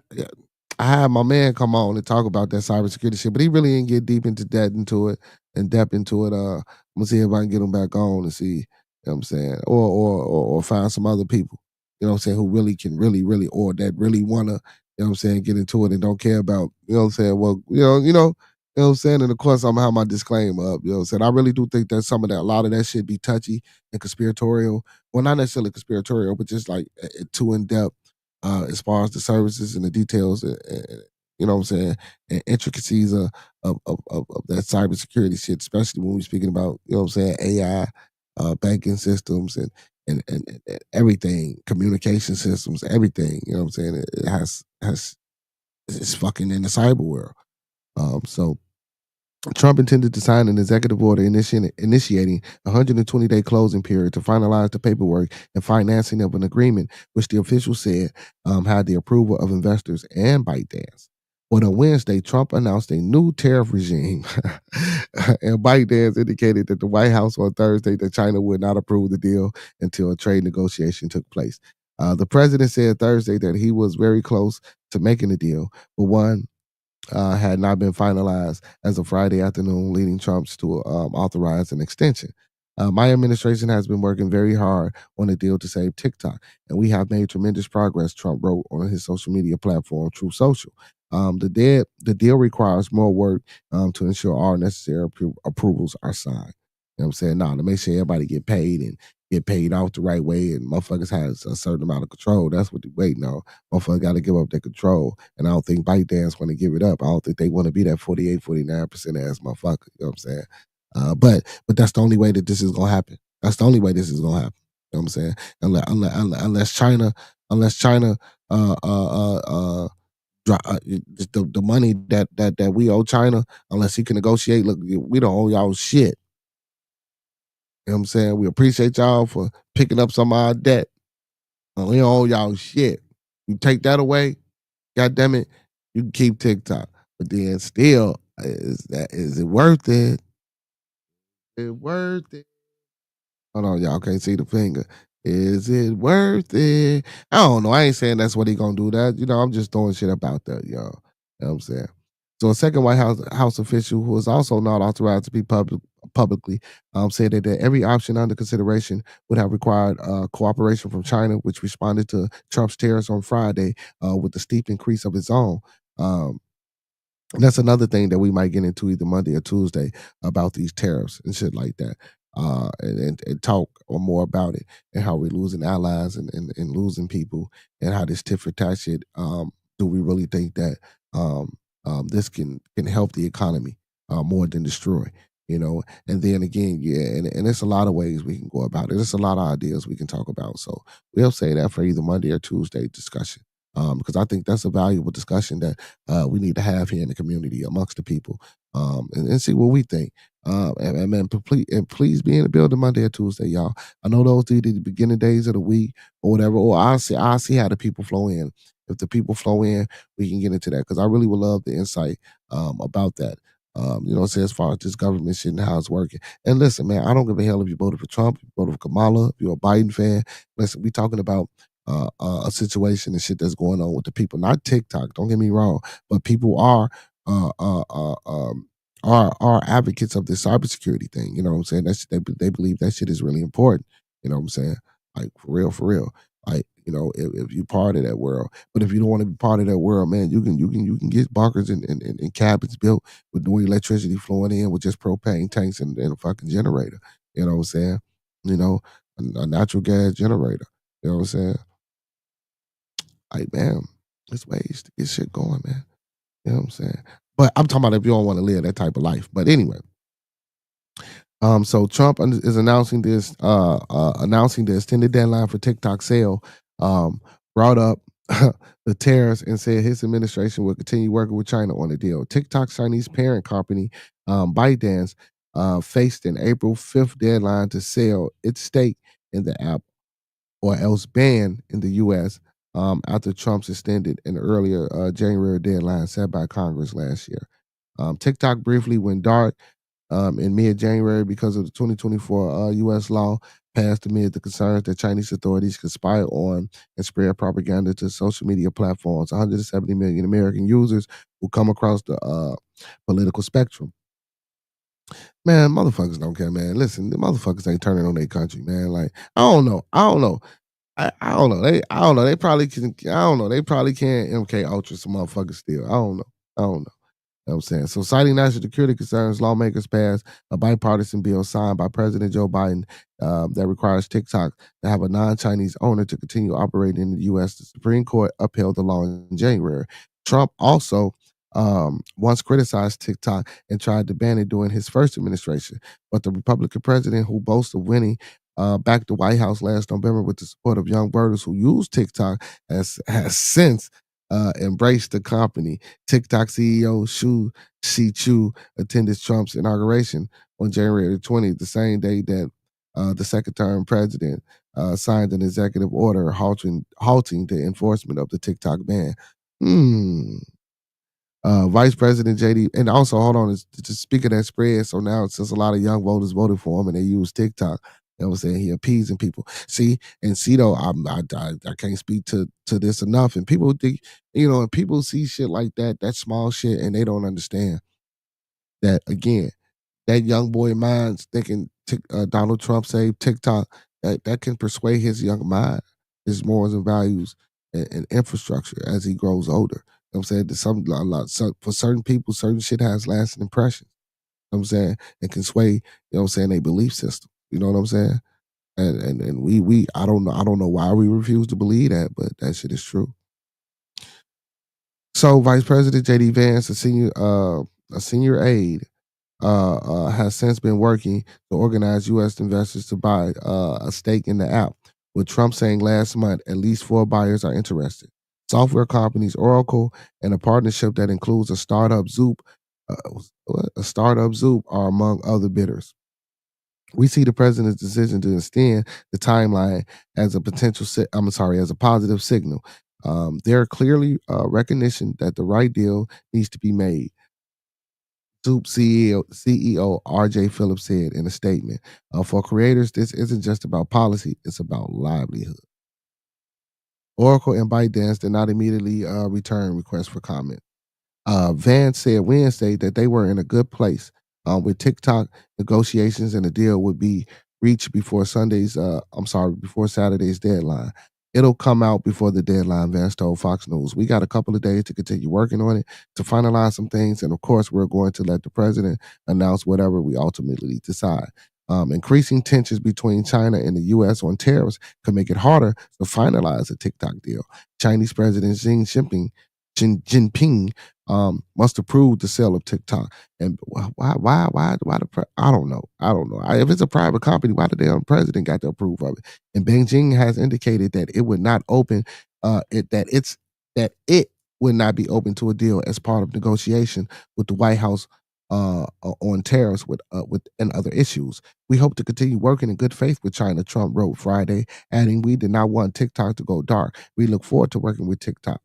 Speaker 2: had my man come on and talk about that cybersecurity shit, but he really didn't get deep into depth into it. I'm gonna see if I can get him back on and see, you know what I'm saying, or find some other people, you know what I'm saying, who really can really or that really wanna, you know what I'm saying, get into it and don't care about, you know what I'm saying. Well, you know what I'm saying, and of course I'm gonna have my disclaimer up, you know what I'm saying. I really do think that a lot of that shit be touchy and conspiratorial. Well, not necessarily conspiratorial, but just like too in depth as far as the services and the details, you know what I'm saying, and intricacies of that cybersecurity shit, especially when we're speaking about, you know what I'm saying, AI, banking systems and everything, communication systems, everything, you know what I'm saying, it has it's fucking in the cyber world. So Trump intended to sign an executive order initiating a 120-day closing period to finalize the paperwork and financing of an agreement, which the official said had the approval of investors and ByteDance. But on Wednesday, Trump announced a new tariff regime, and ByteDance indicated that the White House on Thursday that China would not approve the deal until a trade negotiation took place. The president said Thursday that he was very close to making the deal, but one had not been finalized as of Friday afternoon, leading Trump to authorize an extension. My administration has been working very hard on a deal to save TikTok, and we have made tremendous progress, Trump wrote on his social media platform, Truth Social. The deal requires more work to ensure all necessary approvals are signed. You know what I'm saying? To make sure everybody get paid and get paid off the right way, and motherfuckers has a certain amount of control. That's what they're waiting on. Motherfuckers got to give up their control, and I don't think ByteDance want to give it up. I don't think they want to be that 48, 49% ass motherfucker. You know what I'm saying? But that's the only way that this is gonna happen. That's the only way this is gonna happen. You know what I'm saying? Unless China the money that we owe China, unless he can negotiate, look, we don't owe y'all shit. You know what I'm saying? We appreciate y'all for picking up some of our debt. We don't owe y'all shit. You take that away, God damn it, you can keep TikTok. But then still, is it worth it? Is it worth it? Hold on, y'all can't see the finger. Is it worth it? I don't know. I ain't saying that's what he gonna do. That I'm just throwing shit up out there, y'all. You know what I'm saying? So a second White House official who is also not authorized to be publicly said that every option under consideration would have required cooperation from China, which responded to Trump's tariffs on Friday with a steep increase of its own. And that's another thing that we might get into either Monday or Tuesday about these tariffs and shit like that. And talk or more about it and how we're losing allies and losing people and how this tit for tat shit. Do we really think that this can help the economy more than destroy? And then again, and there's a lot of ways we can go about it. There's a lot of ideas we can talk about. So we'll say that for either Monday or Tuesday discussion. Because I think that's a valuable discussion that we need to have here in the community amongst the people, and see what we think. And man, please be in the building Monday or Tuesday, y'all. I know those are the beginning days of the week or whatever. Or I'll see how the people flow in. If the people flow in, we can get into that because I really would love the insight about that. As far as this government shit and how it's working. And listen, man, I don't give a hell if you voted for Trump, if you voted for Kamala, if you're a Biden fan. Listen, we talking about a situation and shit that's going on with the people, not TikTok. Don't get me wrong, but people are advocates of this cybersecurity thing. You know what I'm saying? They believe that shit is really important. You know what I'm saying? Like for real. Like if you part of that world, but if you don't want to be part of that world, man, you can get bunkers and cabins built with no electricity flowing in with just propane tanks and a fucking generator. You know what I'm saying? A natural gas generator. You know what I'm saying? Like, man, there's ways to get shit going, man. You know what I'm saying? But I'm talking about if you don't want to live that type of life. But anyway, so Trump is announcing the extended deadline for TikTok sale. Brought up the tariffs and said his administration will continue working with China on the deal. TikTok's Chinese parent company, ByteDance, faced an April 5th deadline to sell its stake in the app or else banned in the U.S. After Trump's extended an earlier January deadline set by Congress last year. TikTok briefly went dark in mid-January because of the 2024 U.S. law passed amid the concerns that Chinese authorities could spy on and spread propaganda to social media platforms. 170 million American users who come across the political spectrum. Man, motherfuckers don't care, man. Listen, the motherfuckers ain't turning on their country, man. Like, I don't know. I don't know. They probably can. I don't know. They probably can MK Ultra some motherfuckers still. I don't know. You know what I'm saying? So, citing national security concerns, lawmakers passed a bipartisan bill signed by President Joe Biden that requires TikTok to have a non-Chinese owner to continue operating in the U.S. The Supreme Court upheld the law in January. Trump also once criticized TikTok and tried to ban it during his first administration. But the Republican president, who boasts of winning back the White House last November with the support of young voters who use TikTok, has since embraced the company. TikTok CEO Shu Shi-Chu attended Trump's inauguration on January 20th, the same day that the second-term president signed an executive order halting the enforcement of the TikTok ban. Vice President JD, and also hold on, to speak of that spread. So now since a lot of young voters voted for him and they use TikTok, You know what I'm saying? He appeasing people. See, and see though, I can't speak to this enough. And people think, and people see shit like that small shit, and they don't understand that again, that young boy mind's thinking Donald Trump saved TikTok, that can persuade his young mind, his morals and values and infrastructure as he grows older. You know what I'm saying? For certain people, certain shit has lasting impressions. You know what I'm saying? It can sway, you know what I'm saying, their belief system. You know what I'm saying? And we I don't know why we refuse to believe that, but that shit is true. So Vice President J.D. Vance, a senior aide, has since been working to organize U.S. investors to buy a stake in the app, with Trump saying last month at least 4 buyers are interested. Software companies Oracle and a partnership that includes a startup Zoop are among other bidders. We see the president's decision to extend the timeline as a as a positive signal. There are clearly recognition that the right deal needs to be made. Zoop CEO RJ Phillips said in a statement, for creators, this isn't just about policy, it's about livelihood. Oracle and ByteDance did not immediately return requests for comment. Vance said Wednesday that they were in a good place with TikTok negotiations, and the deal would be reached before before Saturday's deadline. It'll come out before the deadline, Vance told Fox News. We got a couple of days to continue working on it, to finalize some things, and of course, we're going to let the president announce whatever we ultimately decide. Increasing tensions between China and the U.S. on tariffs could make it harder to finalize a TikTok deal. Chinese President Xi Jinping must approve the sale of TikTok. And why I don't know. If it's a private company, why the damn president got to approve of it? And Beijing has indicated that it would not open that it would not be open to a deal as part of negotiation with the White House on tariffs and other issues. We hope to continue working in good faith with China, Trump wrote Friday, adding, we did not want TikTok to go dark. We look forward to working with TikTok.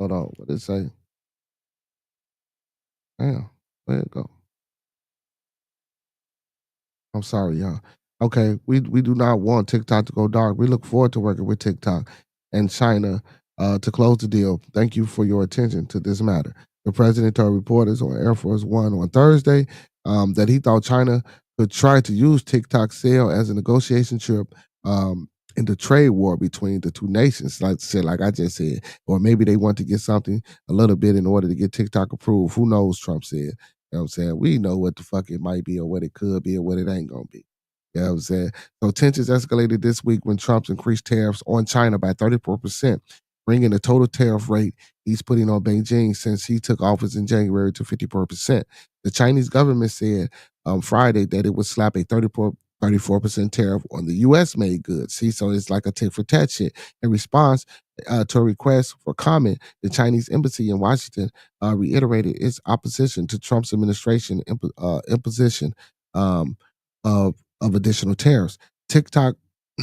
Speaker 2: Hold on, what did it say? Damn, where'd it go? I'm sorry, y'all. Okay, we do not want TikTok to go dark. We look forward to working with TikTok and China to close the deal. Thank you for your attention to this matter. The president told reporters on Air Force One on Thursday that he thought China could try to use TikTok's sale as a negotiation chip in the trade war between the two nations, like I just said, or maybe they want to get something a little bit in order to get TikTok approved. Who knows? Trump said. You know what I'm saying? We know what the fuck it might be or what it could be or what it ain't gonna be. You know what I'm saying? So tensions escalated this week when Trump increased tariffs on China by 34%, bringing the total tariff rate he's putting on Beijing since he took office in January to 54%. The Chinese government said Friday that it would slap a 34% tariff on the U.S. made goods. See, so it's like a tit for tat shit. In response to a request for comment, the Chinese embassy in Washington reiterated its opposition to Trump's administration imposition of additional tariffs. TikTok,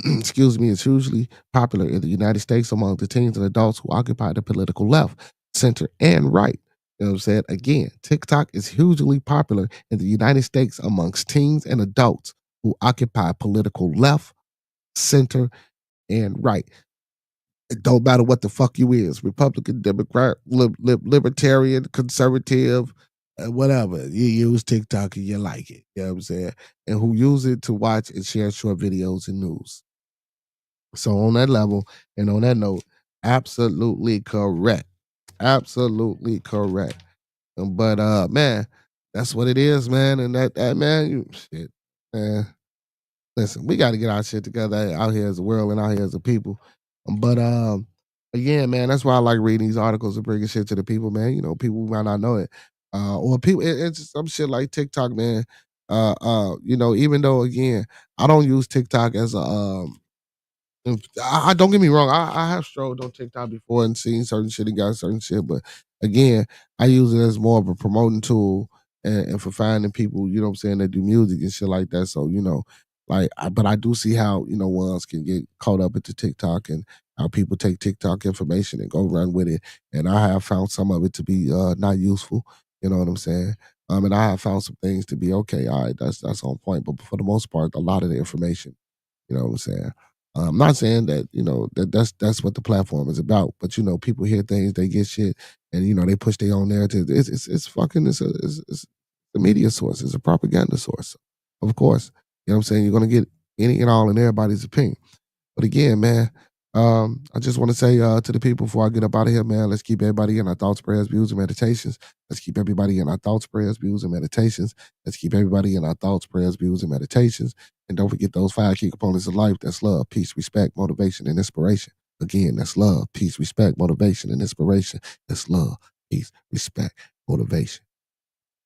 Speaker 2: excuse me, is hugely popular in the United States among the teens and adults who occupy the political left, center, and right. You know what I'm saying? Again, TikTok is hugely popular in the United States amongst teens and adults who occupy political left, center, and right. It don't matter what the fuck you is, Republican, Democrat, Libertarian, Conservative, whatever. You use TikTok and you like it. You know what I'm saying? And who use it to watch and share short videos and news. So on that level and on that note, absolutely correct. Absolutely correct. But man, that's what it is, man. And that man, shit, man. Listen, we got to get our shit together out here as a world and out here as a people. But again, man, that's why I like reading these articles and bringing shit to the people, man. You know, people might not know it, or people. It's just some shit like TikTok, man. You know, even though again, I don't use TikTok as a I don't get me wrong. I have strolled on TikTok before and seen certain shit and got certain shit, but again, I use it as more of a promoting tool and for finding people, you know what I'm saying, that do music and shit like that. So, you know, but I do see how, you know, ones can get caught up into TikTok and how people take TikTok information and go run with it. And I have found some of it to be not useful. You know what I'm saying? And I have found some things to be okay. All right, that's on point. But for the most part, a lot of the information, you know what I'm saying? I'm not saying that, that's what the platform is about. But, people hear things, they get shit, and, they push their own narrative. It's a media source. It's a propaganda source. Of course. You know what I'm saying? You're going to get any and all and everybody's opinion. But again, man, I just want to say to the people before I get up out of here, man, let's keep everybody in our thoughts, prayers, views, and meditations. Let's keep everybody in our thoughts, prayers, views, and meditations. Let's keep everybody in our thoughts, prayers, views, and meditations. And don't forget those 5 key components of life. That's love, peace, respect, motivation, and inspiration. Again, that's love, peace, respect, motivation, and inspiration. That's love, peace, respect, motivation,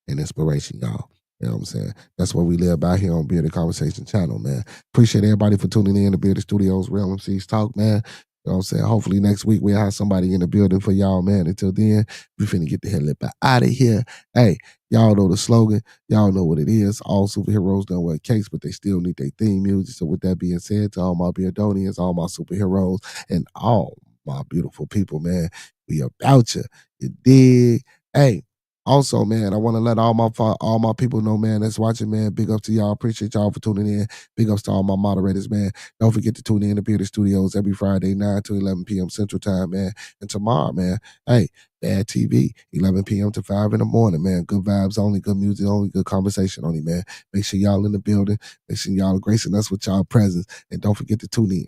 Speaker 2: and inspiration, y'all. You know what I'm saying? That's what we live by here on Bearded Conversation channel, man. Appreciate everybody for tuning in to Bearded Studios, Real MCs Talk, man. You know what I'm saying? Hopefully next week we'll have somebody in the building for y'all, man. Until then, we finna get the hell up out of here. Hey, y'all know the slogan. Y'all know what it is. All superheroes don't wear capes, but they still need their theme music. So with that being said, to all my Beardonians, all my superheroes, and all my beautiful people, man, we about you. You dig? Hey. Also, man, I want to let all my people know, man, that's watching, man. Big ups to y'all. Appreciate y'all for tuning in. Big ups to all my moderators, man. Don't forget to tune in to Bearded Studios every Friday, 9 to 11 p.m. Central Time, man. And tomorrow, man, hey, Bad TV, 11 p.m. to 5 in the morning, man. Good vibes only, good music only, good conversation only, man. Make sure y'all in the building. Make sure y'all gracing us with y'all presence. And don't forget to tune in.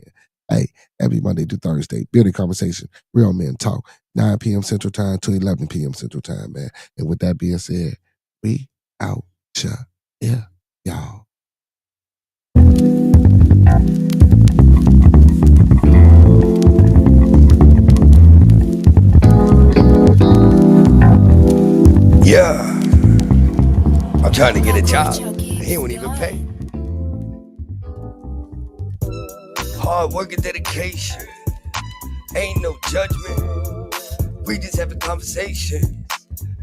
Speaker 2: Hey, every Monday to Thursday, Bearded Conversation, Real Men Talk, 9 p.m. Central Time to 11 p.m. Central Time, man. And with that being said, we out here, y'all.
Speaker 9: Yeah, I'm trying to get a job. He won't even pay. Hard work and dedication. Ain't no judgment. We just having conversations.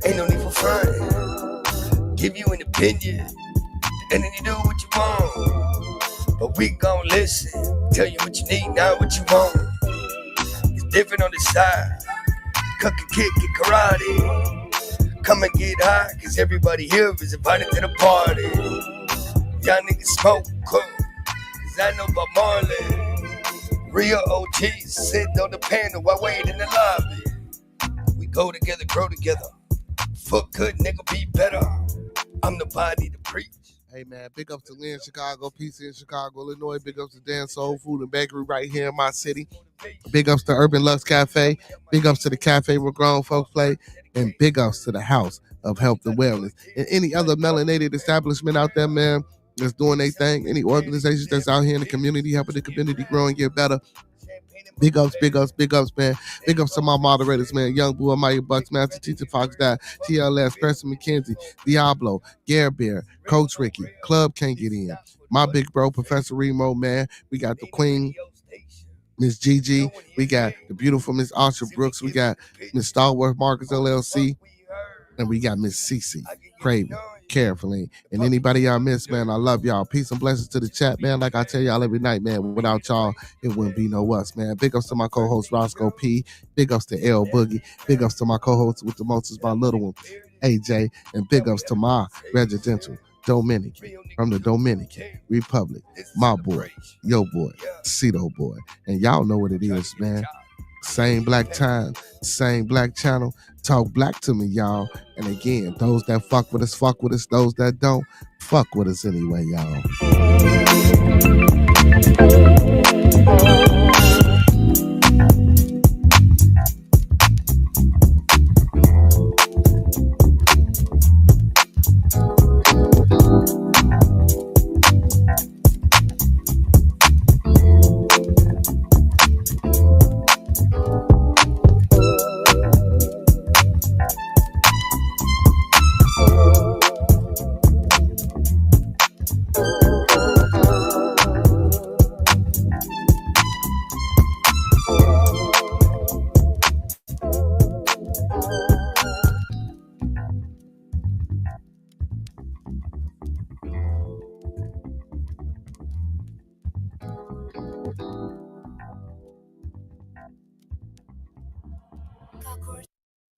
Speaker 9: Ain't no need for front. Give you an opinion, and then you do what you want. But we gon' listen. Tell you what you need, not what you want. It's different on the side. Cook and kick and karate. Come and get high, cause everybody here is invited to the party. Y'all niggas smoke, cook, cause I know about Marley. Real OGs sitting on the panel while waiting in the lobby. We go together, grow together. Fuck good, nigga, be better. I'm the body to preach.
Speaker 2: Hey, man, big ups to Lynn, Chicago, PC in Chicago, Illinois. Big ups to Dan Soul Food and Bakery right here in my city. Big ups to Urban Lux Cafe. Big ups to the cafe where grown folks play. And big ups to the House of Health and Wellness. And any other melanated establishment out there, man, that's doing their thing. Any organizations that's out here in the community, helping the community grow and get better. Big ups, big ups, big ups, man. Big ups to my moderators, man. Young Boo, Maya Bucks, Master Teacher Fox Dot, TLS, Preston McKenzie, Diablo, Gare Bear, Coach Ricky, Club Can't Get In. My big bro, Professor Remo, man. We got the Queen, Miss Gigi. We got the beautiful Miss Asha Brooks. We got Miss Stalworth Marcus LLC. And we got Miss Cece Craven, Carefully. And anybody y'all miss, man, I love y'all. Peace and blessings to the chat, man. Like I tell y'all every night, man, without y'all, it wouldn't be no us, man. Big ups to my co-host, Roscoe P. Big ups to L Boogie. Big ups to my co-host with the most is my little one, AJ. And big ups to my residential Dominican from the Dominican Republic. My boy, yo boy, Cito boy. And y'all know what it is, man. Same black time, same black channel. Talk black to me, y'all. And again, those that fuck with us, fuck with us. Those that don't, fuck with us anyway, y'all.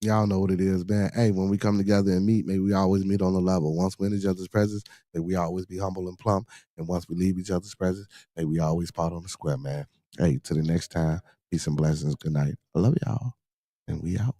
Speaker 2: Y'all know what it is, man. Hey, when we come together and meet, may we always meet on the level. Once we're in each other's presence, may we always be humble and plump. And once we leave each other's presence, may we always part on the square, man. Hey, till the next time, peace and blessings. Good night. I love y'all. And we out.